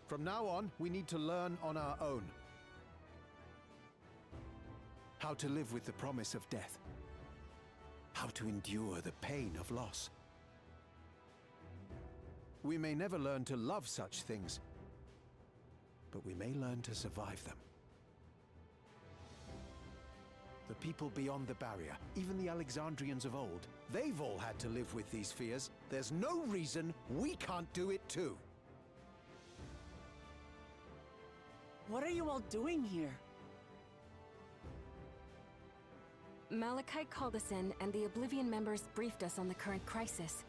From now on, we need to learn on our own. How to live with the promise of death. How to endure the pain of loss. We may never learn to love such things, but we may learn to survive them. The people beyond the barrier, even the Alexandrians of old, they've all had to live with these fears. There's no reason we can't do it too. What are you all doing here? Malachite called us in, and the Oblivion members briefed us on the current crisis.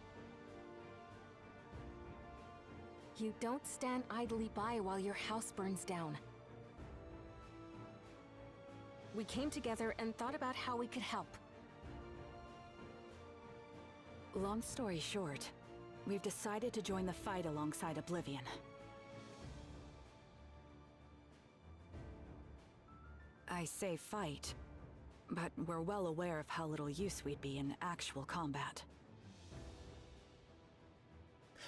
You don't stand idly by while your house burns down. We came together and thought about how we could help. Long story short, we've decided to join the fight alongside Oblivion. I say fight, but we're well aware of how little use we'd be in actual combat.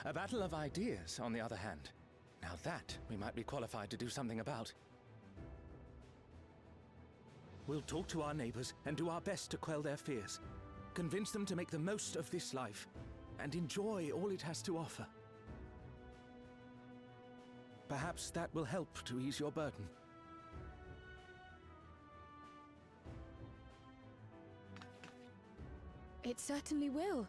A battle of ideas, on the other hand. Now that we might be qualified to do something about. We'll talk to our neighbors and do our best to quell their fears. Convince them to make the most of this life and enjoy all it has to offer. Perhaps that will help to ease your burden. It certainly will.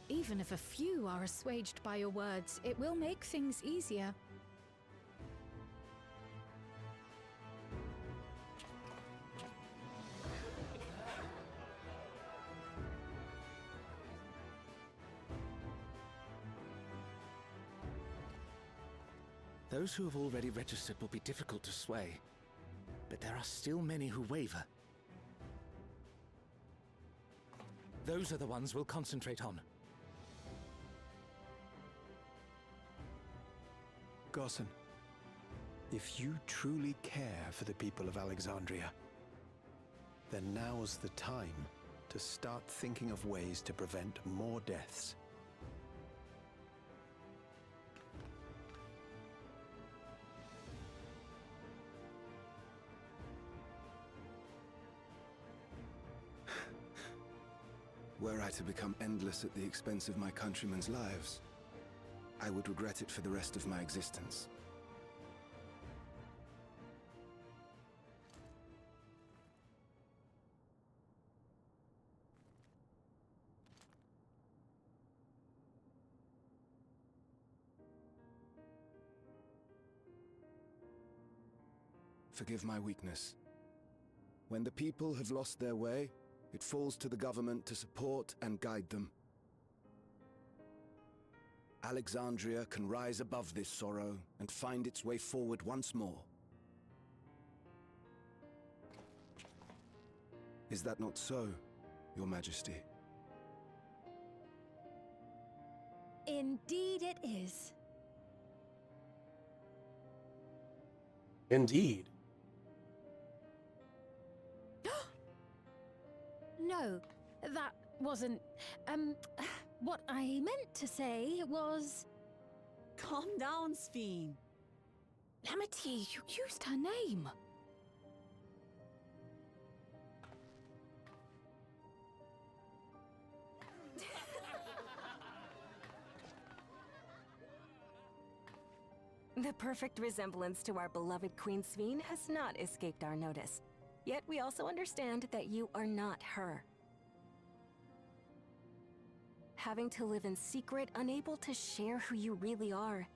Even if a few are assuaged by your words, it will make things easier. Those who have already registered will be difficult to sway, but there are still many who waver. Those are the ones we'll concentrate on. Gossan, if you truly care for the people of Alexandria, then now's the time to start thinking of ways to prevent more deaths. Were I to become endless at the expense of my countrymen's lives, I would regret it for the rest of my existence. Forgive my weakness. When the people have lost their way, it falls to the government to support and guide them. Alexandria can rise above this sorrow and find its way forward once more. Is that not so, Your Majesty? Indeed it is. Indeed. No, that wasn't... what I meant to say was... Calm down, Sphene. Lamity, you used her name. The perfect resemblance to our beloved Queen Sphene has not escaped our notice. Yet we also understand that you are not her. Having to live in secret, unable to share who you really are,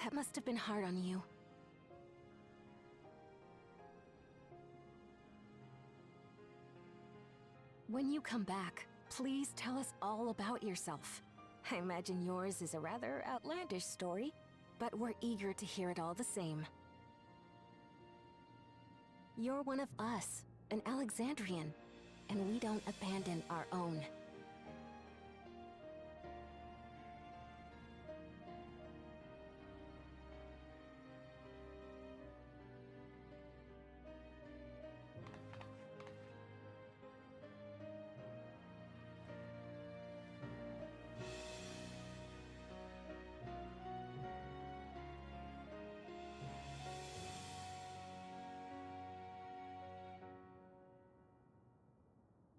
that must have been hard on you. When you come back, please tell us all about yourself. I imagine yours is a rather outlandish story, but we're eager to hear it all the same. You're one of us, an Alexandrian, and we don't abandon our own.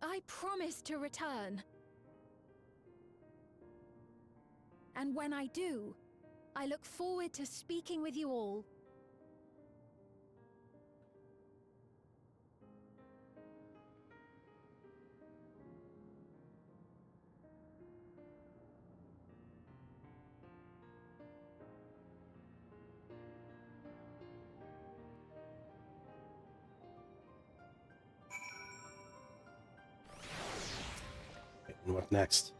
I promise to return. And when I do, I look forward to speaking with you all. And what next?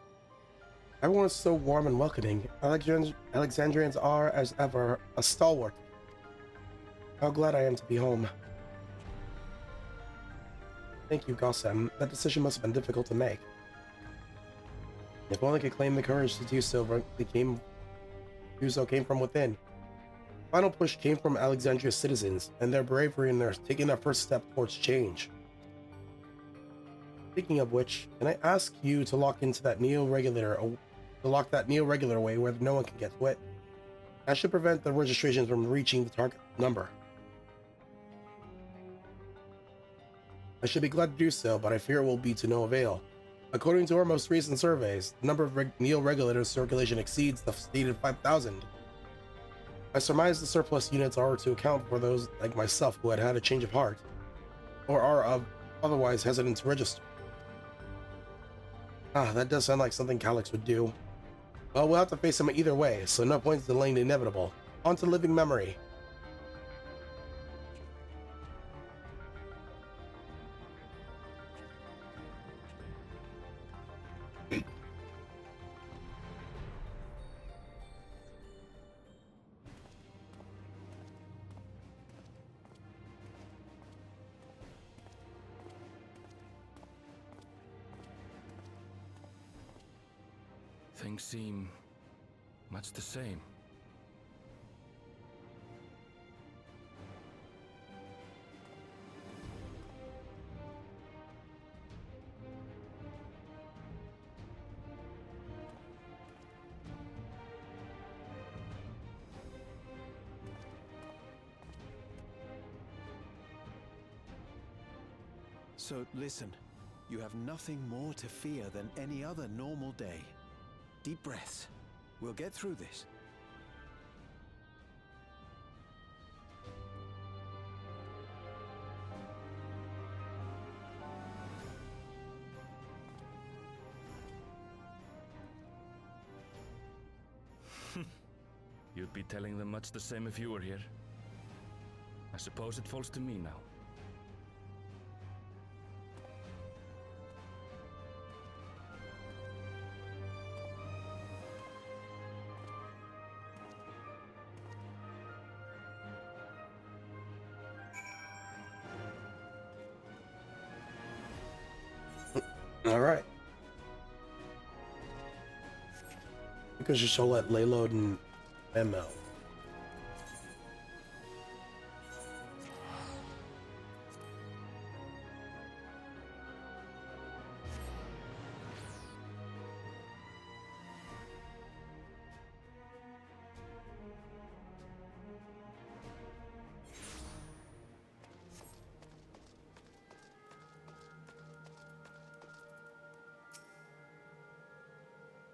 Everyone is so warm and welcoming. Alexandrians are, as ever, a stalwart. How glad I am to be home. Thank you, Gossam. That decision must have been difficult to make. If only I could claim the courage to do so, came from within. Final push came from Alexandria's citizens, and their bravery in their taking their first step towards change. Speaking of which, can I ask you to lock that neo-regulator away where no one can get to it? That should prevent the registrations from reaching the target number. I should be glad to do so, but I fear it will be to no avail. According to our most recent surveys, the number of neo-regulators circulation exceeds the stated 5,000. I surmise the surplus units are to account for those like myself who had a change of heart, or are otherwise hesitant to register. That does sound like something Calyx would do. Well, we'll have to face him either way, so no point in delaying the inevitable. On to living memory. Things seem much the same. So listen, you have nothing more to fear than any other normal day. Deep breaths. We'll get through this. You'd be telling them much the same if you were here. I suppose it falls to me now. All right. Because you shall let Layload and Memo.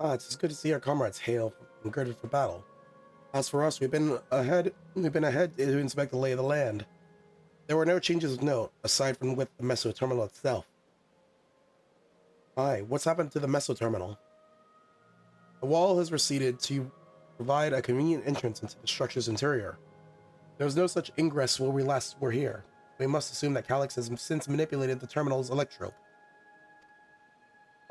Ah, it's good to see our comrades hail and girded for battle. As for us, we've been ahead to inspect the lay of the land. There were no changes of note, aside from with the Meso Terminal itself. Aye, what's happened to the Meso Terminal? The wall has receded to provide a convenient entrance into the structure's interior. There was no such ingress where we last were here. We must assume that Calyx has since manipulated the terminal's electrode.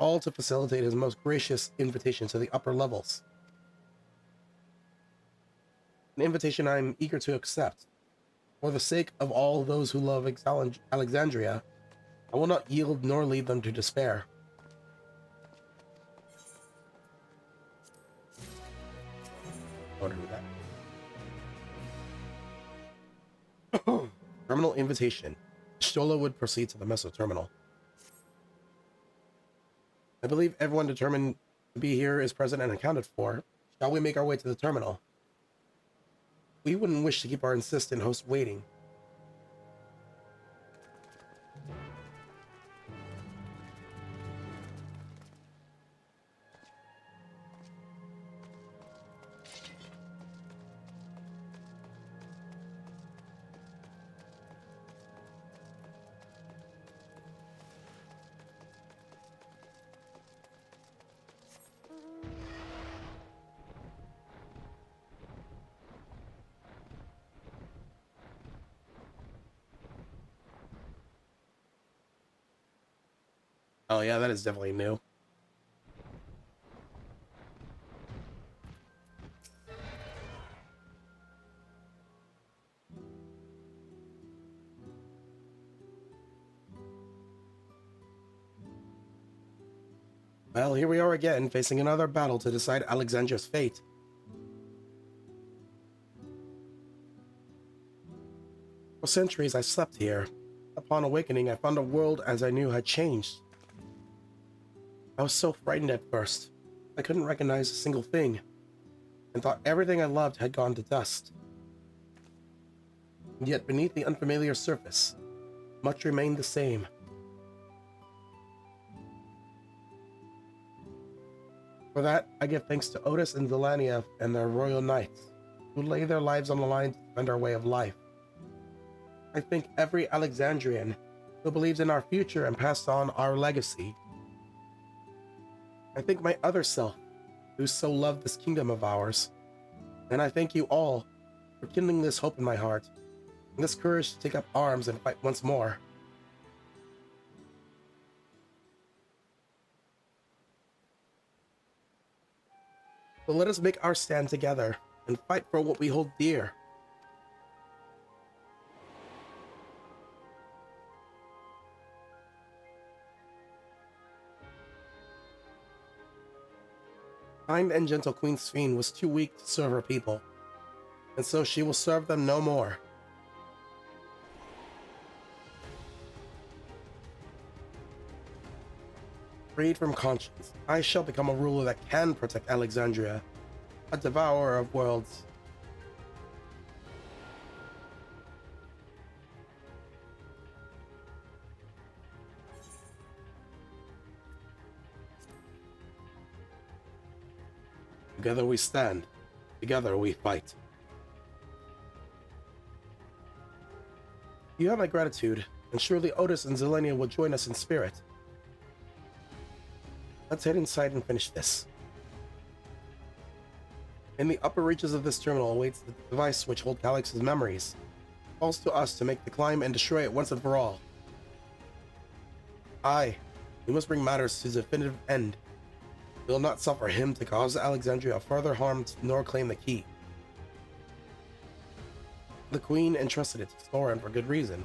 All to facilitate his most gracious invitation to the upper levels. An invitation I am eager to accept. For the sake of all those who love Alexandria, I will not yield nor lead them to despair. I wonder who that. Terminal invitation. Stola would proceed to the Meso Terminal. I believe everyone determined to be here is present and accounted for. Shall we make our way to the terminal? We wouldn't wish to keep our insistent host waiting. Oh yeah, that is definitely new. Well, here we are again, facing another battle to decide Alexandria's fate. For centuries I slept here. Upon awakening, I found a world as I knew had changed. I was so frightened at first. I couldn't recognize a single thing, and thought everything I loved had gone to dust. And yet beneath the unfamiliar surface, much remained the same. For that, I give thanks to Otis and Zelania and their royal knights, who lay their lives on the line to defend our way of life. I thank every Alexandrian who believes in our future and passed on our legacy. I thank my other self, who so loved this kingdom of ours. And I thank you all for kindling this hope in my heart, and this courage to take up arms and fight once more. So let us make our stand together and fight for what we hold dear. Kind and gentle Queen Sphene was too weak to serve her people, and so she will serve them no more. Freed from conscience, I shall become a ruler that can protect Alexandria, a devourer of worlds. Together we stand, together we fight. You have my gratitude, and surely Otis and Zelenia will join us in spirit. Let's head inside and finish this. In the upper reaches of this terminal awaits the device which holds Calyx's memories. It falls to us to make the climb and destroy it once and for all. Aye, we must bring matters to a definitive end. We will not suffer him to cause Alexandria further harm nor claim the key. The Queen entrusted it to Thorin for good reason.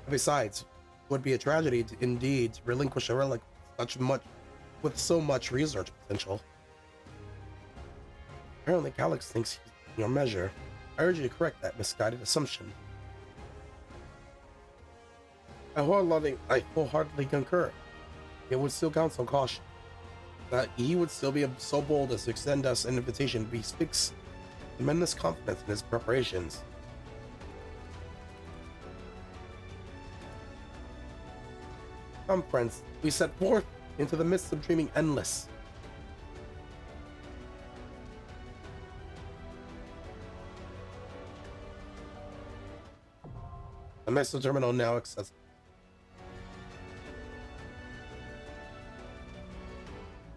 Besides, it would be a tragedy indeed to relinquish a relic with so much research potential. Apparently Calyx thinks he's your measure. I urge you to correct that misguided assumption. I wholeheartedly concur. It would still counsel caution. That he would still be so bold as to extend us an invitation bespeaks tremendous confidence in his preparations. Come, friends, we set forth into the midst of dreaming endless. The Meso terminal now accessible.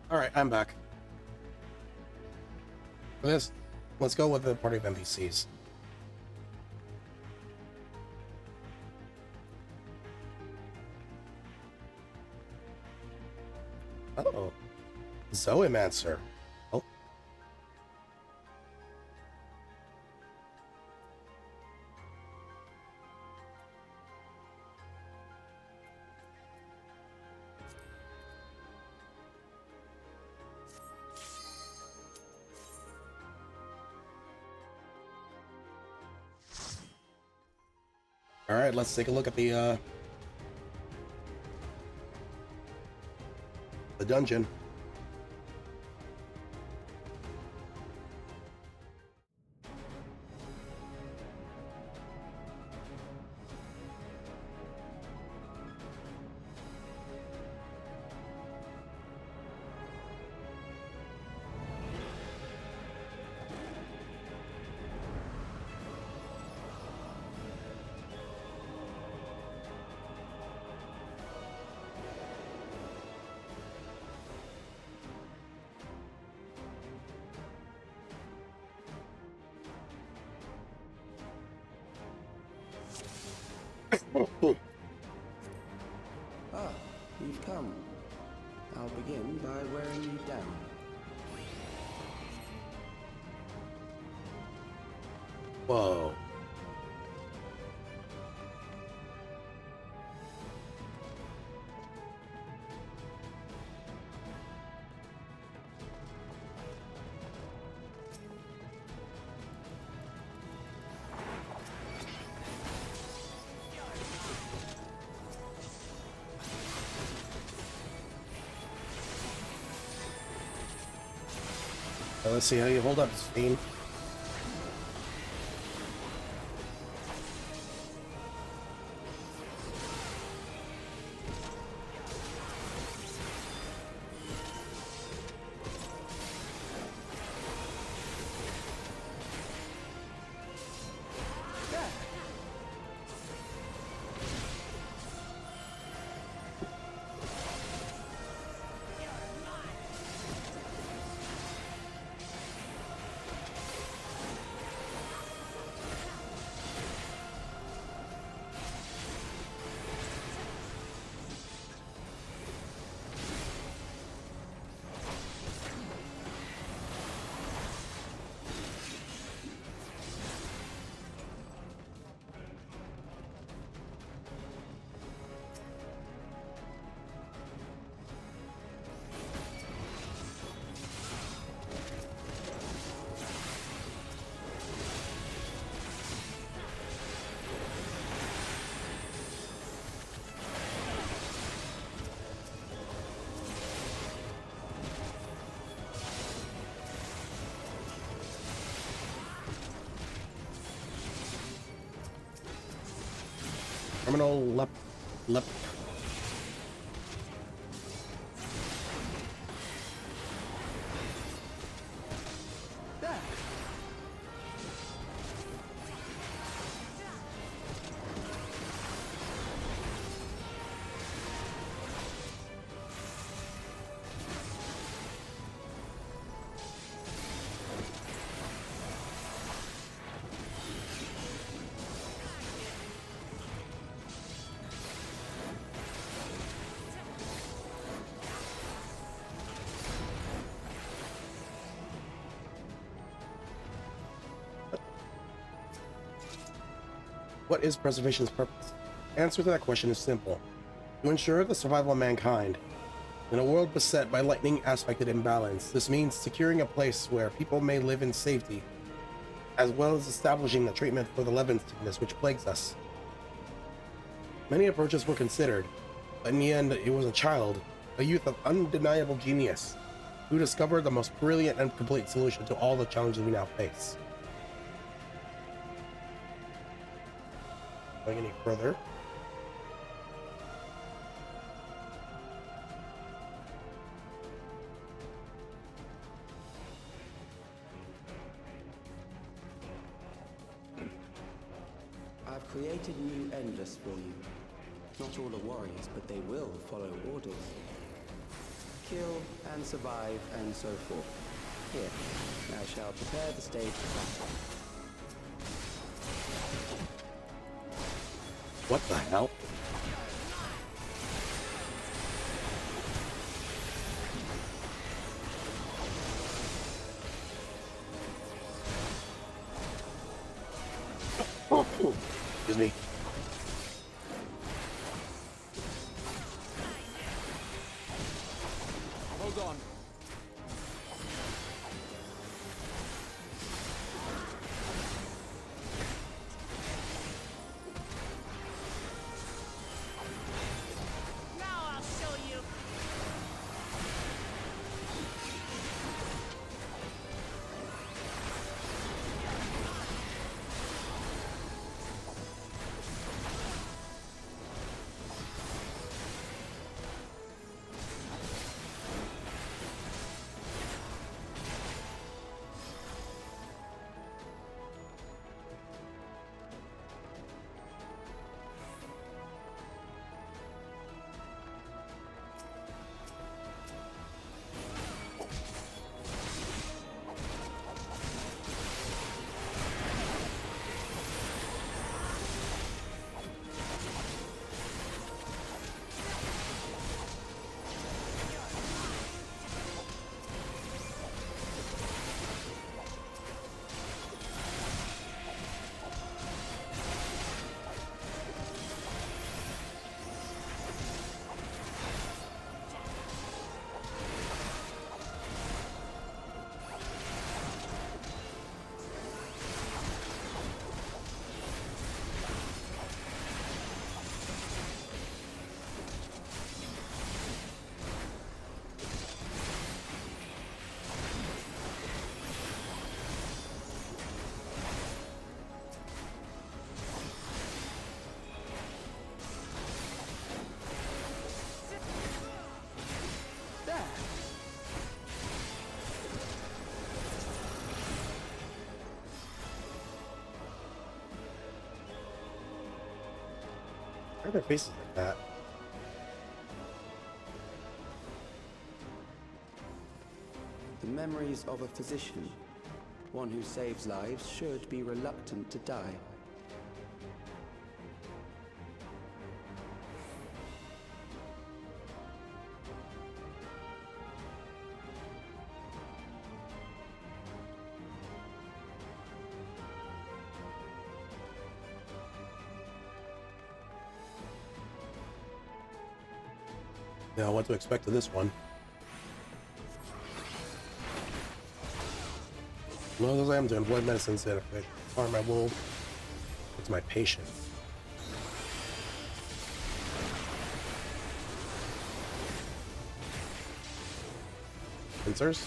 Alright, I'm back. For this, let's go with the party of NPCs. Oh, Zoemancer. Oh. All right, let's take a look at the dungeon. Ah, you've come. I'll begin by wearing you down. Whoa. Let's see how you hold up, Fiend. Terminal lep. What is preservation's purpose? The answer to that question is simple. To ensure the survival of mankind. In a world beset by lightning-aspected imbalance, this means securing a place where people may live in safety, as well as establishing the treatment for the Levin sickness which plagues us. Many approaches were considered, but in the end it was a child, a youth of undeniable genius, who discovered the most brilliant and complete solution to all the challenges we now face. Going any further? I've created new Endless for you. Not all are warriors, but they will follow orders. Kill and survive and so forth. Here, I shall prepare the stage for battle. What the hell? Excuse me. Hold on. Now I'll show you. Why are their faces like that? The memories of a physician. One who saves lives should be reluctant to die. Now, what to expect of this one? As long as I am doing blood medicines that harm my wound, it's my patience. Pincers?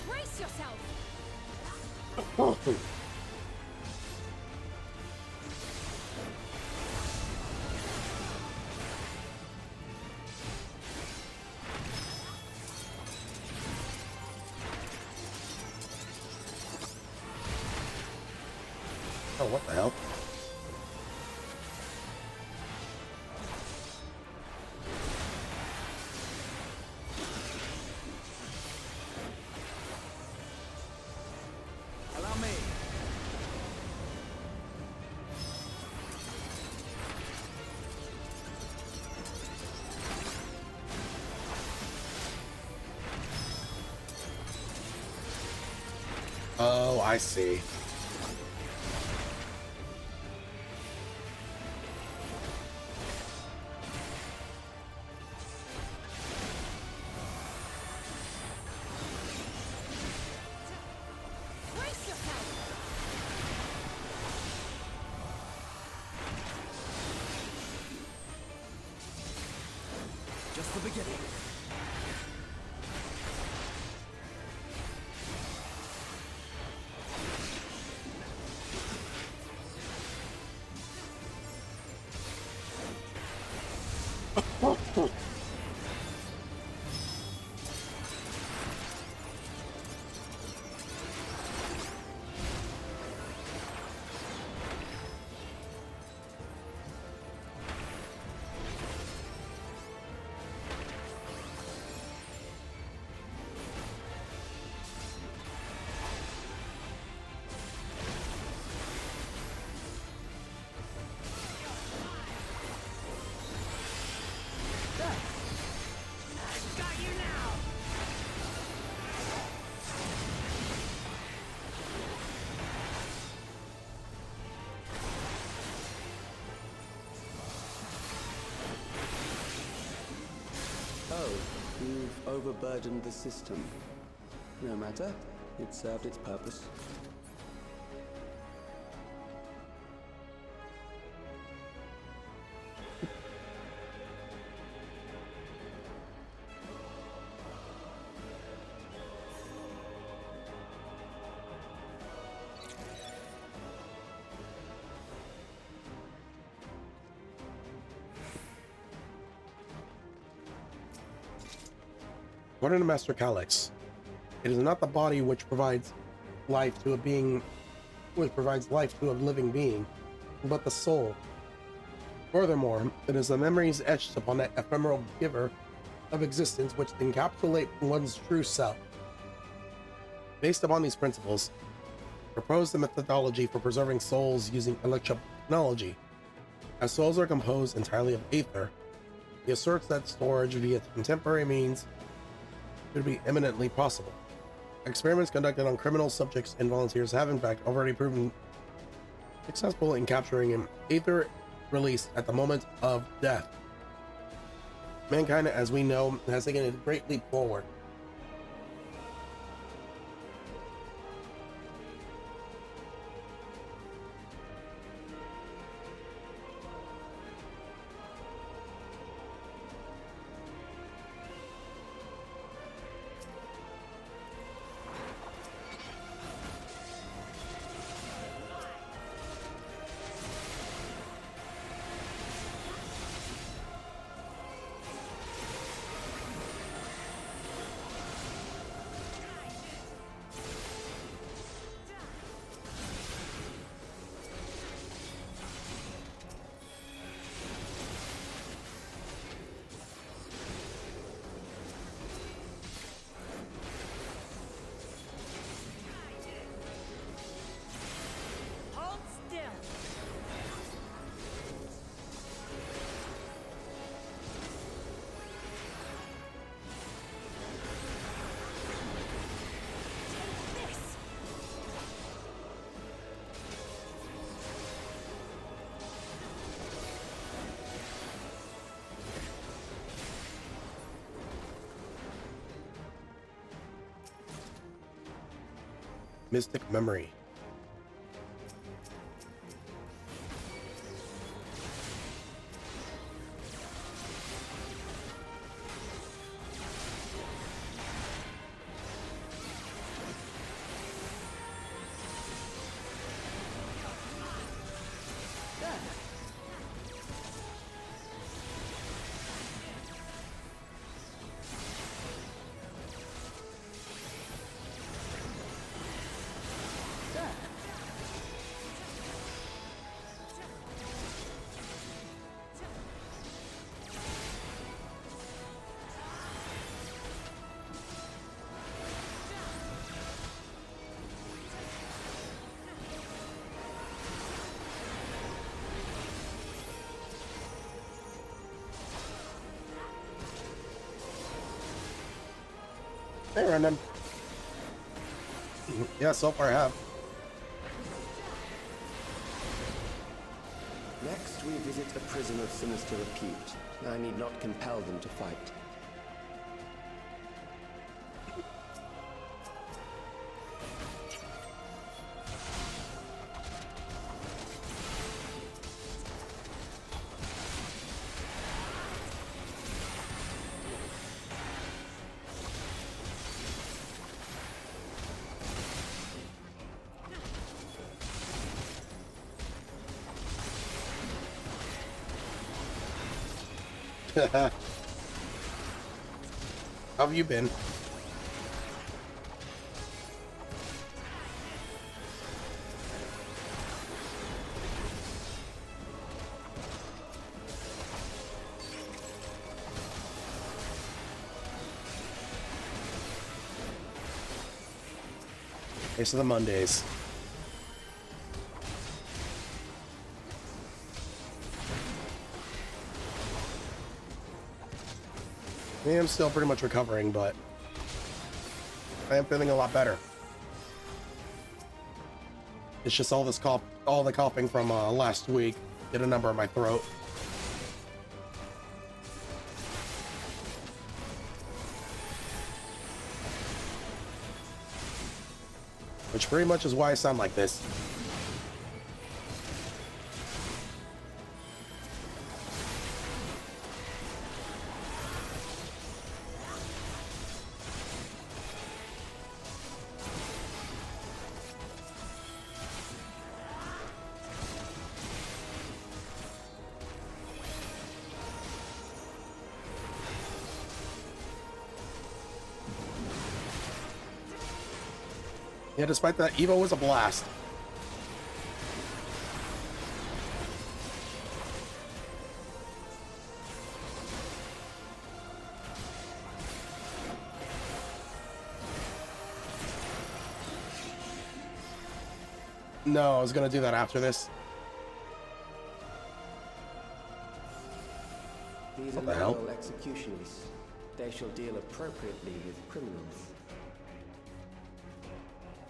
Brace yourself! Oh. Oh, what the hell? I see. Just the beginning. Oh, you've overburdened the system. No matter, it served its purpose. According to Master Calyx, it is not the body which provides life to a being, which provides life to a living being, but the soul. Furthermore, it is the memories etched upon that ephemeral giver of existence which encapsulate one's true self. Based upon these principles, propose the methodology for preserving souls using electrotechnology. As souls are composed entirely of aether, he asserts that storage via contemporary means should be eminently possible. Experiments conducted on criminal subjects and volunteers have in fact already proven successful in capturing an aether released at the moment of death. Mankind, as we know, has taken a great leap forward. Mystic Memory. Hey, Random. Yeah, so far I have. Next, we visit a prison of sinister repute. I need not compel them to fight. How have you been? Case of the Mondays. I am still pretty much recovering, but I am feeling a lot better. It's just all this cough, all the coughing from last week did a number on my throat. Which pretty much is why I sound like this. Yeah, despite that, Evo was a blast. No, I was gonna do that after this. These What are the hell? loyal executioners. They shall deal appropriately with criminals.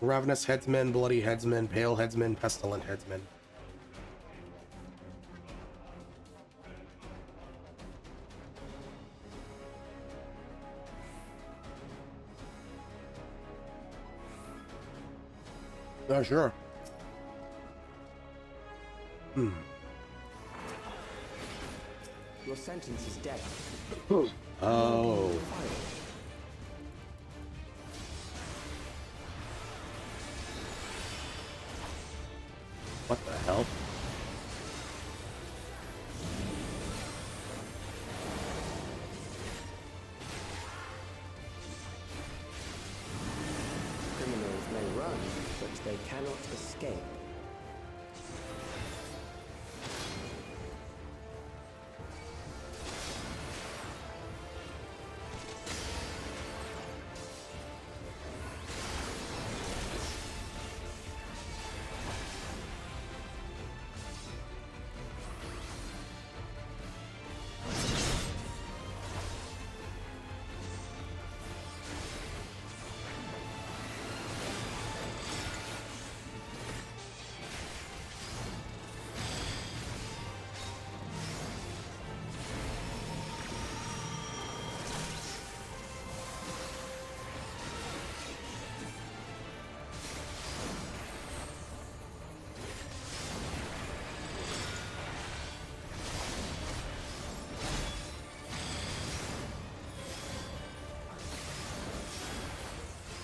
Ravenous headsman, bloody headsman, pale headsman, pestilent headsman. Oh, sure. Your sentence is death. Oh. What the hell? Criminals may run, but they cannot escape.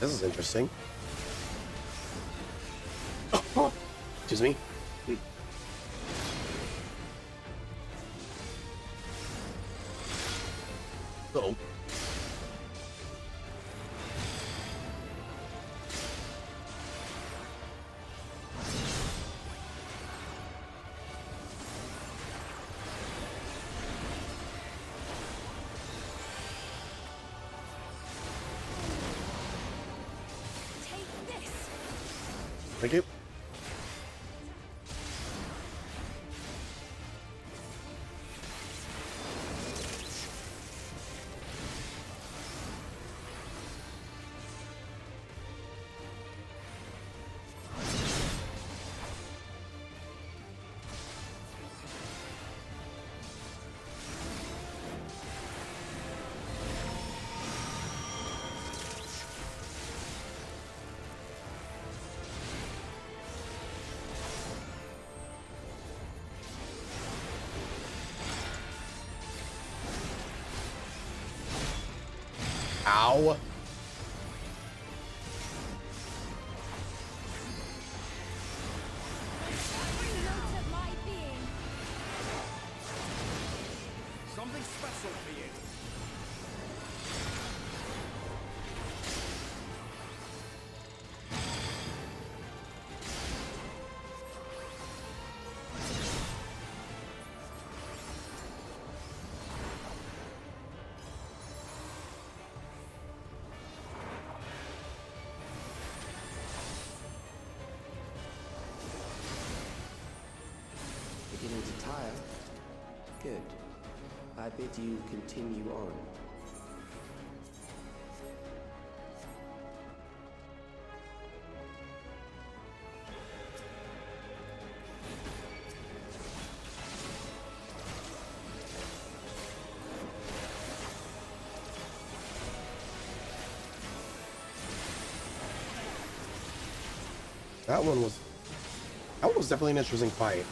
This is interesting. Excuse me. Uh-oh. Thank you. Ow! Something special for you. Beginning to tire? Good. I bid you continue on. That one was definitely an interesting fight.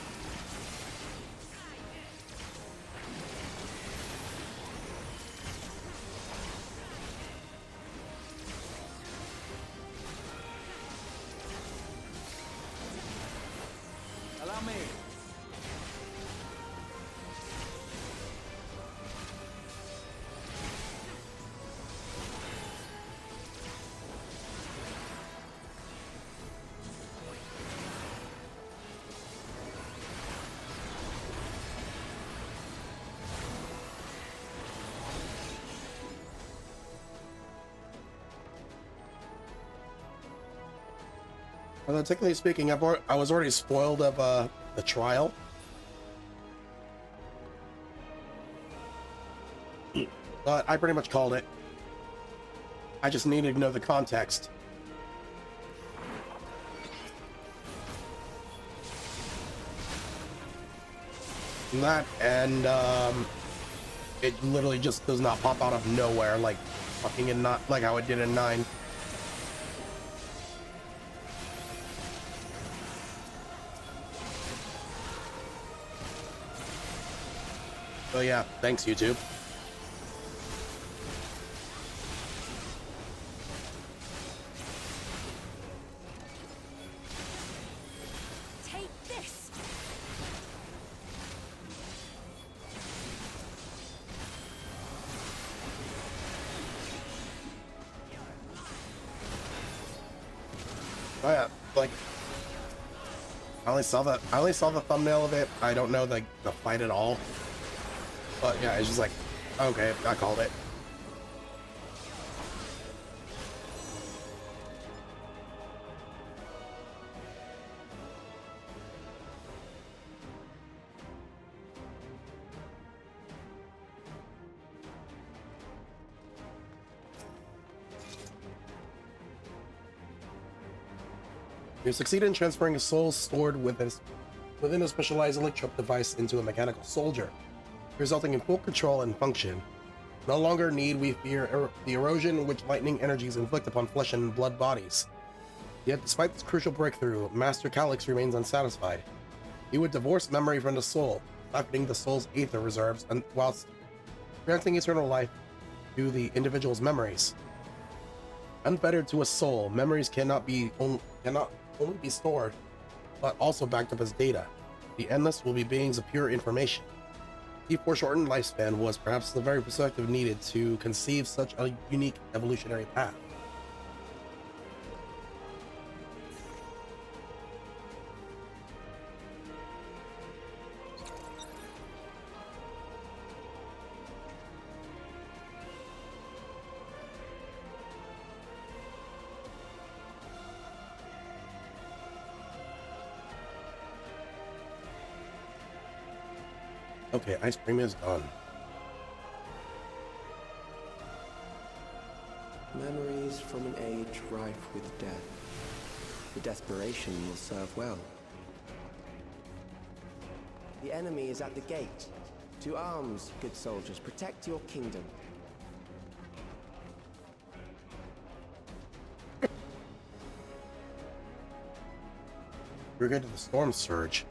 Allow me. Although technically speaking, I was already spoiled of the trial. But I pretty much called it. I just needed to know the context. And that, and it literally just does not pop out of nowhere like fucking in not like how it did in 9. So yeah, thanks YouTube. Take this. Oh yeah, like I only saw the thumbnail of it. I don't know the fight at all. But yeah, it's just like, okay, I called it. You succeed in transferring a soul stored within a specialized electrode device into a mechanical soldier, resulting in full control and function. No longer need we fear the erosion which lightning energies inflict upon flesh and blood bodies. Yet despite this crucial breakthrough, Master Calyx remains unsatisfied. He would divorce memory from the soul, siphoning the soul's aether reserves, and whilst granting eternal life to the individual's memories. Unfettered to a soul, memories cannot only be stored, but also backed up as data. The Endless will be beings of pure information. The foreshortened lifespan was perhaps the very perspective needed to conceive such a unique evolutionary path. Okay, ice cream is done. Memories from an age rife with death. The desperation will serve well. The enemy is at the gate. To arms, good soldiers. Protect your kingdom. We're going to the storm surge.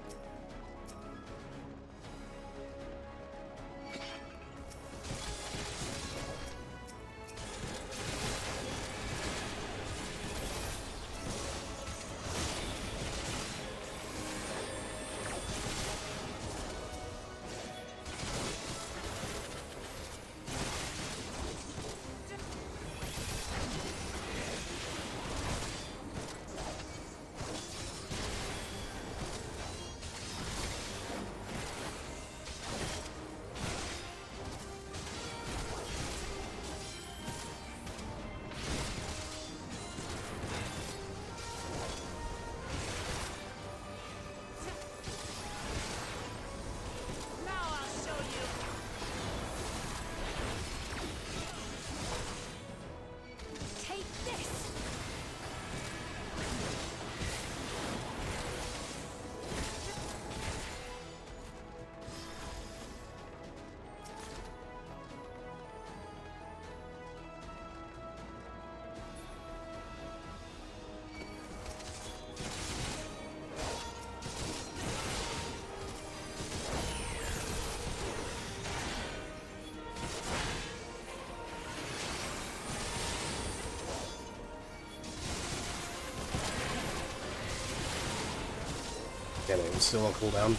And it was still on cooldown.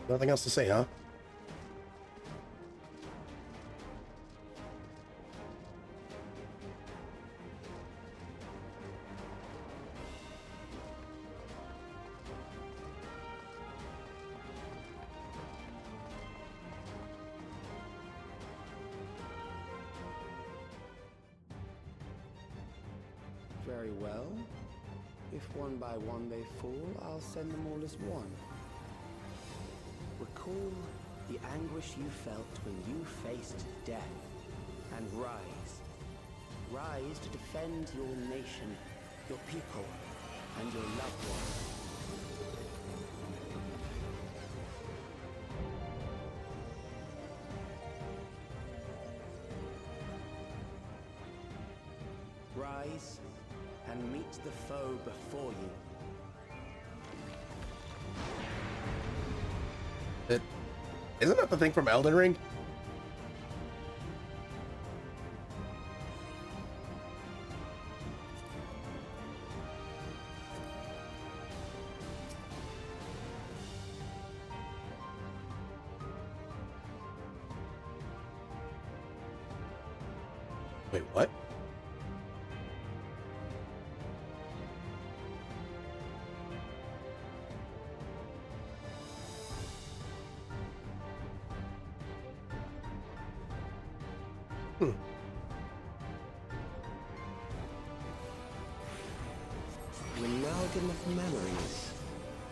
Nothing else to say, huh? Very well. If one by one they fall, I'll send them all as one. Recall the anguish you felt when you faced death, and rise. Rise to defend your nation, your people, and your loved ones. Rise and meet the foe before you. Isn't that the thing from Elden Ring? Wait, what? Good enough memories.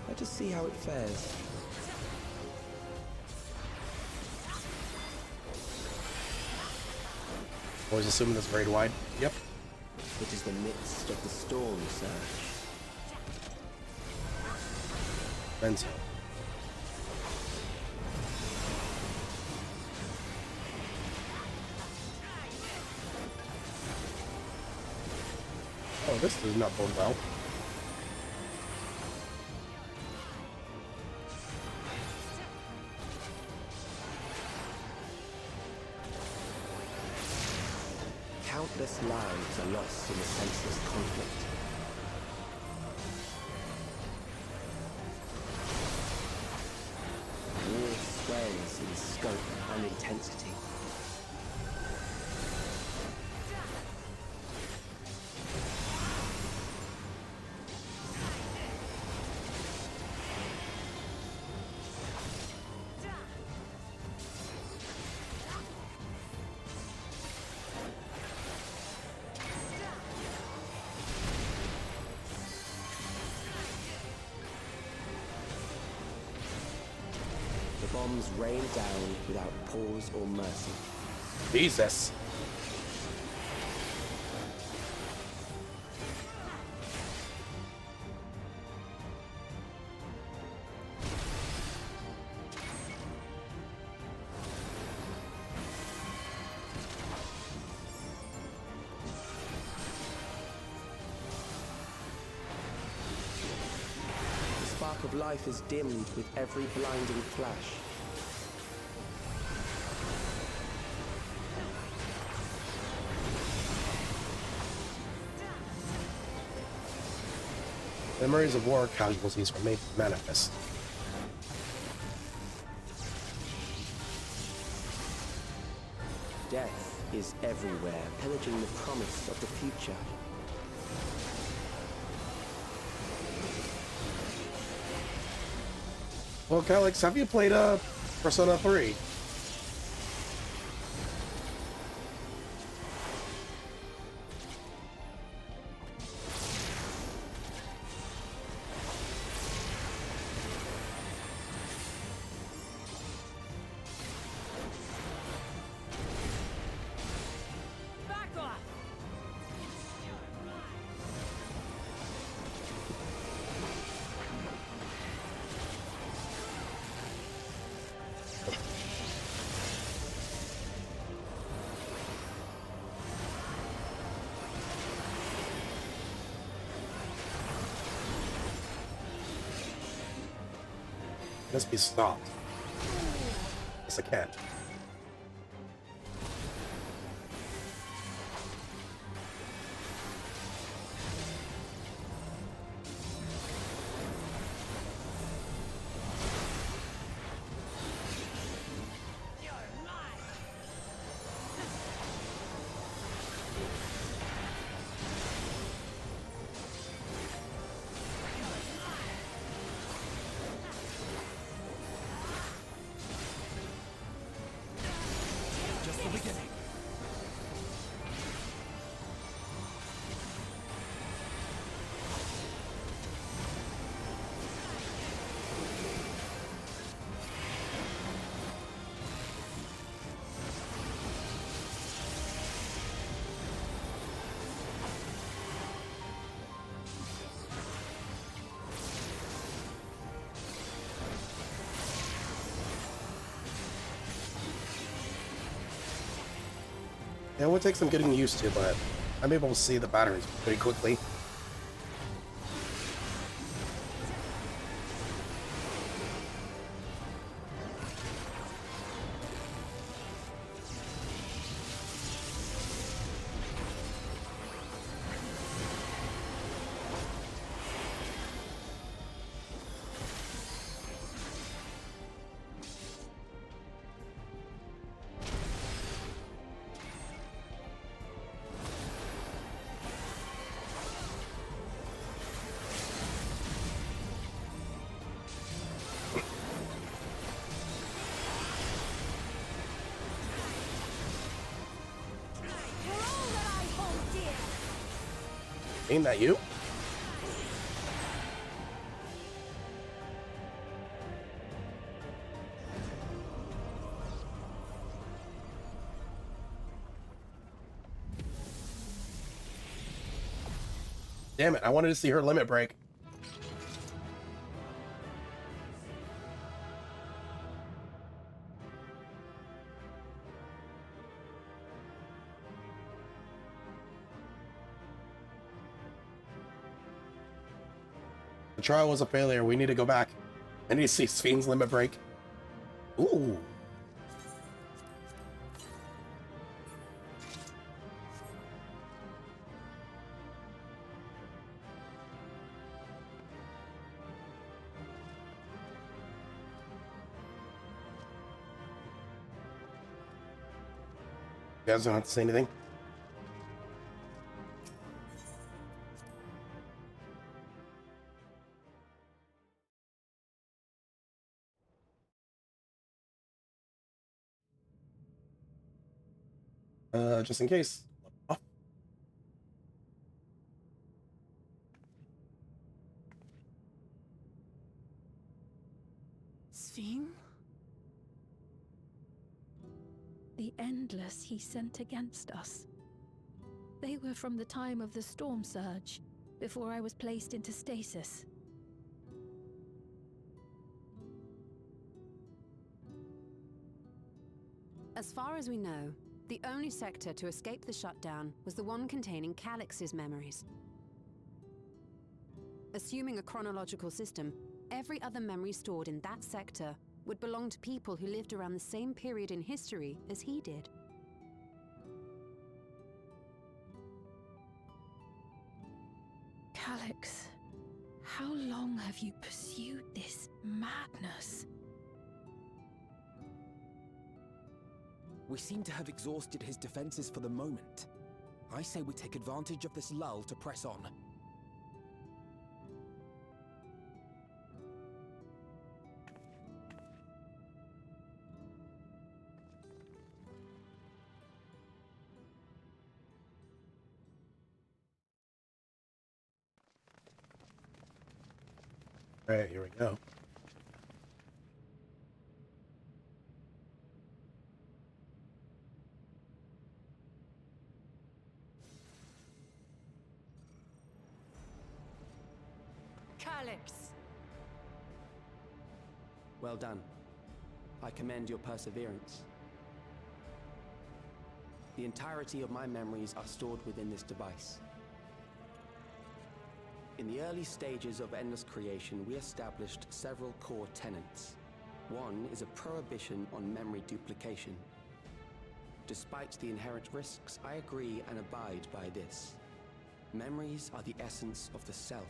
Let us see how it fares. Always assuming that's very wide. Yep. It is the midst of the storm surge. Benzo. Oh, this does not bode well. Countless lives are lost in a senseless conflict. War swells in scope and intensity. Bombs rain down without pause or mercy. Jesus. The spark of life is dimmed with every blinding flash. Memories of war casualties were made manifest. Death is everywhere, pillaging the promise of the future. Well, Calix, have you played Persona 3? This be stopped. Yes, I can. Yeah, it would take some getting used to, but I'm able to see the batteries pretty quickly. Ain't that you? Damn it, I wanted to see her limit break. The trial was a failure. We need to go back. I need to see Sven's limit break. Ooh. You guys don't have to say anything. Just in case. Oh. Sven? The Endless he sent against us. They were from the time of the storm surge, before I was placed into stasis. As far as we know, the only sector to escape the shutdown was the one containing Calix's memories. Assuming a chronological system, every other memory stored in that sector would belong to people who lived around the same period in history as he did. Calix, how long have you pursued this madness? We seem to have exhausted his defenses for the moment. I say we take advantage of this lull to press on. All right, here we go. Calix! Well done. I commend your perseverance. The entirety of my memories are stored within this device. In the early stages of Endless creation, we established several core tenets. One is a prohibition on memory duplication. Despite the inherent risks, I agree and abide by this. Memories are the essence of the self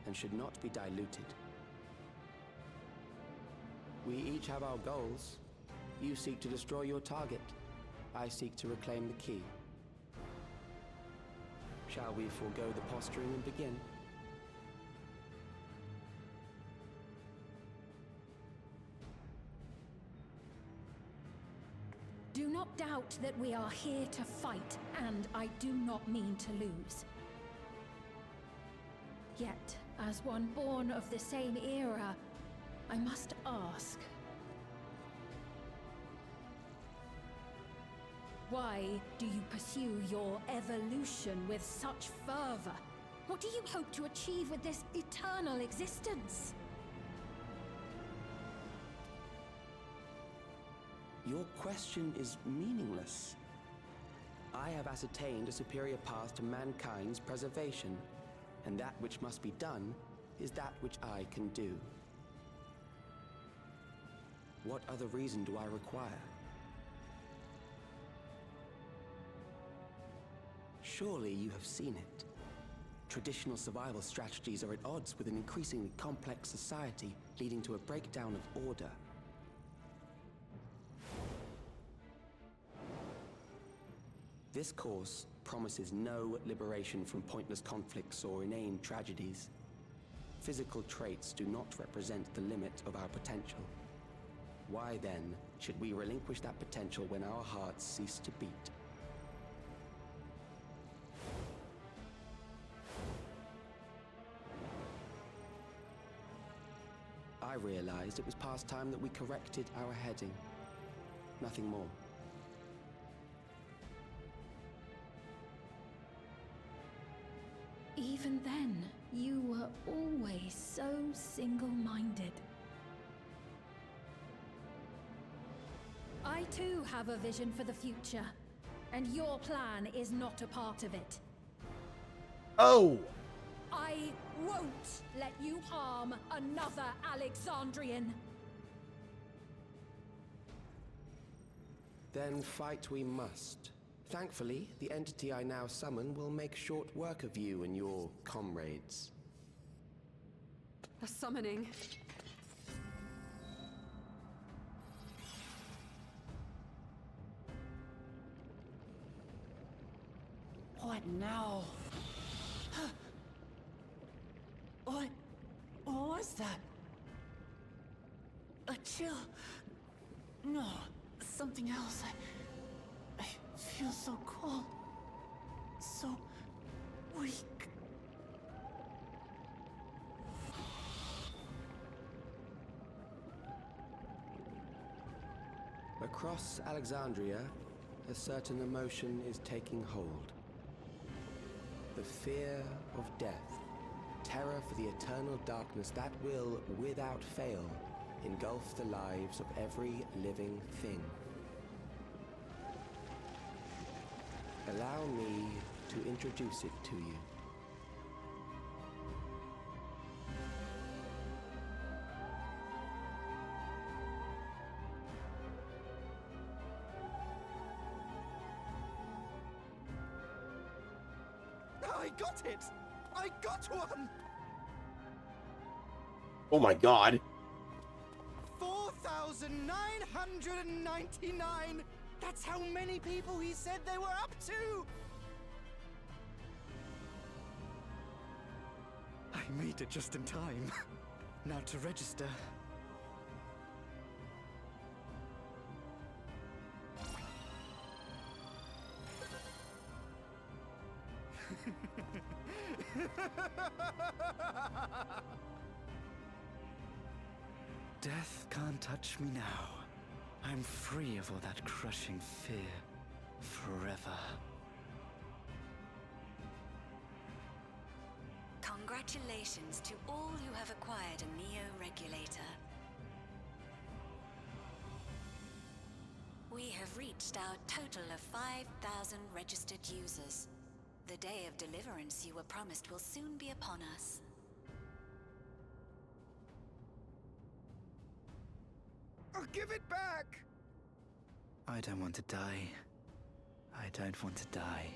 and should not be diluted. We each have our goals. You seek to destroy your target. I seek to reclaim the key. Shall we forego the posturing and begin? Do not doubt that we are here to fight, and I do not mean to lose. Yet, as one born of the same era, I must ask. Why do you pursue your evolution with such fervor? What do you hope to achieve with this eternal existence? Your question is meaningless. I have ascertained a superior path to mankind's preservation, and that which must be done is that which I can do. What other reason do I require? Surely you have seen it. Traditional survival strategies are at odds with an increasingly complex society, leading to a breakdown of order. This course promises no liberation from pointless conflicts or inane tragedies. Physical traits do not represent the limit of our potential. Why then should we relinquish that potential when our hearts cease to beat? I realized it was past time that we corrected our heading. Nothing more. Even then, you were always so single-minded. I too have a vision for the future, and your plan is not a part of it. Oh! I won't let you harm another Alexandrian. Then fight we must. Thankfully, the entity I now summon will make short work of you and your comrades. A summoning. What now? What was that? A chill? No, something else. I feel so cold. So weak. Across Alexandria, a certain emotion is taking hold. The fear of death. Terror for the eternal darkness that will, without fail, engulf the lives of every living thing. Allow me to introduce it to you. I got it! I got one! Oh my god. 4,999! That's how many people he said they were up to! I made it just in time. Now to register. Death can't touch me now. I'm free of all that crushing fear. Forever. Congratulations to all who have acquired a Neo-Regulator. We have reached our total of 5,000 registered users. The day of deliverance you were promised will soon be upon us. Give it back! I don't want to die. I don't want to die.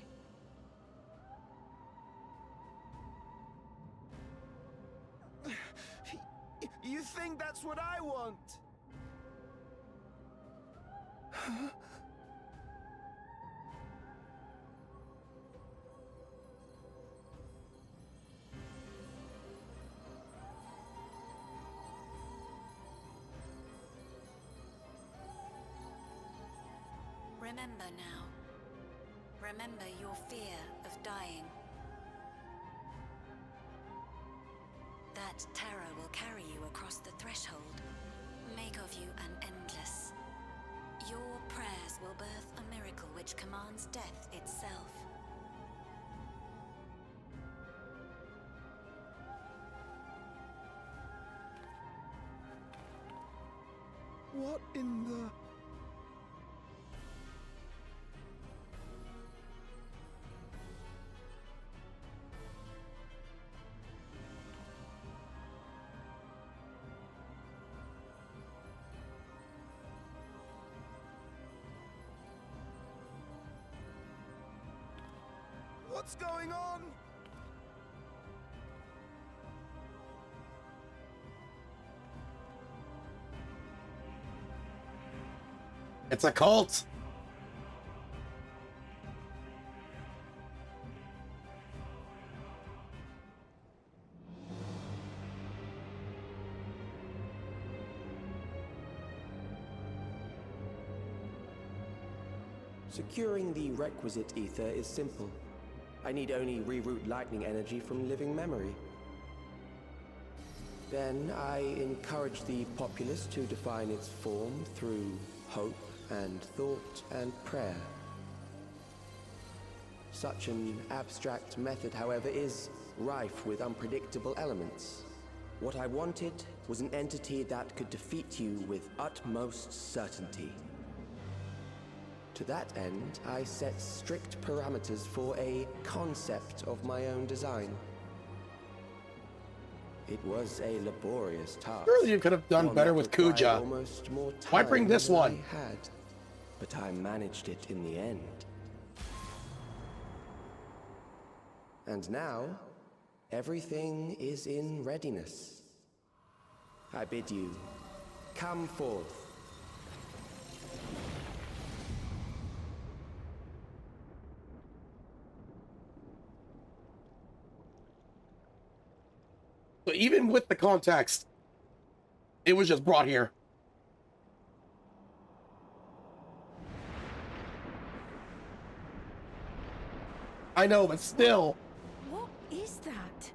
You think that's what I want? Huh? Remember now. Remember your fear of dying. That terror will carry you across the threshold, make of you an endless. Your prayers will birth a miracle which commands death itself. What in the... What's going on? It's a cult. Securing the requisite ether is simple. I need only reroute lightning energy from living memory. Then I encourage the populace to define its form through hope and thought and prayer. Such an abstract method, however, is rife with unpredictable elements. What I wanted was an entity that could defeat you with utmost certainty. To that end, I set strict parameters for a concept of my own design. It was a laborious task. Surely you could have done better with Kuja. Why bring this one? I had, but I managed it in the end. And now, everything is in readiness. I bid you, come forth. So even with the context, it was just brought here. I know, but still. What is that?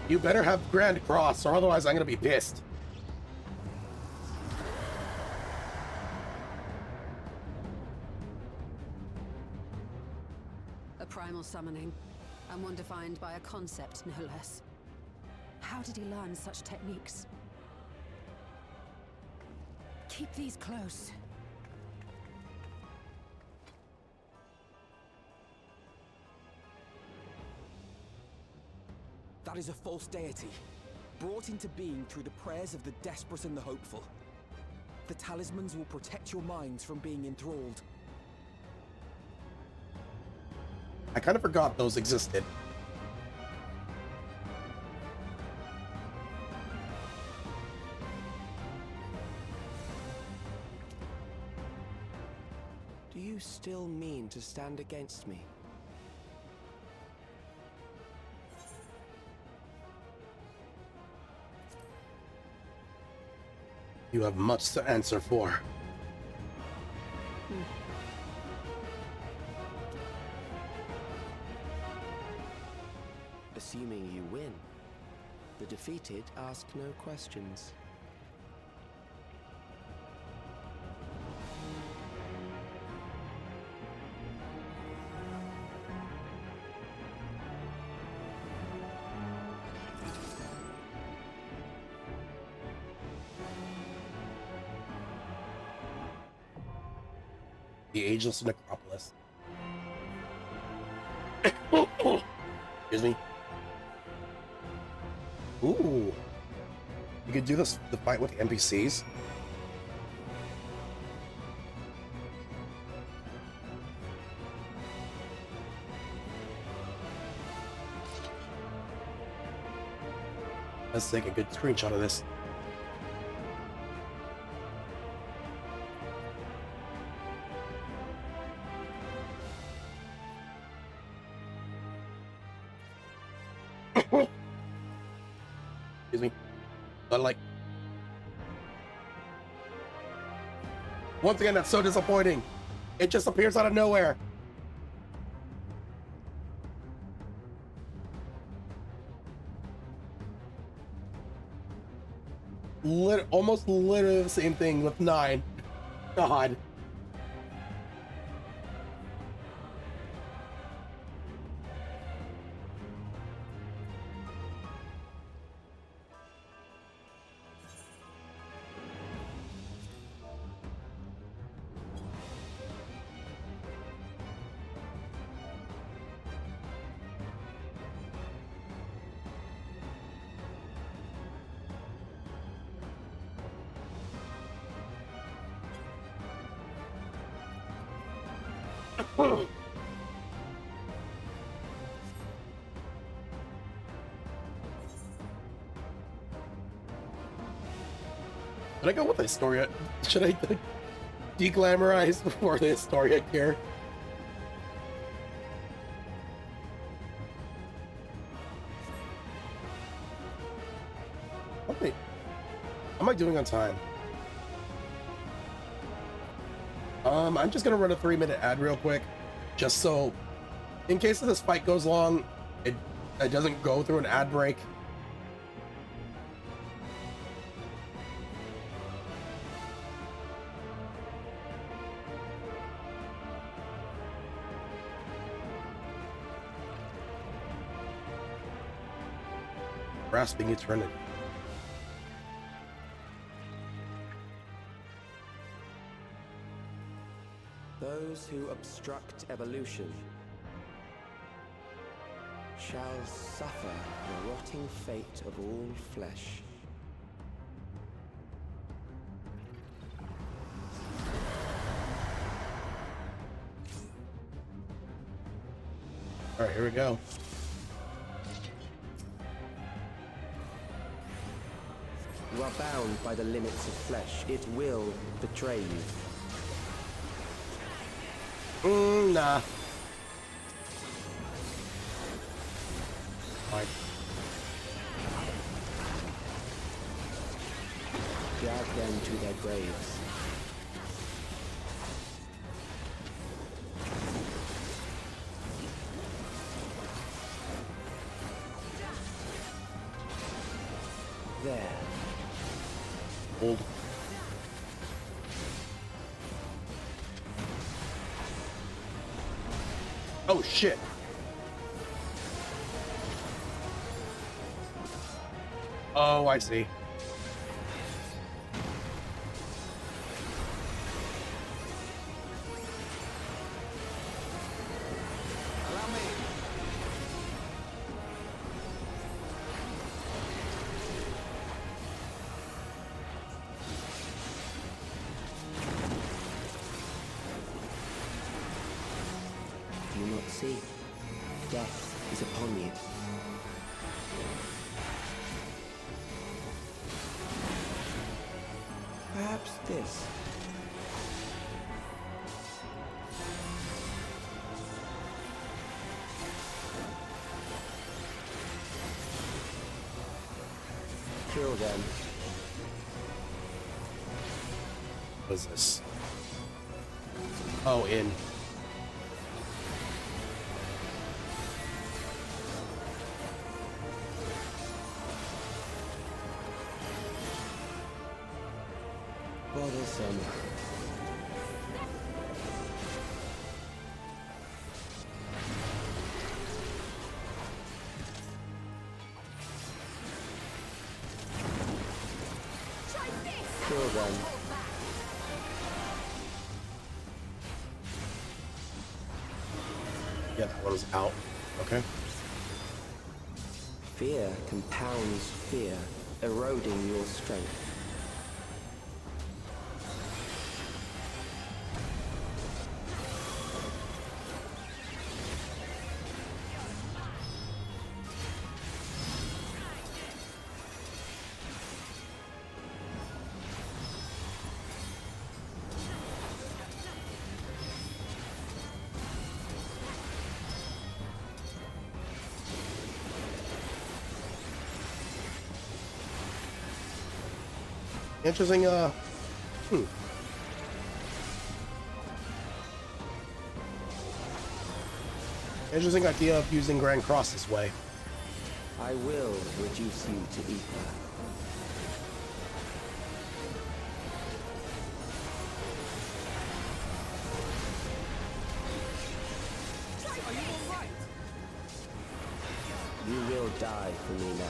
You better have Grand Cross, or otherwise I'm gonna be pissed. A primal summoning, and one defined by a concept, no less. How did he learn such techniques? Keep these close. That is a false deity, brought into being through the prayers of the desperate and the hopeful. The talismans will protect your minds from being enthralled. I kind of forgot those existed. Do you still mean to stand against me? You have much to answer for. Assuming you win, the defeated ask no questions. The Ageless Necropolis. Excuse me. Ooh. You could do this, the fight with the NPCs. Let's take a good screenshot of this. Excuse me. But like, once again, that's so disappointing. It just appears out of nowhere. Almost literally the same thing with 9. God. Should I go with the Historia? Should I de-glamorize before the Historia here? Okay. How am I doing on time? I'm just gonna run a 3-minute ad real quick, just so, in case this fight goes long, it doesn't go through an ad break. Grasping eternity. Those who obstruct evolution shall suffer the rotting fate of all flesh. All right, here we go. You are bound by the limits of flesh. It will betray you. Nah. Fine. Drag them to their graves. There. Old. Oh shit. Oh, I see. Do you not see? Death is upon you. Perhaps this. Kill them. What is this? Oh, in. Bothersome. Kill them. Yeah, that one's out. Okay. Fear compounds fear, eroding your strength. Interesting, Interesting idea of using Grand Cross this way. I will reduce you to ether. Are you all right? You will die for me now.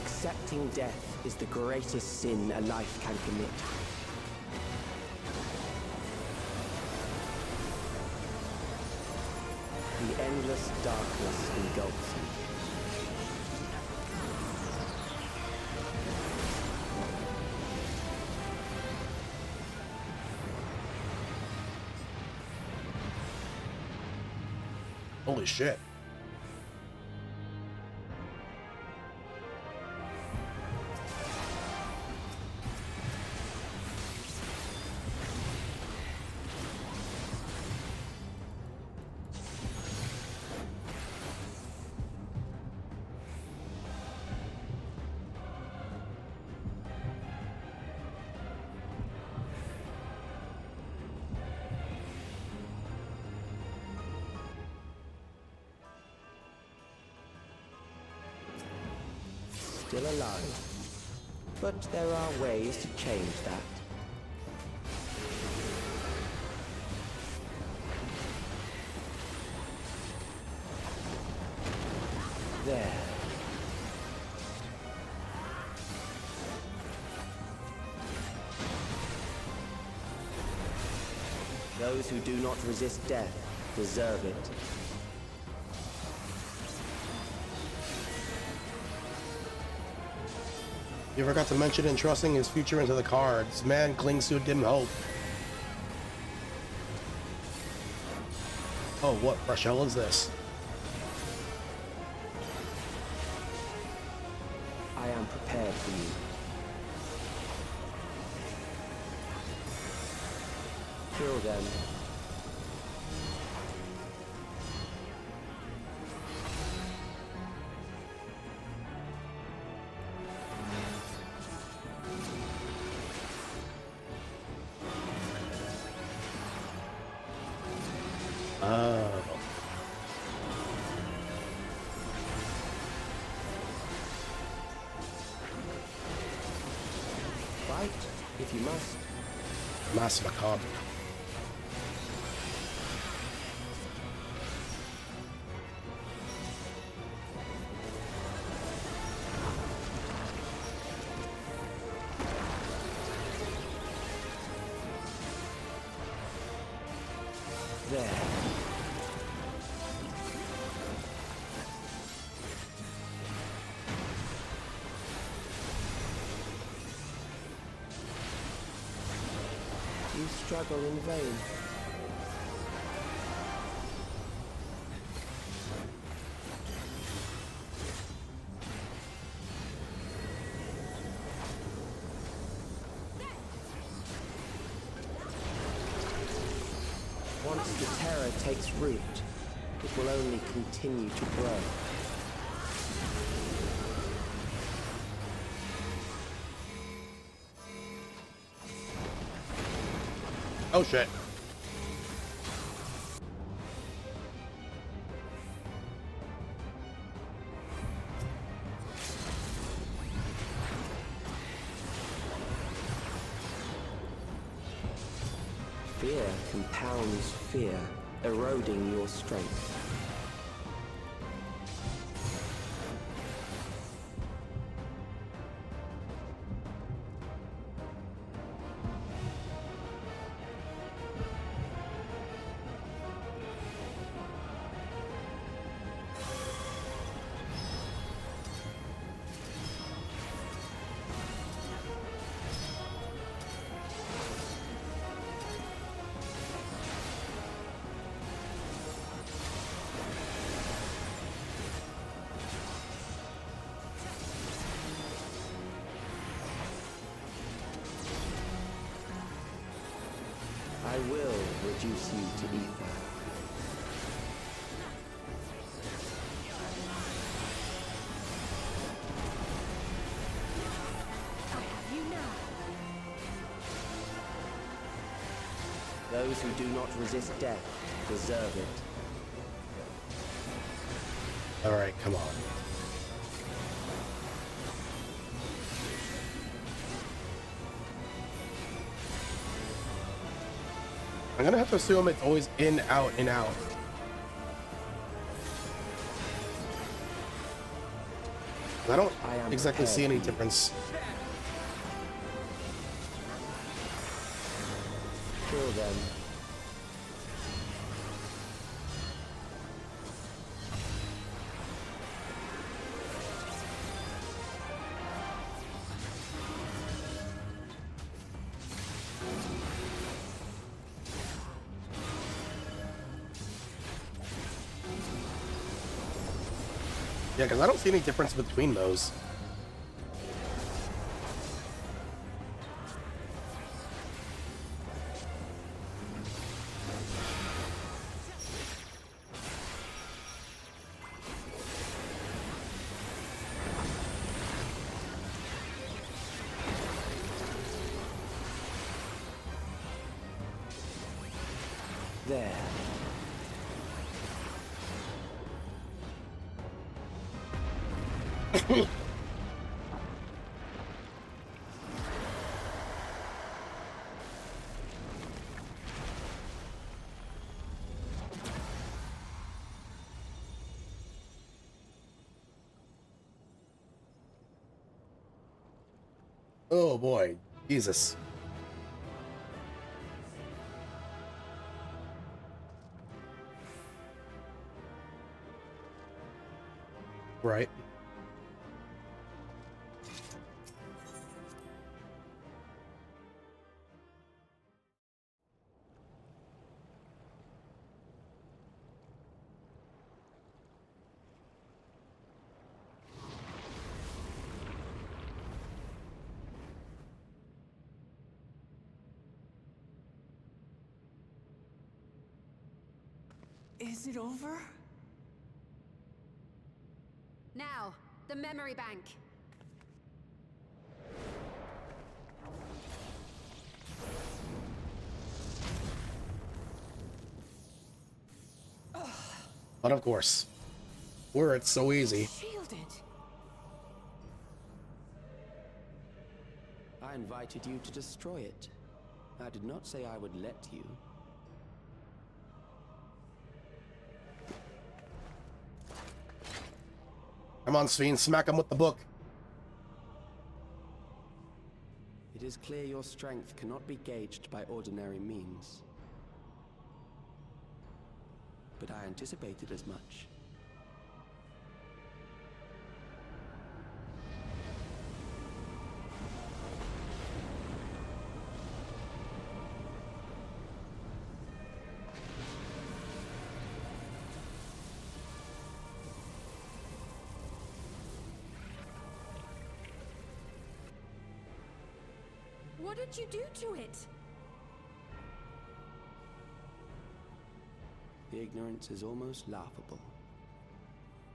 Accepting death is the greatest sin a life can commit. The endless darkness engulfs you. Holy shit. Still alive. But there are ways to change that. There. Those who do not resist death deserve it. You forgot to mention entrusting his future into the cards. Man clings to a dim hope. Oh, what fresh hell is this? I am prepared for you. Kill them. Fight if you must. Mass macabre. There. You struggle in vain. Once the terror takes root, it will only continue to grow. Oh shit. Fear compounds fear, eroding your strength. I will reduce you to ether. I have you now. Those who do not resist death deserve it. Alright, come on. I'm gonna have to assume it's always in, out, in, out. I don't exactly see any difference. Kill them. Yeah, because I don't see any difference between those. There. Oh boy, Jesus. Right. Is it over? Now, the memory bank. But of course, were it so easy. Shielded. I invited you to destroy it. I did not say I would let you. Come on, Sven, smack him with the book. It is clear your strength cannot be gauged by ordinary means. But I anticipated as much. What did you do to it? The ignorance is almost laughable.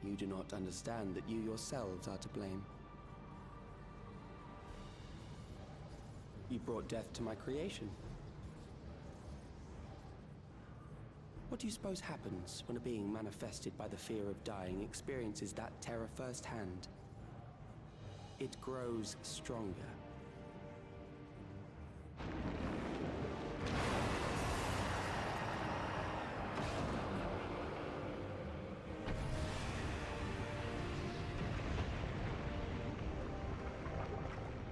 You do not understand that you yourselves are to blame. You brought death to my creation. What do you suppose happens when a being manifested by the fear of dying experiences that terror firsthand? It grows stronger.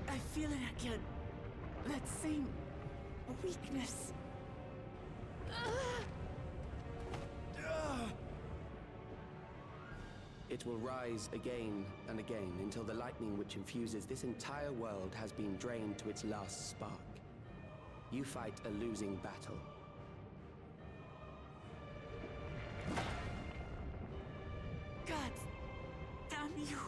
I feel it again. That same weakness. It will rise again and again until the lightning which infuses this entire world has been drained to its last spark. You fight a losing battle. God damn you!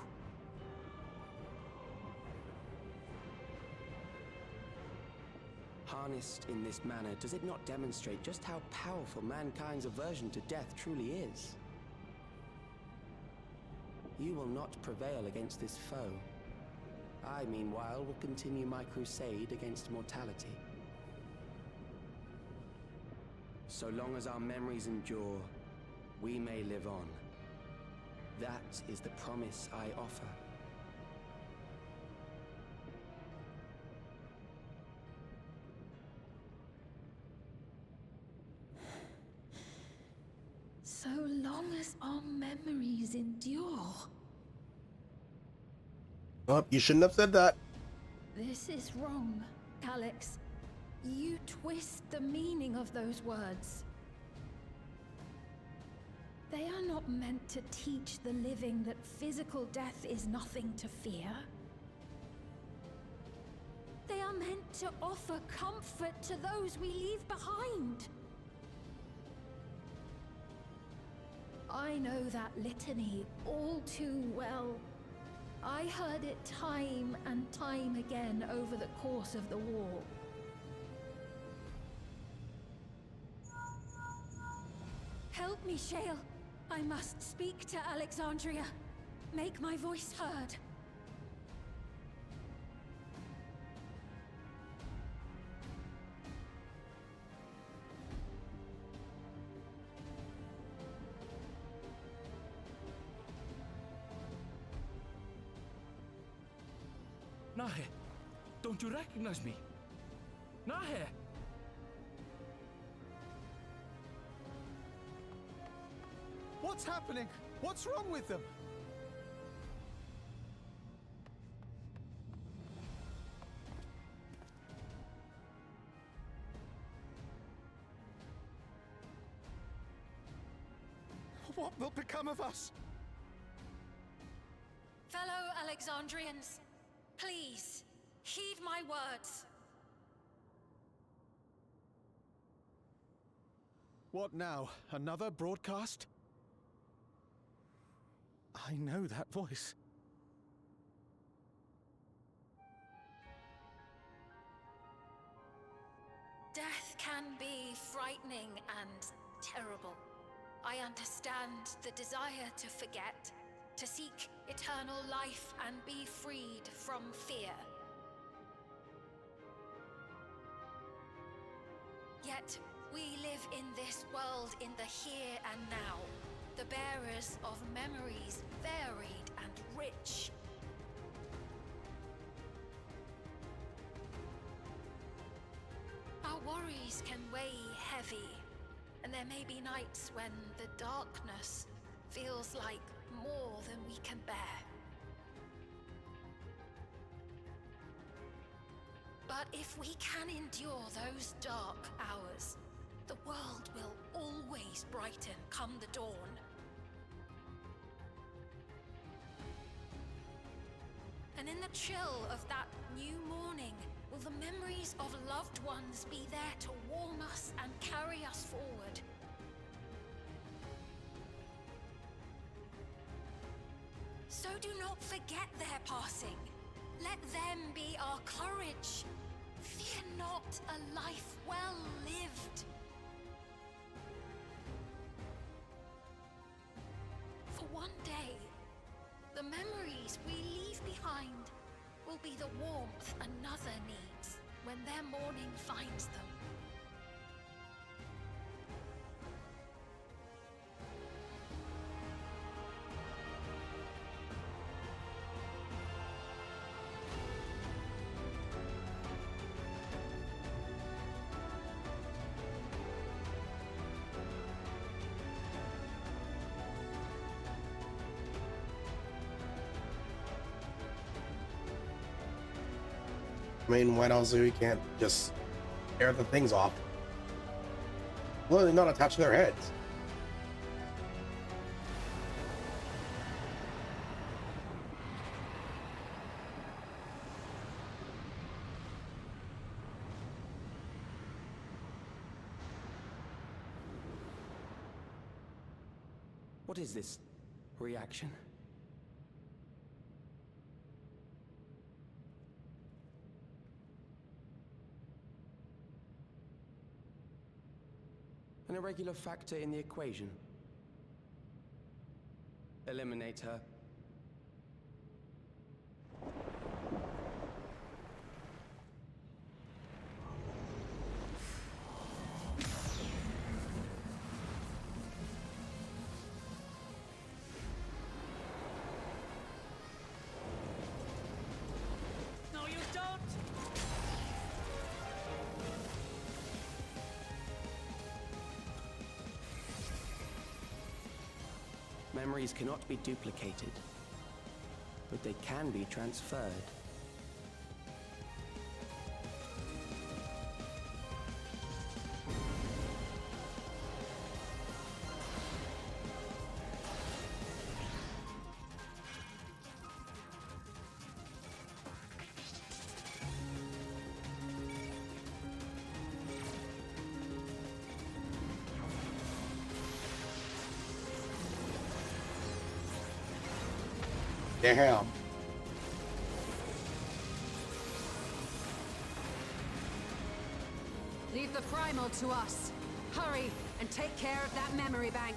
Harnessed in this manner, does it not demonstrate just how powerful mankind's aversion to death truly is? You will not prevail against this foe. I, meanwhile, will continue my crusade against mortality. So long as our memories endure, we may live on. That is the promise I offer. So long as our memories endure. Oh, you shouldn't have said that. This is wrong, Alex. You twist the meaning of those words. They are not meant to teach the living that physical death is nothing to fear. They are meant to offer comfort to those we leave behind. I know that litany all too well. I heard it time and time again over the course of the war. Help me, Shale. I must speak to Alexandria. Make my voice heard. Nahe, don't you recognize me? Nahe! What's happening? What's wrong with them? What will become of us? Fellow Alexandrians, please, heed my words. What now? Another broadcast? I know that voice. Death can be frightening and terrible. I understand the desire to forget, to seek eternal life and be freed from fear. Yet, we live in this world in the here and now, the bearers of memories varied and rich. Our worries can weigh heavy, and there may be nights when the darkness feels like more than we can bear. But if we can endure those dark hours, the world will always brighten come the dawn. And in the chill of that new morning, will the memories of loved ones be there to warm us and carry us forward? So do not forget their passing. Let them be our courage. Fear not a life well lived. For one day, the memories we leave behind will be the warmth another needs when their morning finds them. I mean, why else we can't just tear the things off? Literally not attached to their heads. What is this reaction? An irregular factor in the equation. Eliminate her. No, you don't! Memories cannot be duplicated, but they can be transferred. Damn. Leave the primal to us. Hurry and take care of that memory bank.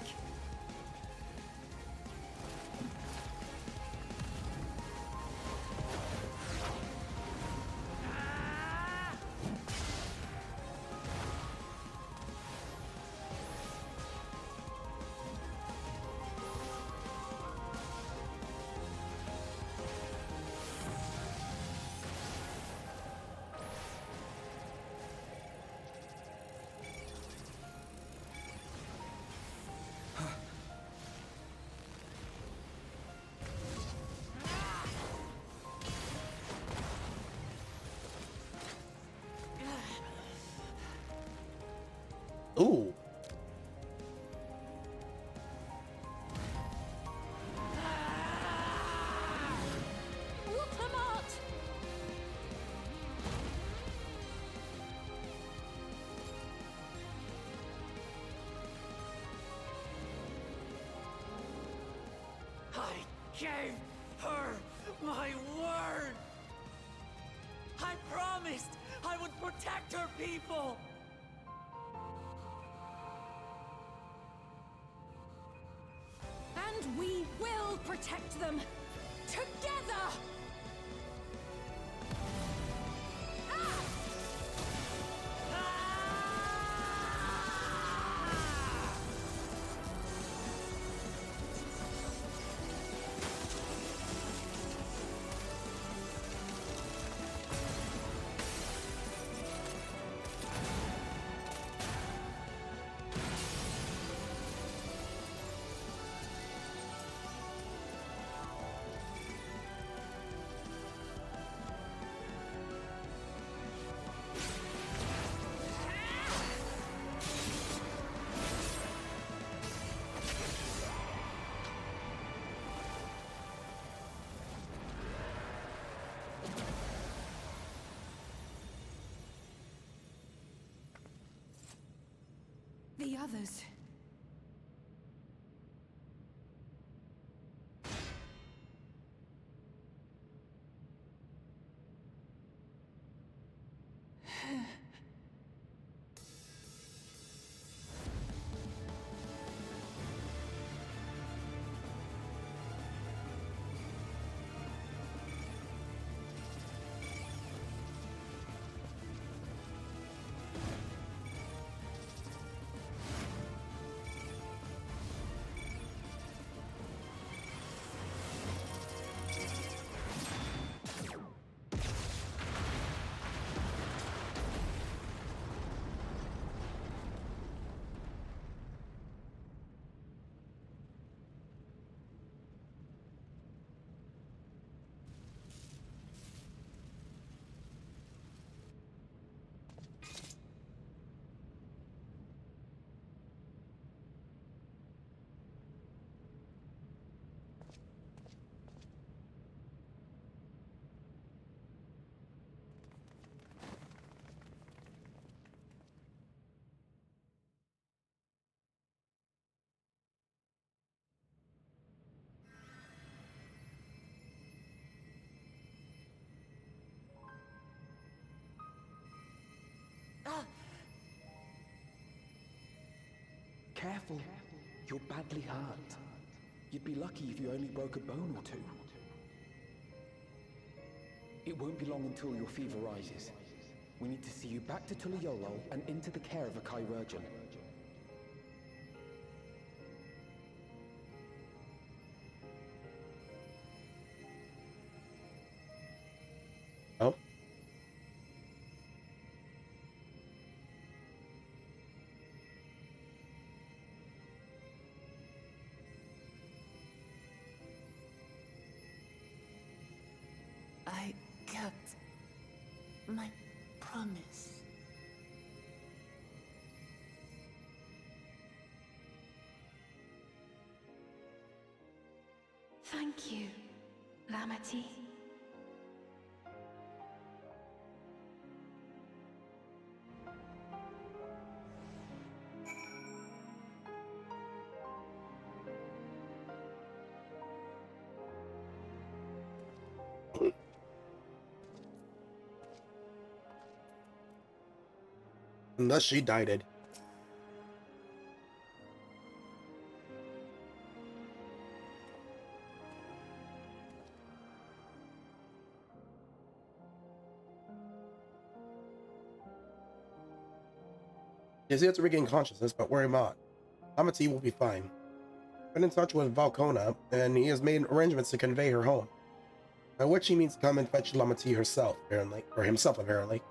Ooh. I gave her my word! I promised I would protect her people! And we will protect them together! The others. Careful. You're badly hurt. You'd be lucky if you only broke a bone or two. It won't be long until your fever rises. We need to see you back to Tulayolol and into the care of a chirurgeon. Oh. I kept my promise. Thank you, Lamity. Unless she died it. He has yet to regain consciousness, but worry not. Amity will be fine. Been in touch with Valkona, and he has made arrangements to convey her home. By which he means to come and fetch Lamity herself, apparently, or himself, apparently.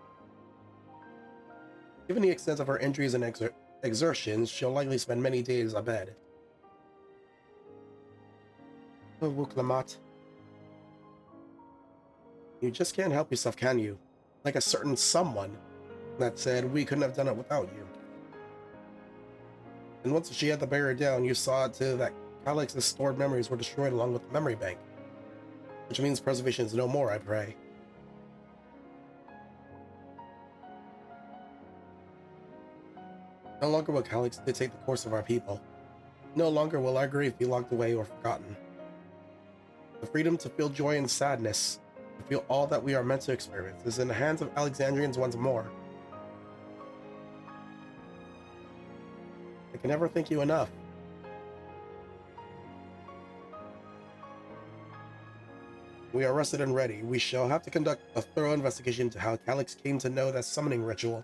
Given the extent of her injuries and exertions, she'll likely spend many days abed. Oh, Wuklamat. You just can't help yourself, can you? Like a certain someone that said we couldn't have done it without you. And once she had to bear her down, you saw it too that Calix's stored memories were destroyed along with the memory bank. Which means preservation is no more, I pray. No longer will Calix dictate the course of our people. No longer will our grief be locked away or forgotten. The freedom to feel joy and sadness, to feel all that we are meant to experience, is in the hands of Alexandrians once more. I can never thank you enough. We are rested and ready. We shall have to conduct a thorough investigation into how Calix came to know that summoning ritual.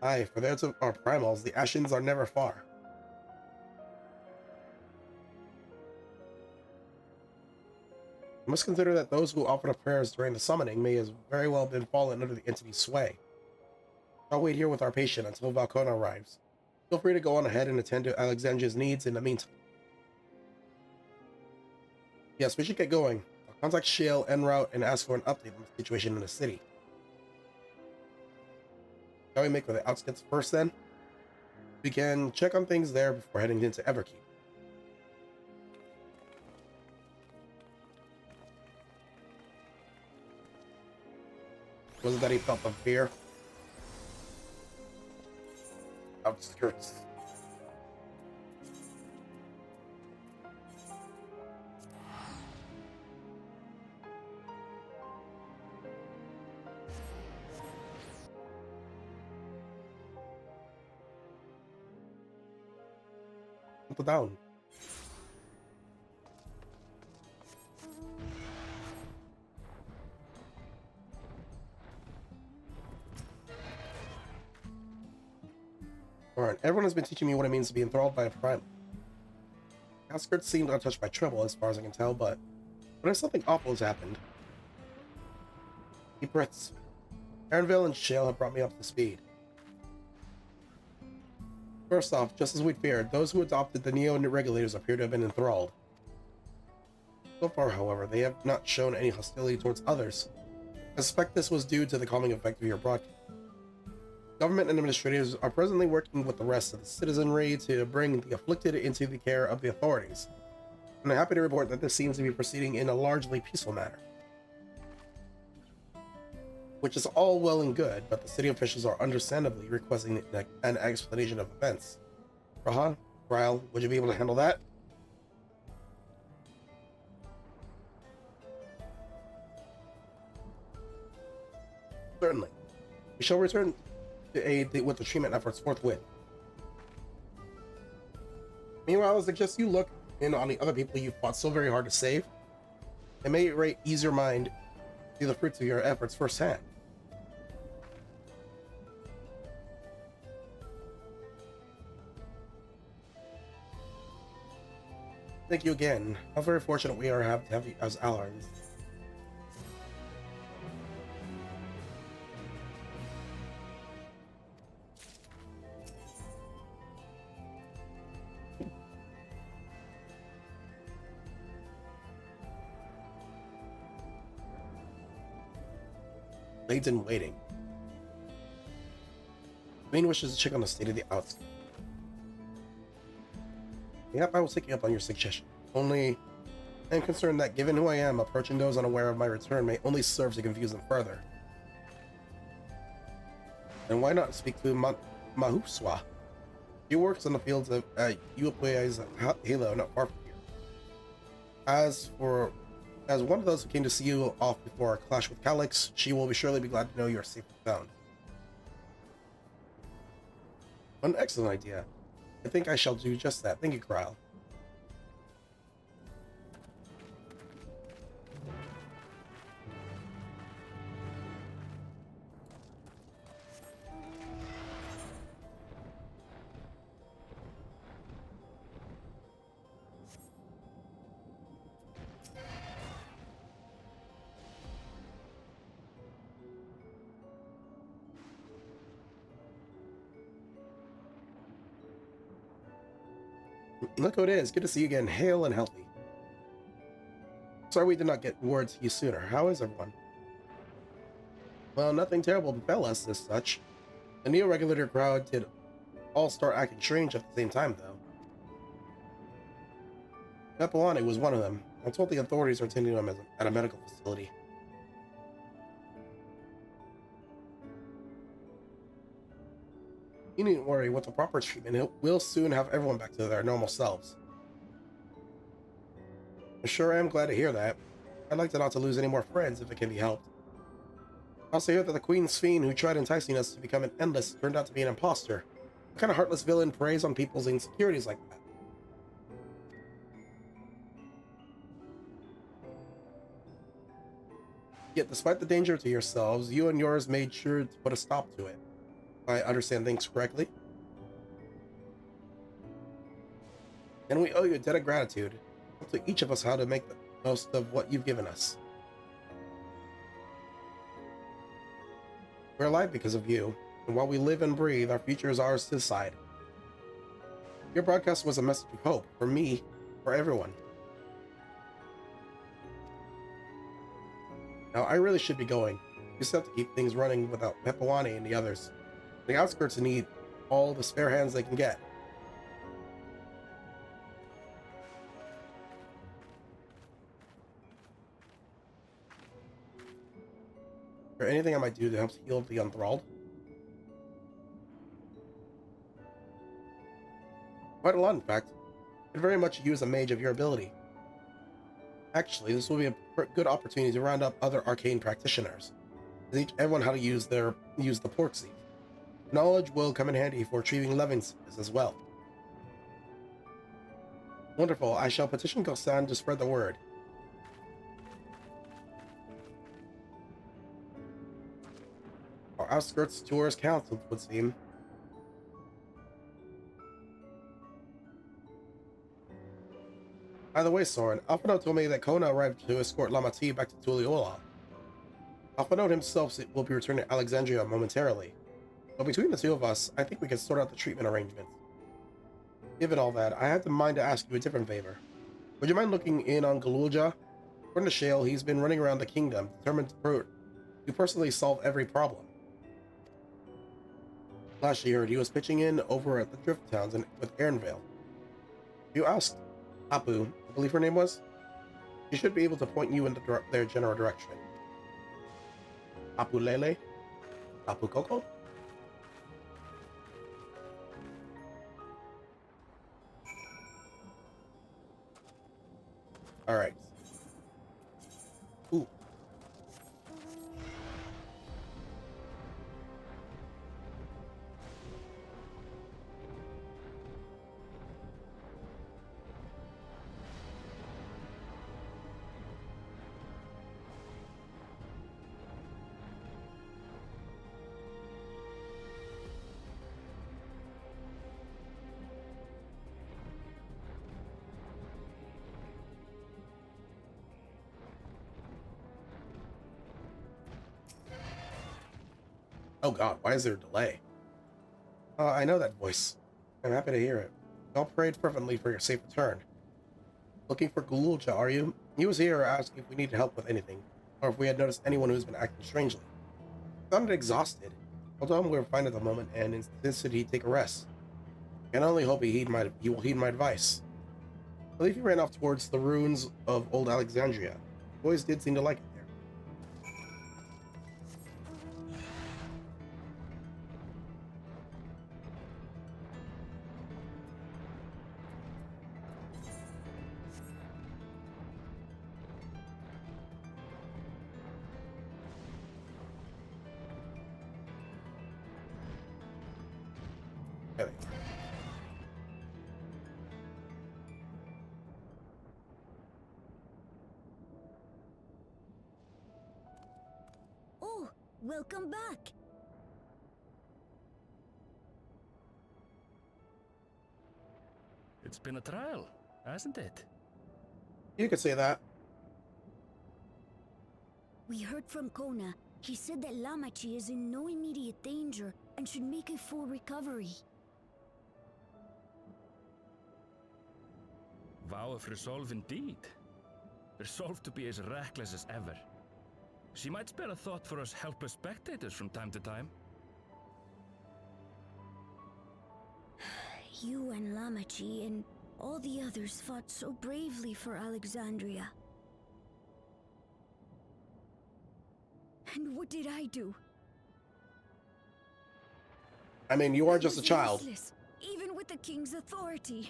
Aye, for there are primals, the Ashens are never far. You must consider that those who offered up prayers during the summoning may as very well have been fallen under the entity's sway. I'll wait here with our patient until Valkona arrives. Feel free to go on ahead and attend to Alexandria's needs in the meantime. Yes, we should get going. I'll contact Shale en route and ask for an update on the situation in the city. Shall we make for the outskirts first then? We can check on things there before heading into Everkeep. Was it that he felt the fear? Outskirts. Down. Alright, everyone has been teaching me what it means to be enthralled by a primal. Outskirts seemed untouched by trouble as far as I can tell, but what if something awful has happened? Deep breaths. Aaronville and Shale have brought me up to speed. First off, just as we'd feared, those who adopted the neo-regulators appear to have been enthralled. So far, however, they have not shown any hostility towards others. I suspect this was due to the calming effect of your broadcast. Government administrators are presently working with the rest of the citizenry to bring the afflicted into the care of the authorities. And I'm happy to report that this seems to be proceeding in a largely peaceful manner. Which is all well and good, but the city officials are understandably requesting an explanation of events. Raha, Ryle, would you be able to handle that? Certainly. We shall return to aid with the treatment efforts forthwith. Meanwhile, I suggest you look in on the other people you fought so very hard to save. It may ease your mind to see the fruits of your efforts firsthand. Thank you again. How very fortunate we are to have you as allies. Maids in waiting. Queen wishes to check on the state of the outskirts. Yep, I will take you up on your suggestion. Only, I am concerned that given who I am, approaching those unaware of my return may only serve to confuse them further. And why not speak to Mahuswa? He works on the fields of Uapui's Halo, not far from here. As one of those who came to see you off before our clash with Calyx, she will surely be glad to know you are safe and sound. An excellent idea. I think I shall do just that. Thank you, Krile. Look who it is. Good to see you again, hale and healthy. Sorry we did not get word to you sooner. How is everyone? Well, nothing terrible befell us as such. The neo-regulator crowd did all start acting strange at the same time, though. Mepawani was one of them. I'm told the authorities are attending him at a medical facility. You needn't worry. With the proper treatment, we'll soon have everyone back to their normal selves. I sure am glad to hear that. I'd like not to lose any more friends if it can be helped. I also hear that the Queen's fiend who tried enticing us to become an Endless turned out to be an imposter. What kind of heartless villain preys on people's insecurities like that? Yet despite the danger to yourselves, you and yours made sure to put a stop to it. If I understand things correctly. And we owe you a debt of gratitude. Up to each of us how to make the most of what you've given us. We're alive because of you, and while we live and breathe, our future is ours to decide. Your broadcast was a message of hope, for me, for everyone. Now, I really should be going. We still have to keep things running without Mepawani and the others. The outskirts need all the spare hands they can get. Is there anything I might do to help heal the enthralled? Quite a lot, in fact. I'd very much use a mage of your ability. Actually, this will be a good opportunity to round up other arcane practitioners. To teach everyone how to use the pork seed. Knowledge will come in handy for retrieving Levin's as well. Wonderful. I shall petition Gosan to spread the word. Our outskirts tours count, it would seem. By the way, Soren, Alphinaud told me that Kona arrived to escort Lamati back to Tuliyola. Alphinaud himself will be returning to Alexandria momentarily. But between the two of us, I think we can sort out the treatment arrangements. Given all that, I had in mind to ask you a different favor. Would you mind looking in on Galulja? According to Shale, he's been running around the kingdom, determined to personally solve every problem. Last year, he was pitching in over at the Drift Towns with Erinvale. You asked Apu, I believe her name was? She should be able to point you in their general direction. Apu Lele? Apu Koko? Alright. Ooh. Oh god, why is there a delay? I know that voice. I'm happy to hear it. I'll pray fervently for your safe return. Looking for Gululja, are you? He was here asking if we needed help with anything, or if we had noticed anyone who's been acting strangely. He sounded exhausted. I told him we were fine at the moment and insisted he'd take a rest. I can only hope he will heed my advice. I believe he ran off towards the ruins of old Alexandria. The boys did seem to like it there. Okay. Oh, welcome back. It's been a trial, hasn't it? You could say that. We heard from Kona. He said that Lamachi is in no immediate danger and should make a full recovery. Vow of resolve indeed. Resolved to be as reckless as ever. She might spare a thought for us helpless spectators from time to time. You and Lamachi and all the others fought so bravely for Alexandria. And what did I do? I mean, you are I just a was child. useless, even with the king's authority.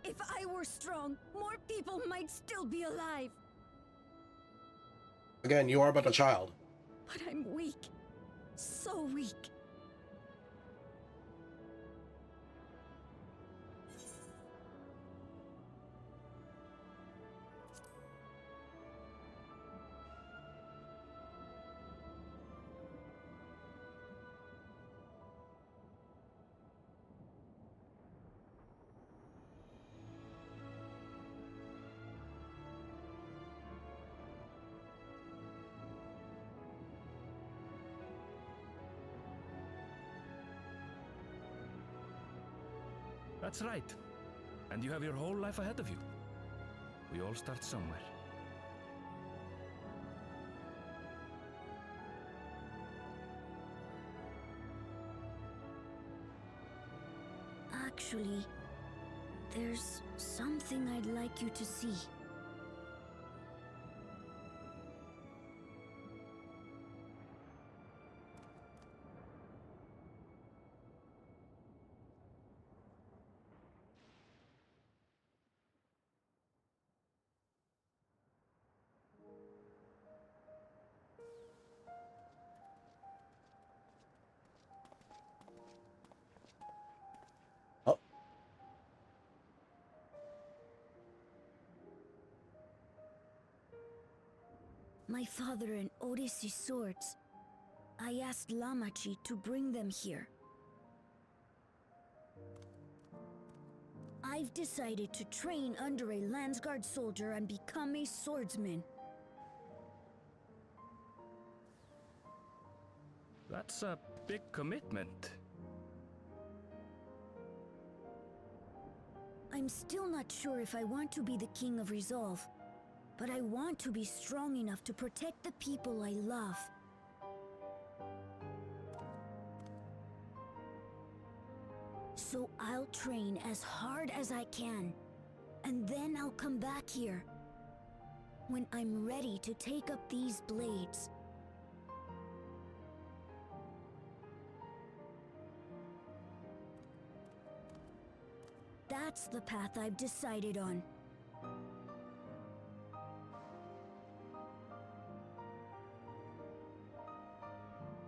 If I were strong, more people might still be alive. Again, you are but a child. But I'm weak. So weak. That's right. And you have your whole life ahead of you. We all start somewhere. Actually, there's something I'd like you to see. My father and Odyssey's swords. I asked Lamachi to bring them here. I've decided to train under a Landsguard soldier and become a swordsman. That's a big commitment. I'm still not sure if I want to be the King of Resolve, but I want to be strong enough to protect the people I love. So I'll train as hard as I can, and then I'll come back here when I'm ready to take up these blades. That's the path I've decided on.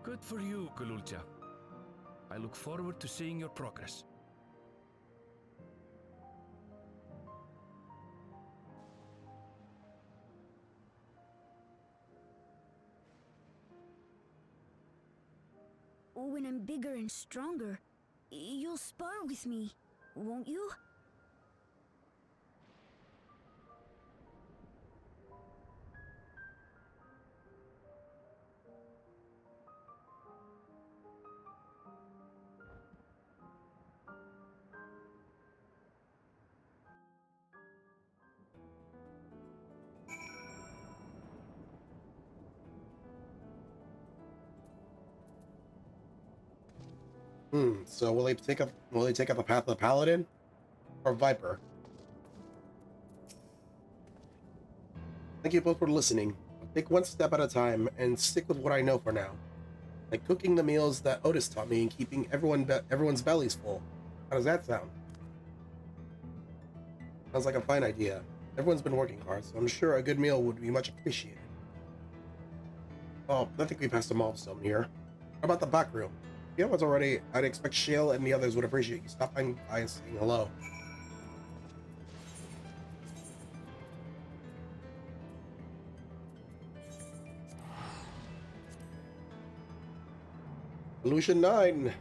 Good for you, Gululja. I look forward to seeing your progress. When I'm bigger and stronger, you'll spar with me, won't you? So will they take up the path of the Paladin or Viper? Thank you both for listening. Take one step at a time and stick with what I know for now. Like cooking the meals that Otis taught me and keeping everyone's bellies full. How does that sound? Sounds like a fine idea. Everyone's been working hard, so I'm sure a good meal would be much appreciated. Oh, I think we passed a milestone here. How about the back room? If you know what's already, I'd expect Shale and the others would appreciate you stopping by and saying hello. Solution 9.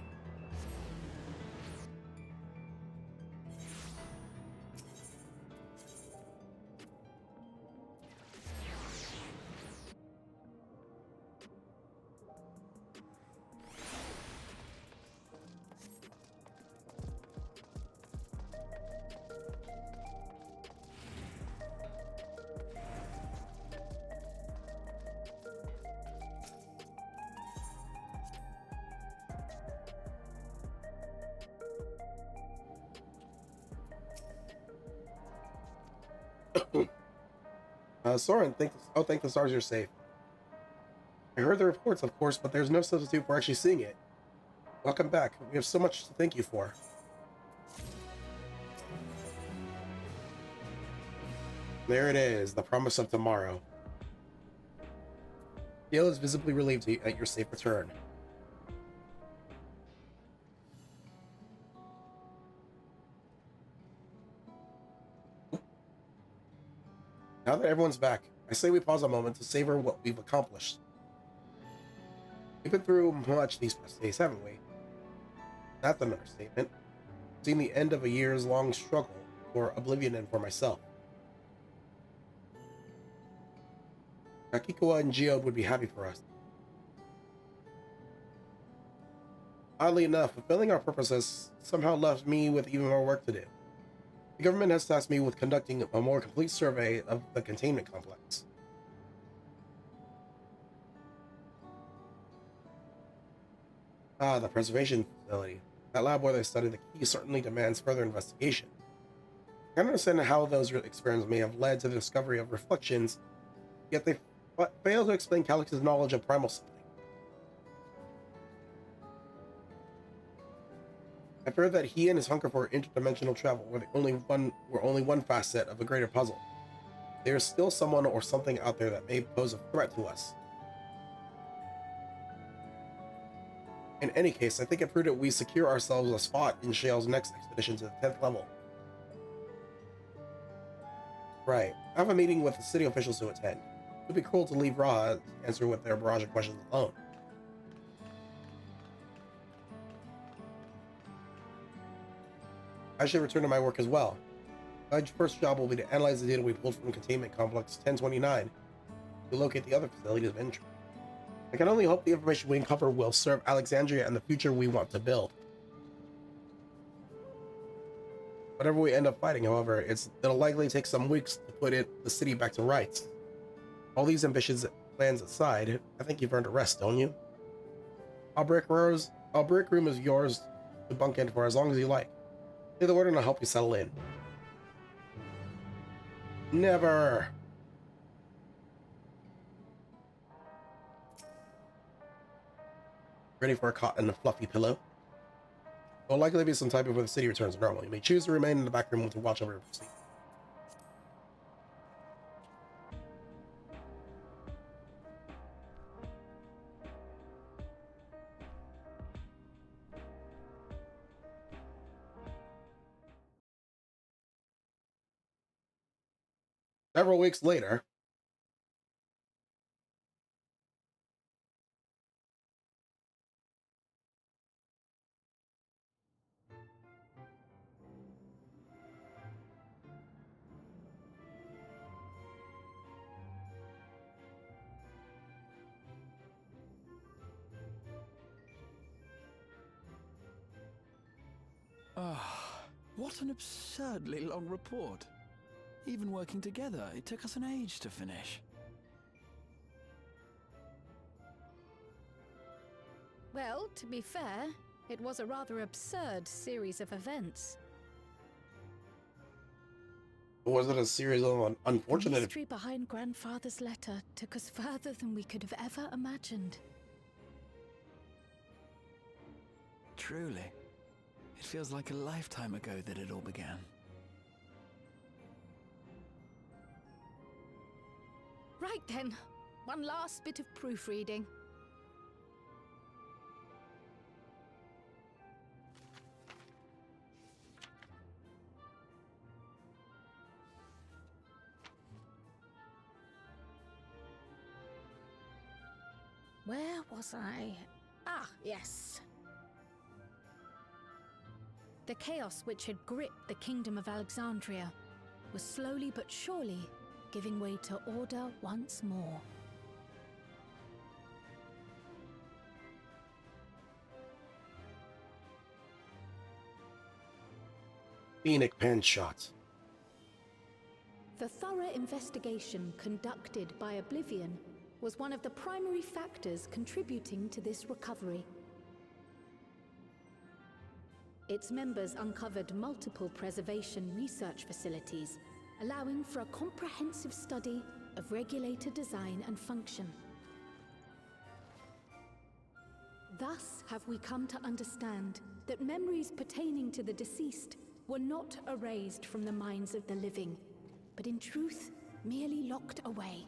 Soren, thank the stars you're safe. I heard the reports, of course, but there's no substitute for actually seeing it. Welcome back. We have so much to thank you for. There it is, the promise of tomorrow. Gale is visibly relieved at your safe return. Now that everyone's back, I say we pause a moment to savor what we've accomplished. We've been through much these past days, haven't we? That's an understatement. Seen the end of a years-long struggle for oblivion and for myself. Akikawa and Geode would be happy for us. Oddly enough, fulfilling our purpose has somehow left me with even more work to do. The government has tasked me with conducting a more complete survey of the containment complex. Ah, the preservation facility. That lab where they study the key certainly demands further investigation. I can understand how those experiments may have led to the discovery of reflections, yet they fail to explain Calyx's knowledge of primal something. I fear that he and his hunger for interdimensional travel were only one facet of a greater puzzle. There is still someone or something out there that may pose a threat to us. In any case, I think it prudent we secure ourselves a spot in Shale's next expedition to the 10th level. Right. I have a meeting with the city officials to attend. It would be cruel to leave Raha to answer with their barrage of questions alone. I should return to my work as well. My first job will be to analyze the data we pulled from Containment Complex 1029 to locate the other facilities of interest. I can only hope the information we uncover will serve Alexandria and the future we want to build. Whatever we end up fighting, however, it'll likely take some weeks to put the city back to rights. All these ambitious plans aside, I think you've earned a rest, don't you? Our brick room is yours to bunk in for as long as you like. Say the word and I'll help you settle in. Never! Ready for a cot and a fluffy pillow? There will likely be some time before the city returns to normal. You may choose to remain in the back room to watch over your proceedings. Several weeks later, Ah, what an absurdly long report. Even working together, it took us an age to finish. Well, to be fair, It was a rather absurd series of events. Was it a series of The unfortunate? mystery behind Grandfather's letter took us further than we could have ever imagined. Truly. It feels like a lifetime ago that it all began. Right then, one last bit of proofreading. Where was I? Ah, yes. The chaos which had gripped the kingdom of Alexandria was slowly but surely giving way to order once more. Phoenix pen shots. The thorough investigation conducted by Oblivion was one of the primary factors contributing to this recovery. Its members uncovered multiple preservation research facilities, allowing for a comprehensive study of regulator design and function. Thus have we come to understand that memories pertaining to the deceased were not erased from the minds of the living, but in truth, merely locked away.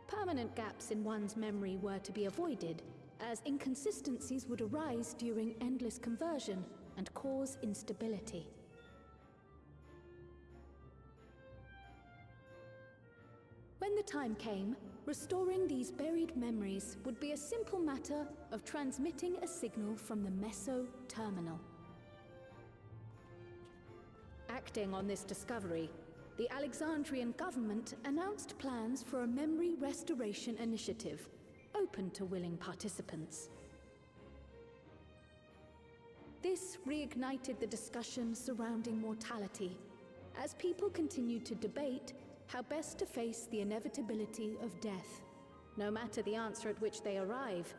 Permanent gaps in one's memory were to be avoided, as inconsistencies would arise during endless conversion and cause instability. When the time came, restoring these buried memories would be a simple matter of transmitting a signal from the Meso-Terminal. Acting on this discovery, the Alexandrian government announced plans for a memory restoration initiative, open to willing participants. This reignited the discussion surrounding mortality, as people continued to debate how best to face the inevitability of death. No matter the answer at which they arrive,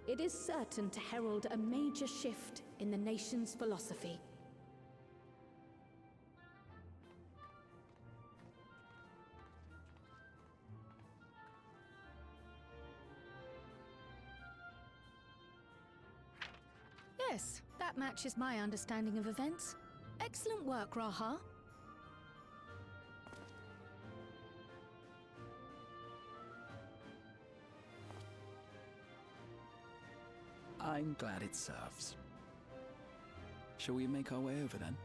it is certain to herald a major shift in the nation's philosophy. Yes, that matches my understanding of events. Excellent work, Raha. I'm glad it serves. Shall we make our way over then?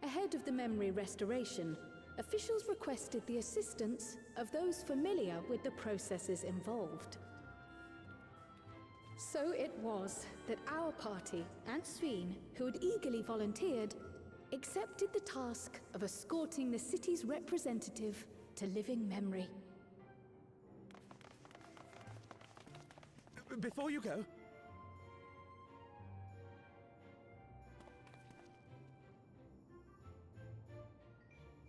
Ahead of the memory restoration, officials requested the assistance of those familiar with the processes involved. So it was that our party and Sveen, who had eagerly volunteered, accepted the task of escorting the city's representative to living memory. Before you go,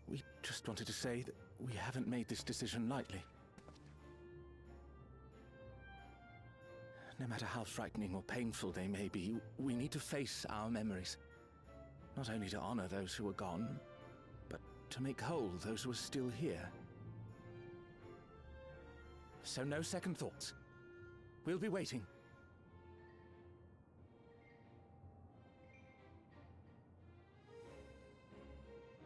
we just wanted to say that we haven't made this decision lightly. No matter how frightening or painful they may be, we need to face our memories. Not only to honor those who are gone, but to make whole those who are still here. So no second thoughts. We'll be waiting.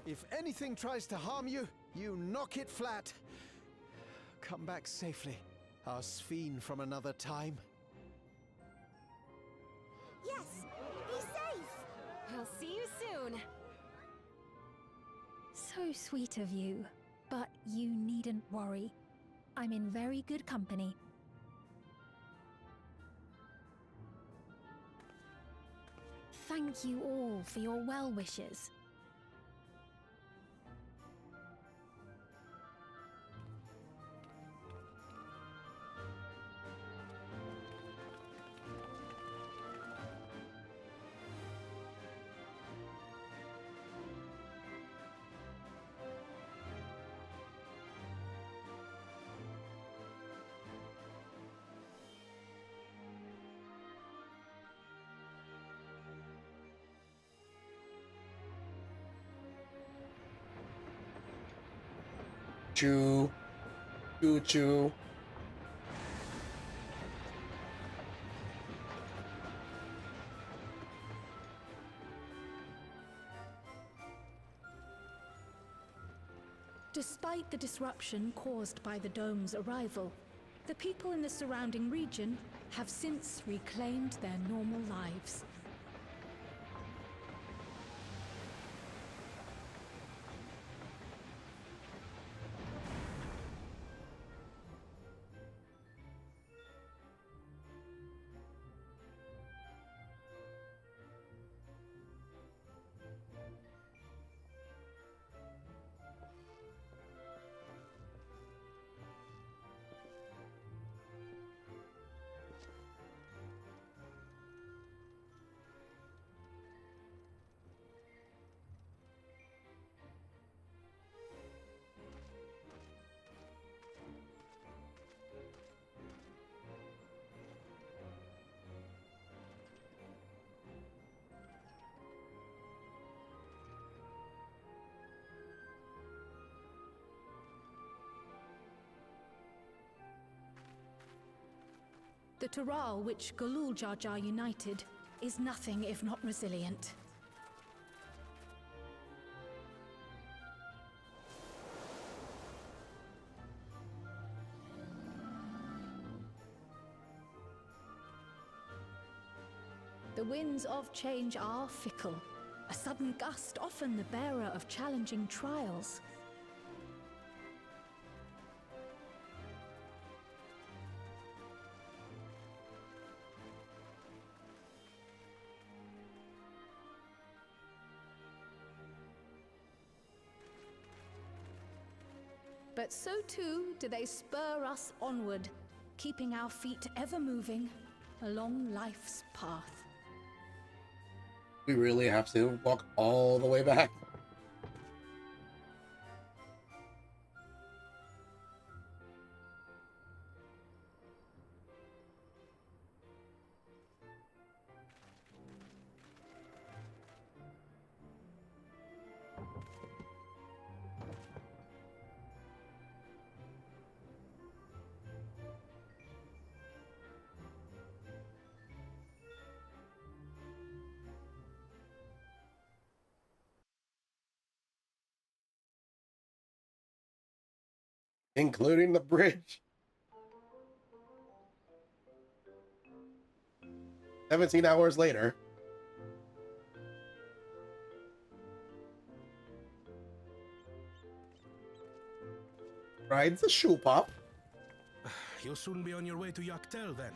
If anything tries to harm you, you knock it flat. Come back safely, our Sveen from another time. Yes! Be safe! I'll see you soon! So sweet of you, but you needn't worry. I'm in very good company. Thank you all for your well wishes. Choo. Choo choo. Despite the disruption caused by the dome's arrival, the people in the surrounding region have since reclaimed their normal lives. The Taral which Galul Jar Jar united is nothing if not resilient. The winds of change are fickle. A sudden gust often the bearer of challenging trials. But so too do they spur us onward, keeping our feet ever moving along life's path. We really have to walk all the way back. Including the bridge. 17 hours later. Rides a shoe pop. You'll soon be on your way to Yaktel then.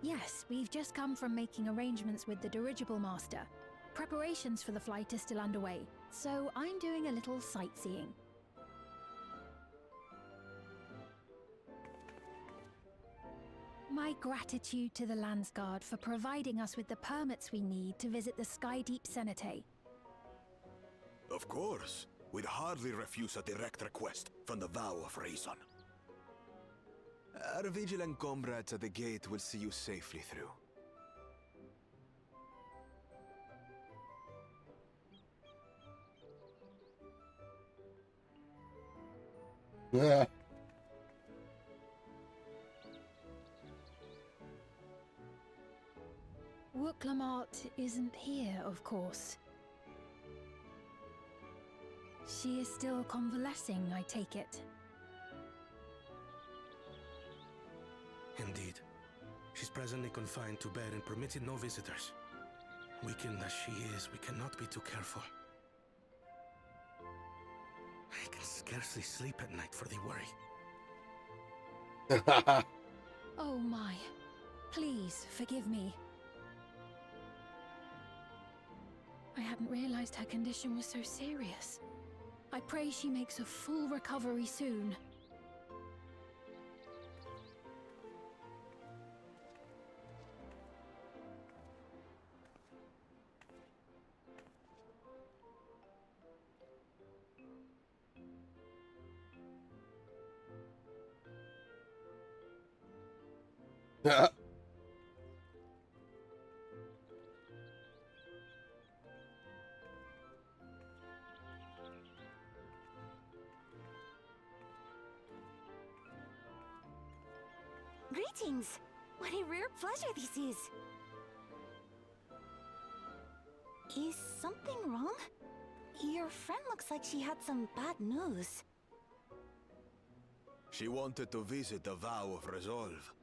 Yes, we've just come from making arrangements with the dirigible master. Preparations for the flight are still underway, so I'm doing a little sightseeing. My gratitude to the Landsguard for providing us with the permits we need to visit the Skydeep Cenotaph. Of course. We'd hardly refuse a direct request from the Vow of Reason. Our vigilant comrades at the gate will see you safely through. Yeah. Wooklamart isn't here, of course. She is still convalescing, I take it. Indeed. She's presently confined to bed and permitted no visitors. Weakened as she is, we cannot be too careful. I can scarcely sleep at night for the worry. Oh my. Please, forgive me. I hadn't realized her condition was so serious. I pray she makes a full recovery soon. Greetings! What a rare pleasure this is! Is something wrong? Your friend looks like she had some bad news. She wanted to visit the Vow of Resolve.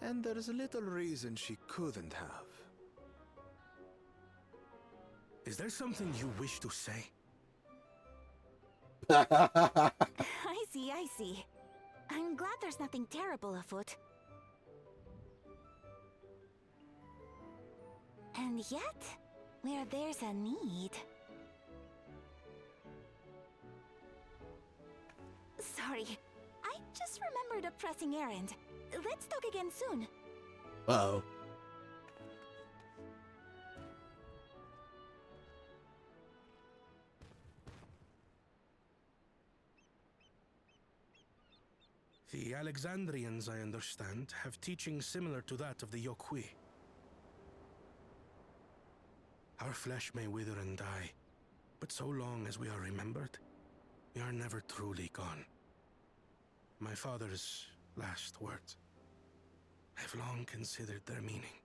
And there's little reason she couldn't have. Is there something you wish to say? I see. I'm glad there's nothing terrible afoot. And yet, where there's a need... Sorry, I just remembered a pressing errand. Let's talk again soon. Uh-oh. The Alexandrians, I understand, have teaching similar to that of the Yokui. Our flesh may wither and die, but so long as we are remembered, we are never truly gone. My father's last words. I've long considered their meaning.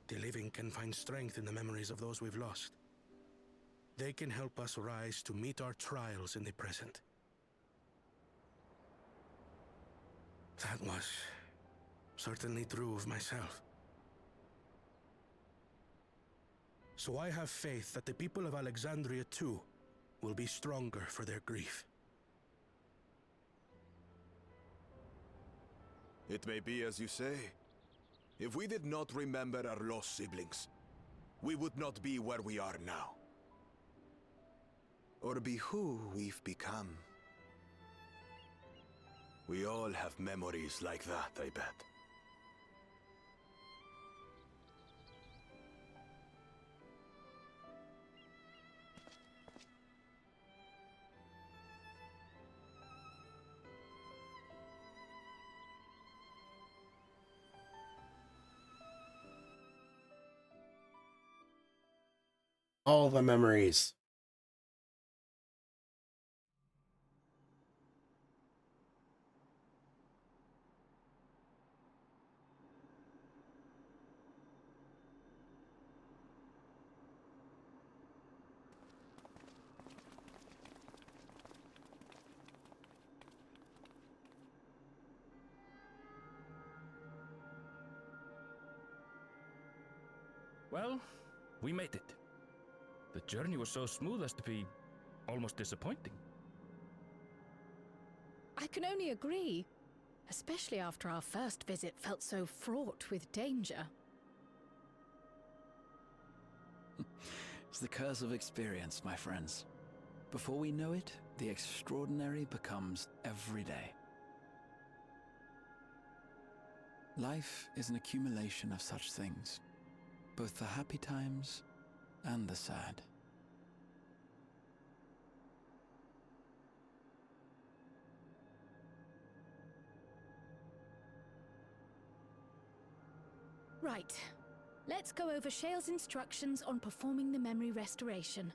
The living can find strength in the memories of those we've lost. They can help us rise to meet our trials in the present. That was certainly true of myself. So I have faith that the people of Alexandria too will be stronger for their grief. It may be as you say. If we did not remember our lost siblings, we would not be where we are now. Or be who we've become. We all have memories like that, I bet. All the memories. Well, we made it. The journey was so smooth as to be almost disappointing. I can only agree, especially after our first visit felt so fraught with danger. It's the curse of experience, my friends. Before we know it, the extraordinary becomes every day. Life is an accumulation of such things, both the happy times and the sad. Right. Let's go over Shale's instructions on performing the memory restoration.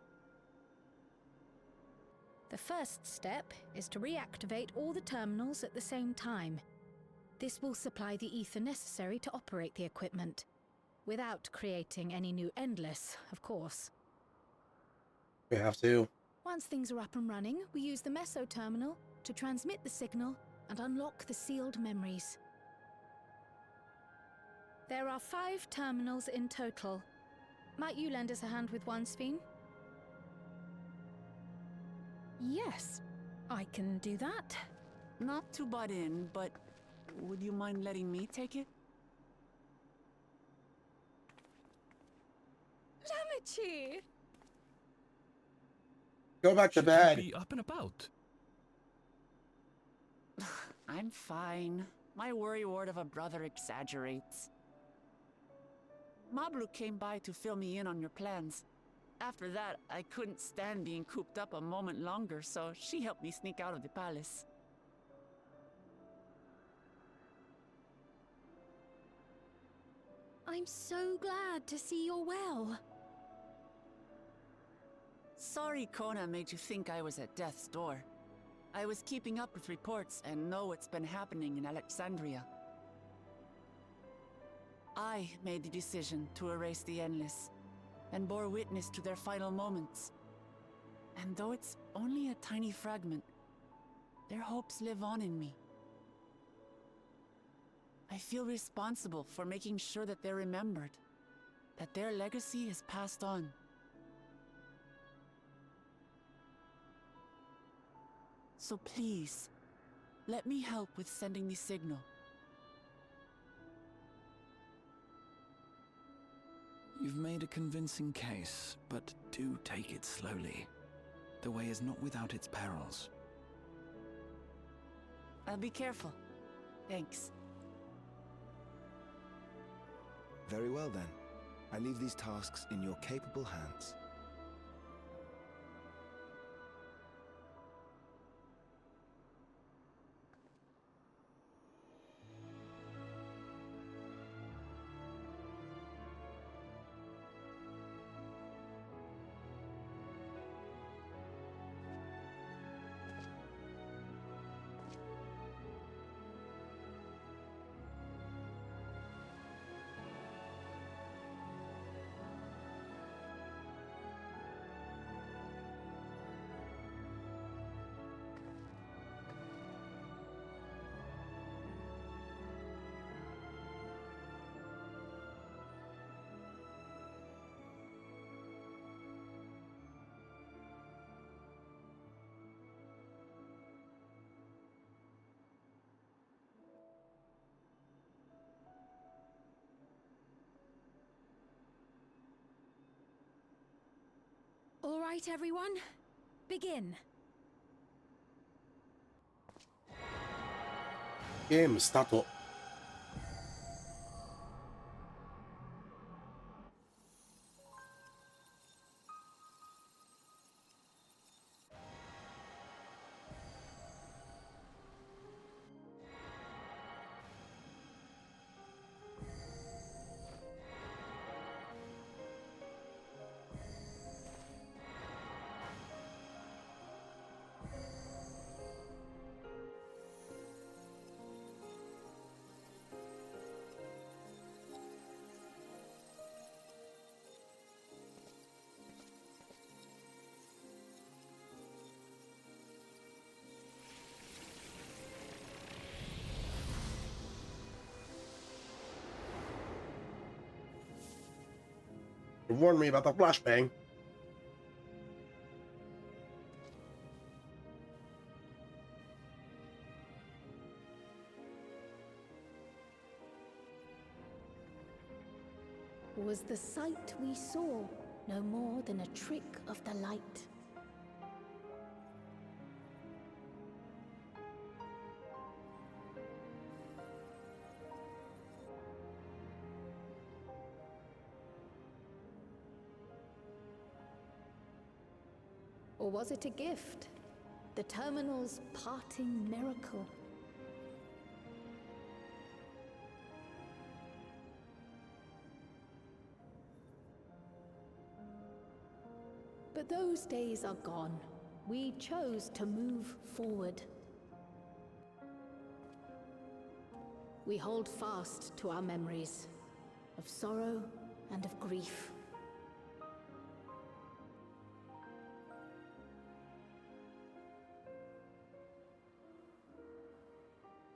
The first step is to reactivate all the terminals at the same time. This will supply the ether necessary to operate the equipment, without creating any new endless, of course. We have to. Once things are up and running, we use the meso terminal to transmit the signal and unlock the sealed memories. There are 5 terminals in total. Might you lend us a hand with one, Sphene? Yes, I can do that. Not to butt in, but would you mind letting me take it? Lamichi! Go back to bed. Be up and about. I'm fine. My worrywart of a brother exaggerates. Mablu came by to fill me in on your plans. After that, I couldn't stand being cooped up a moment longer, so she helped me sneak out of the palace. I'm so glad to see you're well. Sorry Kona made you think I was at death's door. I was keeping up with reports and know what's been happening in Alexandria. I made the decision to erase the Endless, and bore witness to their final moments. And though it's only a tiny fragment, their hopes live on in me. I feel responsible for making sure that they're remembered, that their legacy is passed on. So please, let me help with sending the signal. You've made a convincing case, but do take it slowly. The way is not without its perils. I'll be careful. Thanks. Very well then. I leave these tasks in your capable hands. All right, everyone. Begin. Game stato. Warn me about the flashbang. Was the sight we saw no more than a trick of the light? Or was it a gift? The Terminal's parting miracle? But those days are gone. We chose to move forward. We hold fast to our memories of sorrow and of grief.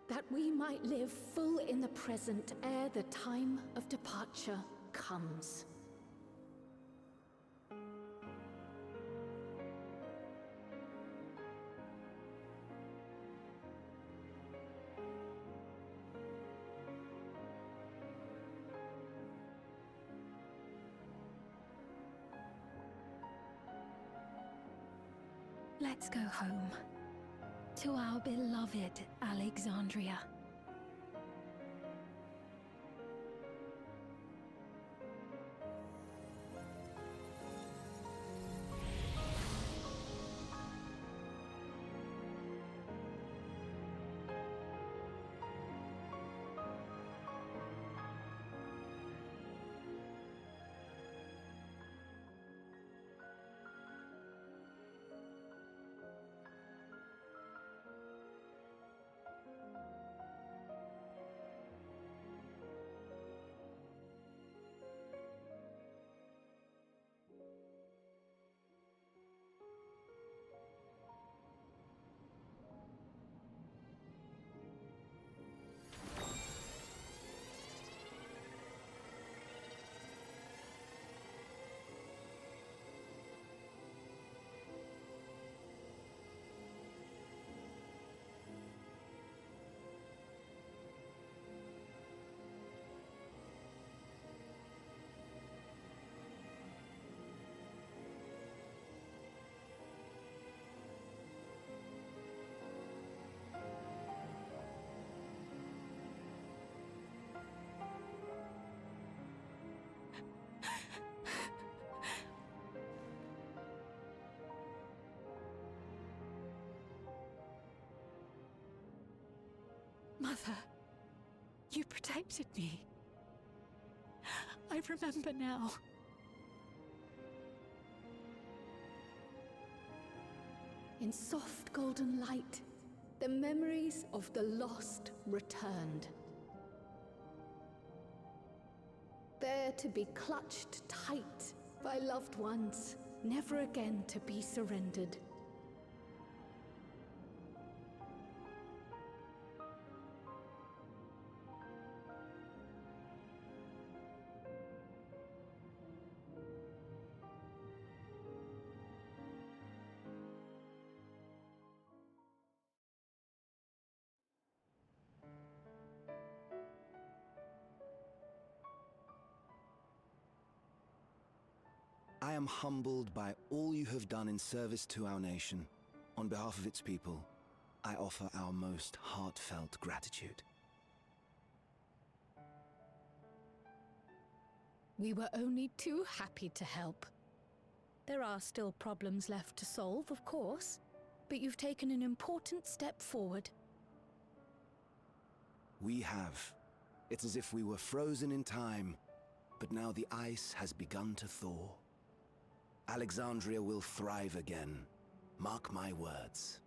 That we might live full in the present ere the time of departure comes. Let's go home. To our beloved Alexandria. Mother, you protected me. I remember now. In soft golden light, the memories of the lost returned. There to be clutched tight by loved ones, never again to be surrendered. I am humbled by all you have done in service to our nation. On behalf of its people, I offer our most heartfelt gratitude. We were only too happy to help. There are still problems left to solve, of course, but you've taken an important step forward. We have. It's as if we were frozen in time, but now the ice has begun to thaw. Alexandria will thrive again. Mark my words.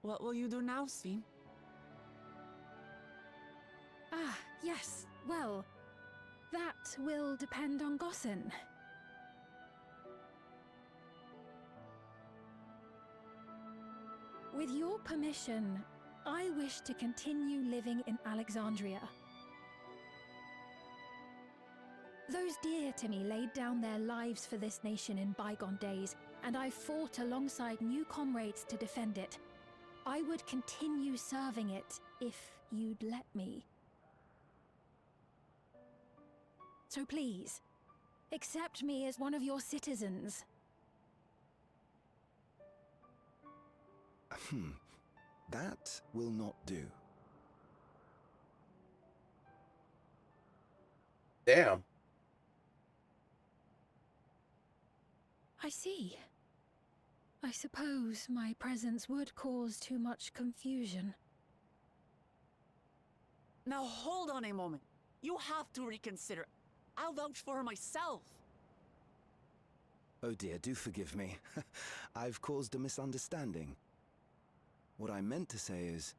What will you do now, Sven? Ah, yes. Well, that will depend on Gossen. With your permission, I wish to continue living in Alexandria. Those dear to me laid down their lives for this nation in bygone days, and I fought alongside new comrades to defend it. I would continue serving it if you'd let me. So please, accept me as one of your citizens. That will not do. Damn. I see. I suppose my presence would cause too much confusion. Now hold on a moment. You have to reconsider. I'll vouch for her myself. Oh dear, do forgive me. I've caused a misunderstanding. What I meant to say is,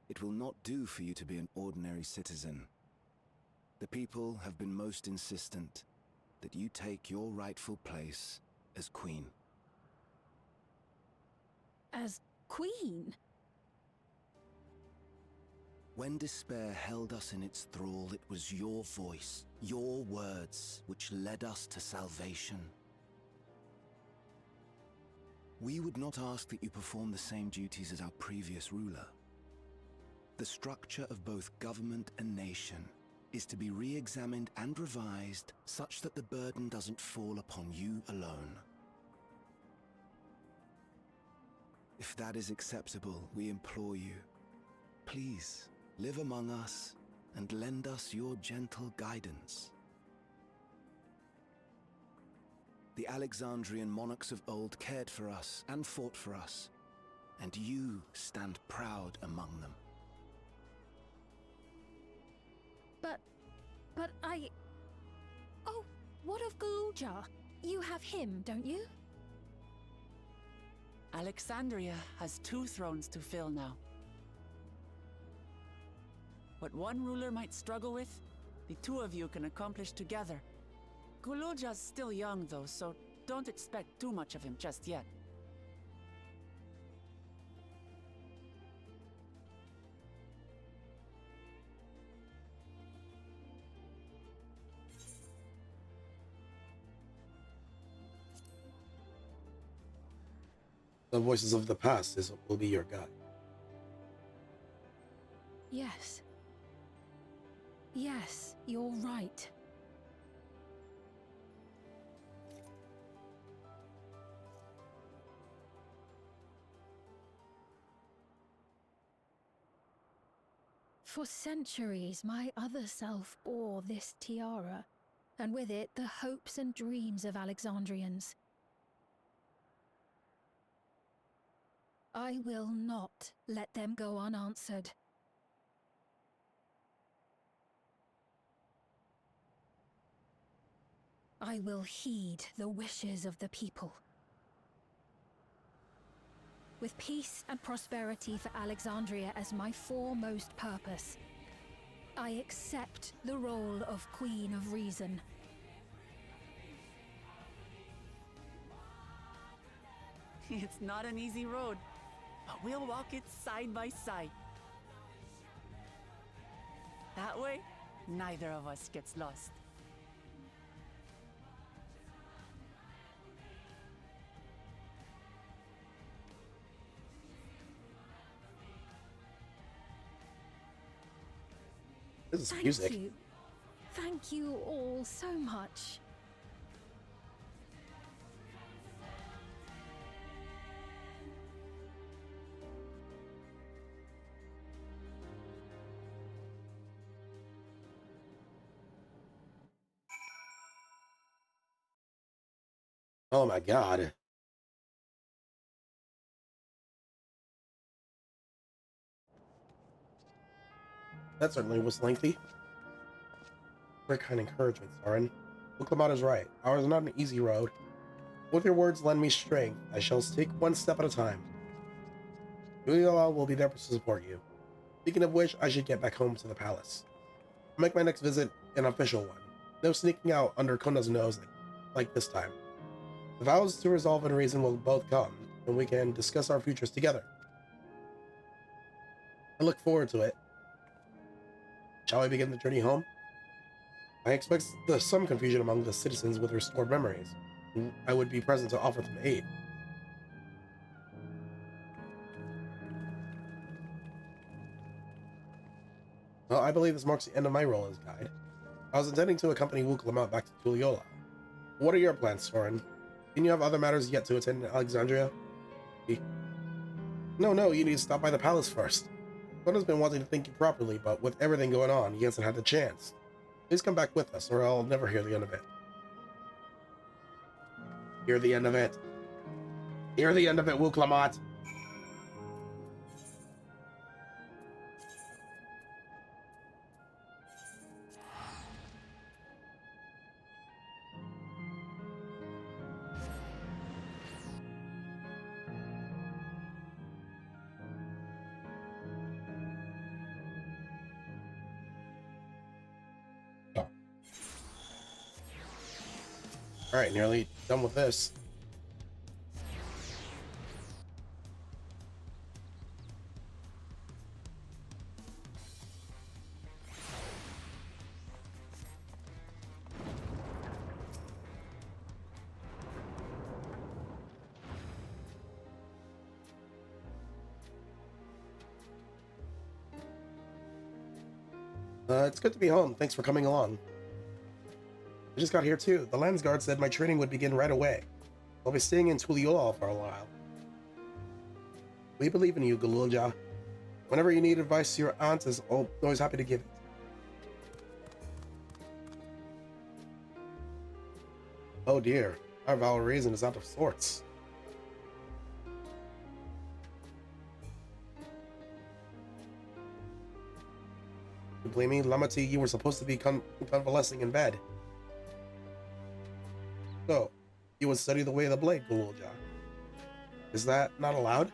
it will not do for you to be an ordinary citizen. The people have been most insistent that you take your rightful place as queen. As queen? When despair held us in its thrall, it was your voice, your words, which led us to salvation. We would not ask that you perform the same duties as our previous ruler. The structure of both government and nation is to be re-examined and revised such that the burden doesn't fall upon you alone. If that is acceptable, we implore you, please live among us and lend us your gentle guidance. The Alexandrian monarchs of old cared for us and fought for us, and you stand proud among them. But I... Oh, what of Galuja? You have him, don't you? Alexandria has 2 thrones to fill now. What one ruler might struggle with, the 2 of you can accomplish together. Galuja's still young though, so don't expect too much of him just yet. The voices of the past will be your guide. Yes. Yes, you're right. For centuries, my other self bore this tiara, and with it the hopes and dreams of Alexandrians. I will not let them go unanswered. I will heed the wishes of the people. With peace and prosperity for Alexandria as my foremost purpose, I accept the role of Queen of Reason. It's not an easy road, but we'll walk it side by side. That way, neither of us gets lost. This is music. Thank you. Thank you all so much. Oh my god. That certainly was lengthy. Very kind encouragement, Soren. Uklamat is right. Ours is not an easy road. With your words lend me strength, I shall take one step at a time. Tuliyola will be there to support you. Speaking of which, I should get back home to the palace. I'll make my next visit an official one. No sneaking out under Kona's nose like this time. The vows to resolve and reason will both come, and we can discuss our futures together. I look forward to it. Shall I begin the journey home? I expect there's some confusion among the citizens with restored memories. I would be present to offer them aid. Well, I believe this marks the end of my role as guide. I was intending to accompany Wuklamat back to Tuliyola. What are your plans, Soren? Can you have other matters yet to attend in Alexandria? No, you need to stop by the palace first. Kona's been wanting to think you properly, but with everything going on, he hasn't had the chance. Please come back with us, or I'll never hear the end of it. Hear the end of it. Hear the end of it, Wuklamat. Alright, nearly done with this. It's good to be home. Thanks for coming along. I just got here too. The Landsguard said my training would begin right away. I'll be staying in Tuliyola for a while. We believe in you, Galulja. Whenever you need advice, your aunt is always happy to give it. Oh dear, our vow of reason is out of sorts. You blame me, Lamati, you were supposed to be convalescing in bed. So, you would study the way of the blade, Galulja. Is that not allowed?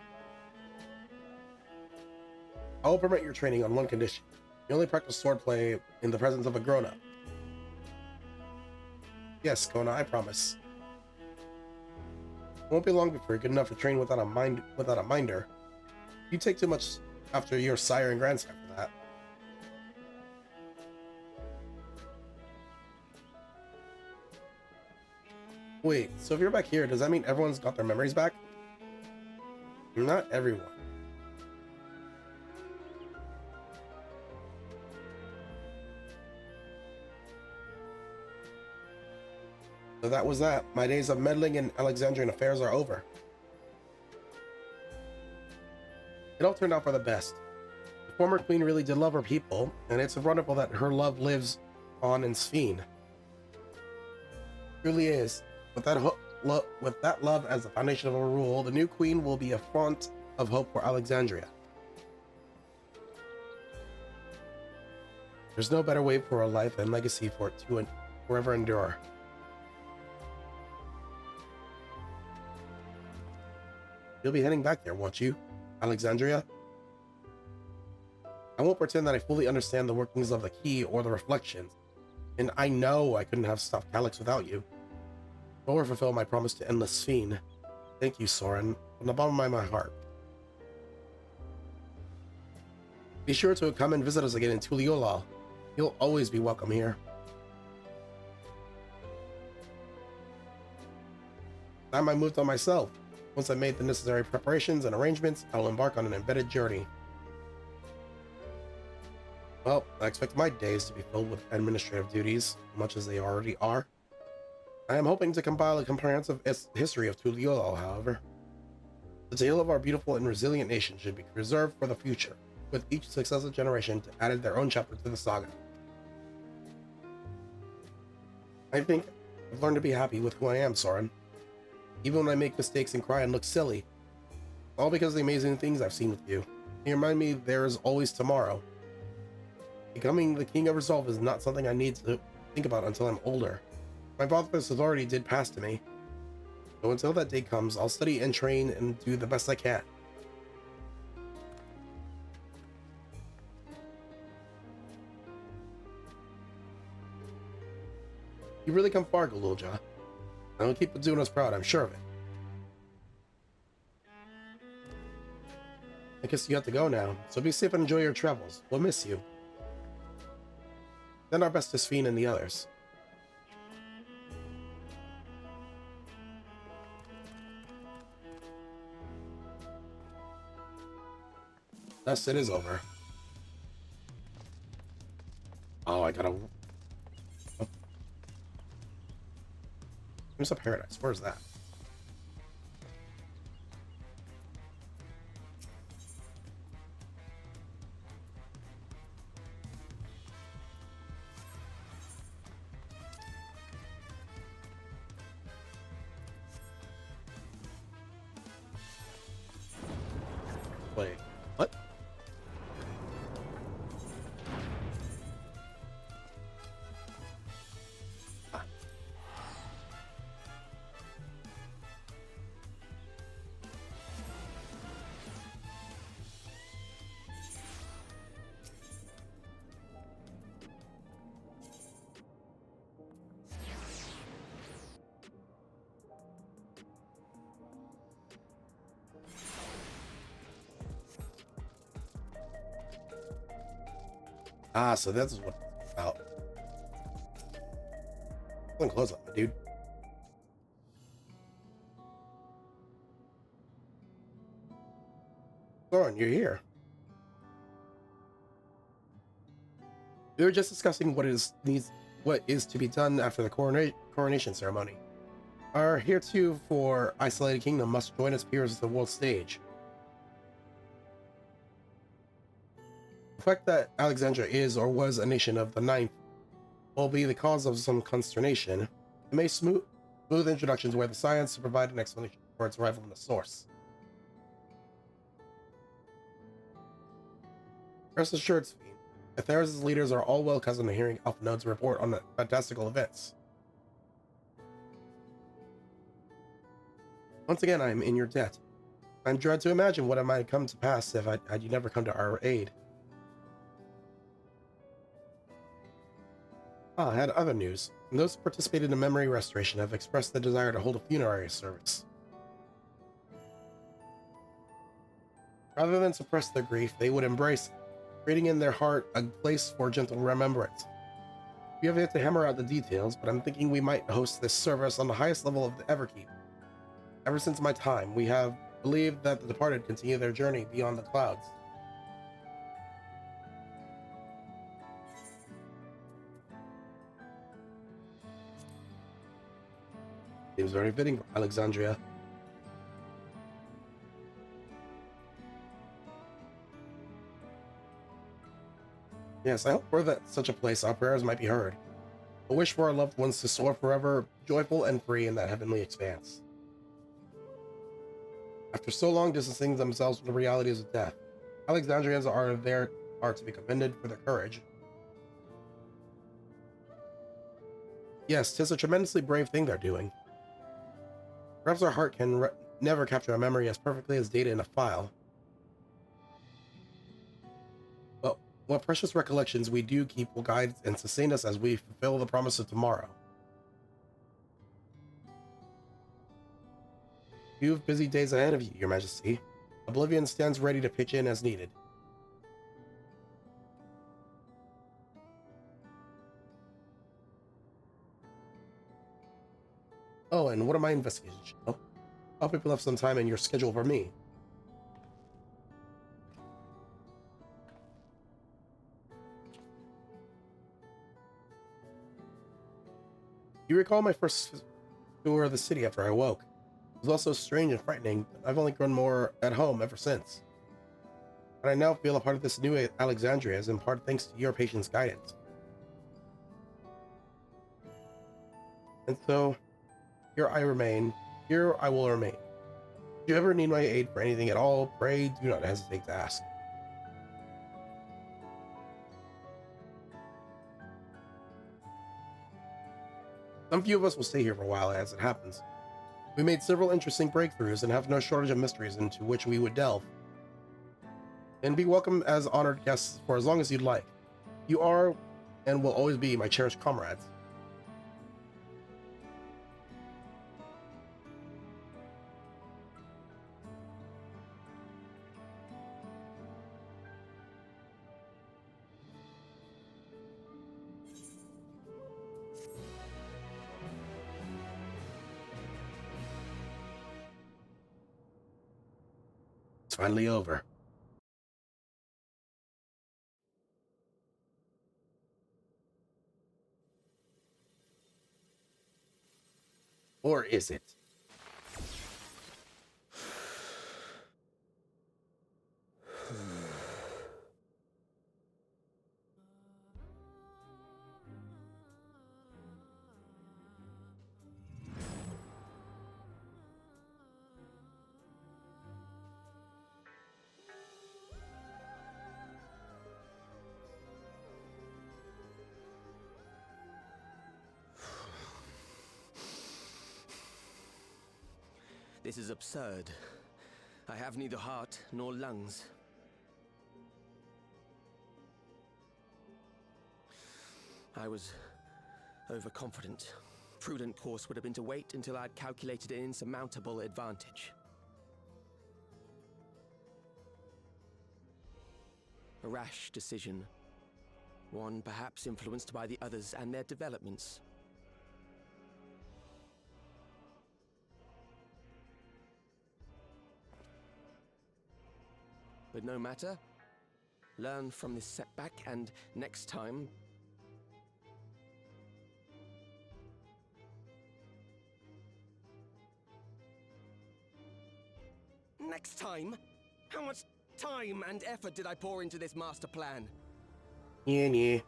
I will permit your training on one condition. You only practice swordplay in the presence of a grown-up. Yes, Kona, I promise. It won't be long before you're good enough to train without a minder. You take too much after your sire and grandsire for that. Wait, so if you're back here, does that mean everyone's got their memories back? Not everyone. So that was that. My days of meddling in Alexandrian affairs are over. It all turned out for the best. The former queen really did love her people, and it's wonderful that her love lives on in Sphene. It truly is. With that love as the foundation of our rule, the new queen will be a font of hope for Alexandria. There's no better way for a life and legacy for it to forever endure. You'll be heading back there, won't you, Alexandria? I won't pretend that I fully understand the workings of the key or the reflections, and I know I couldn't have stopped Calyx without you, or fulfill my promise to Endless Fiend. Thank you, Soren, from the bottom of my heart. Be sure to come and visit us again in Tuliolal. You'll always be welcome here. Time I moved on myself. Once I've made the necessary preparations and arrangements, I'll embark on an embedded journey. Well, I expect my days to be filled with administrative duties, much as they already are. I am hoping to compile a comprehensive history of Tuliolal, however. The tale of our beautiful and resilient nation should be preserved for the future, with each successive generation to add their own chapter to the saga. I think I've learned to be happy with who I am, Soren. Even when I make mistakes and cry and look silly. All because of the amazing things I've seen with you. You remind me there is always tomorrow. Becoming the King of Resolve is not something I need to think about until I'm older. My father's authority did pass to me. So until that day comes, I'll study and train and do the best I can. You've really come far, Galulja. I'll keep doing us proud, I'm sure of it. I guess you have to go now, so be safe and enjoy your travels. We'll miss you. Send our best to Sphene and the others. Thus it is over. Oh, I gotta... Oh. There's a paradise. Where's that? Wait, what? Ah, so that's what it's about. Pulling close up, my dude. Soren, you're here. We were just discussing what is to be done after the coronation ceremony. Our heretofore isolated kingdom must join its peers at the world stage. The fact that Alexandria is or was a nation of the Ninth will be the cause of some consternation. It may smooth introductions where the science to provide an explanation for its arrival in the source. Rest assured, Sphene, Atheros' leaders are all well accustomed to hearing Alpha Node's report on the fantastical events. Once again, I am in your debt. I'm dread to imagine what might come to pass if had you never come to our aid. I had other news. Those who participated in memory restoration have expressed the desire to hold a funerary service. Rather than suppress their grief, they would embrace it, creating in their heart a place for gentle remembrance. We have yet to hammer out the details, but I'm thinking we might host this service on the highest level of the Everkeep. Ever since my time, we have believed that the departed continue their journey beyond the clouds. Seems very fitting for Alexandria. Yes, I hope for that such a place our prayers might be heard. A wish for our loved ones to soar forever, joyful and free in that heavenly expanse. After so long distancing themselves from the realities of death, Alexandrians are to be commended for their courage. Yes, 'tis a tremendously brave thing they're doing. Perhaps our heart can never capture a memory as perfectly as data in a file. But what precious recollections we do keep will guide and sustain us as we fulfill the promise of tomorrow. You have busy days ahead of you, Your Majesty. Oblivion stands ready to pitch in as needed. Oh, and what are my investigations? Oh, I hope you left some time in your schedule for me. You recall my first tour of the city after I awoke. It was also strange and frightening, but I've only grown more at home ever since. And I now feel a part of this new Alexandria is in part thanks to your patient's guidance. And so, here I remain. Here I will remain. If you ever need my aid for anything at all, pray do not hesitate to ask. Some few of us will stay here for a while as it happens. We made several interesting breakthroughs and have no shortage of mysteries into which we would delve. And be welcome as honored guests for as long as you'd like. You are and will always be my cherished comrades. It's finally over. Or is it? This is absurd. I have neither heart nor lungs. I was overconfident. Prudent course would have been to wait until I'd calculated an insurmountable advantage. A rash decision. One perhaps influenced by the others and their developments. But no matter. Learn from this setback and next time... Next time? How much time and effort did I pour into this master plan? Yeah.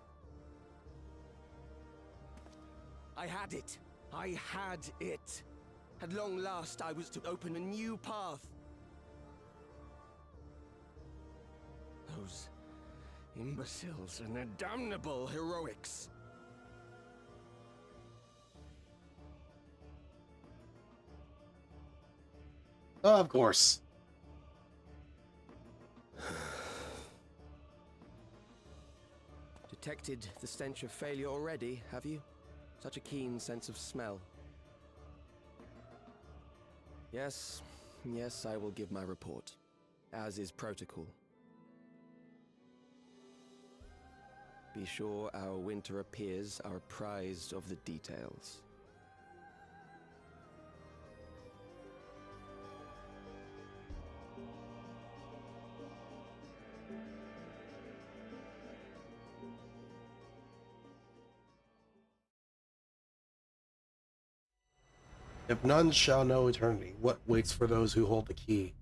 I had it. I had it. At long last, I was to open a new path. Those imbeciles and their damnable heroics. Of course. Detected the stench of failure already, have you? Such a keen sense of smell. Yes, I will give my report, as is protocol. Be sure our winter peers are apprised of the details. If none shall know eternity, what waits for those who hold the key?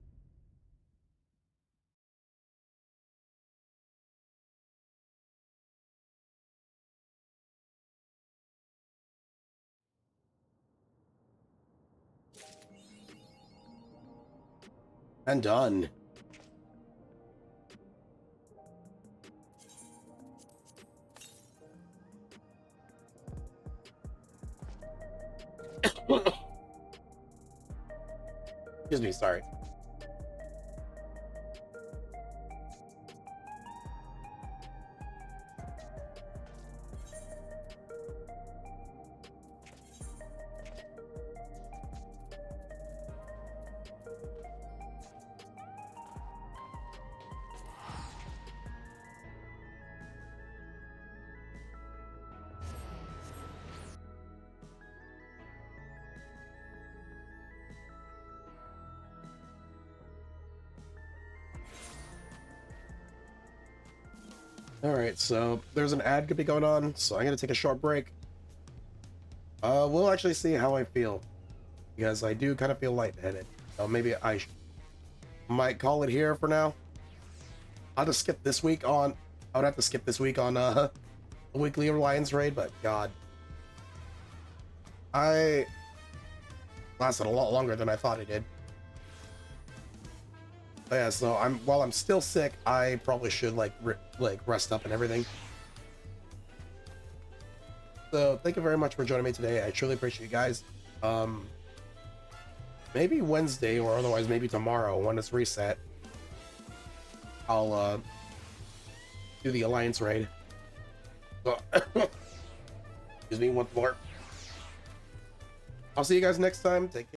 And done. Excuse me, sorry. Alright, so there's an ad could be going on, so I'm gonna take a short break. We'll actually see how I feel, because I do kind of feel lightheaded. So maybe I might call it here for now. I'll just skip this week on... I would have to skip this week on the weekly Alliance raid, but god. I lasted a lot longer than I thought I did. But yeah, so while I'm still sick, I probably should like rest up and everything. So thank you very much for joining me today. I truly appreciate you guys. Maybe Wednesday or otherwise maybe tomorrow when it's reset, I'll do the Alliance raid. So excuse me once more. I'll see you guys next time. Take care.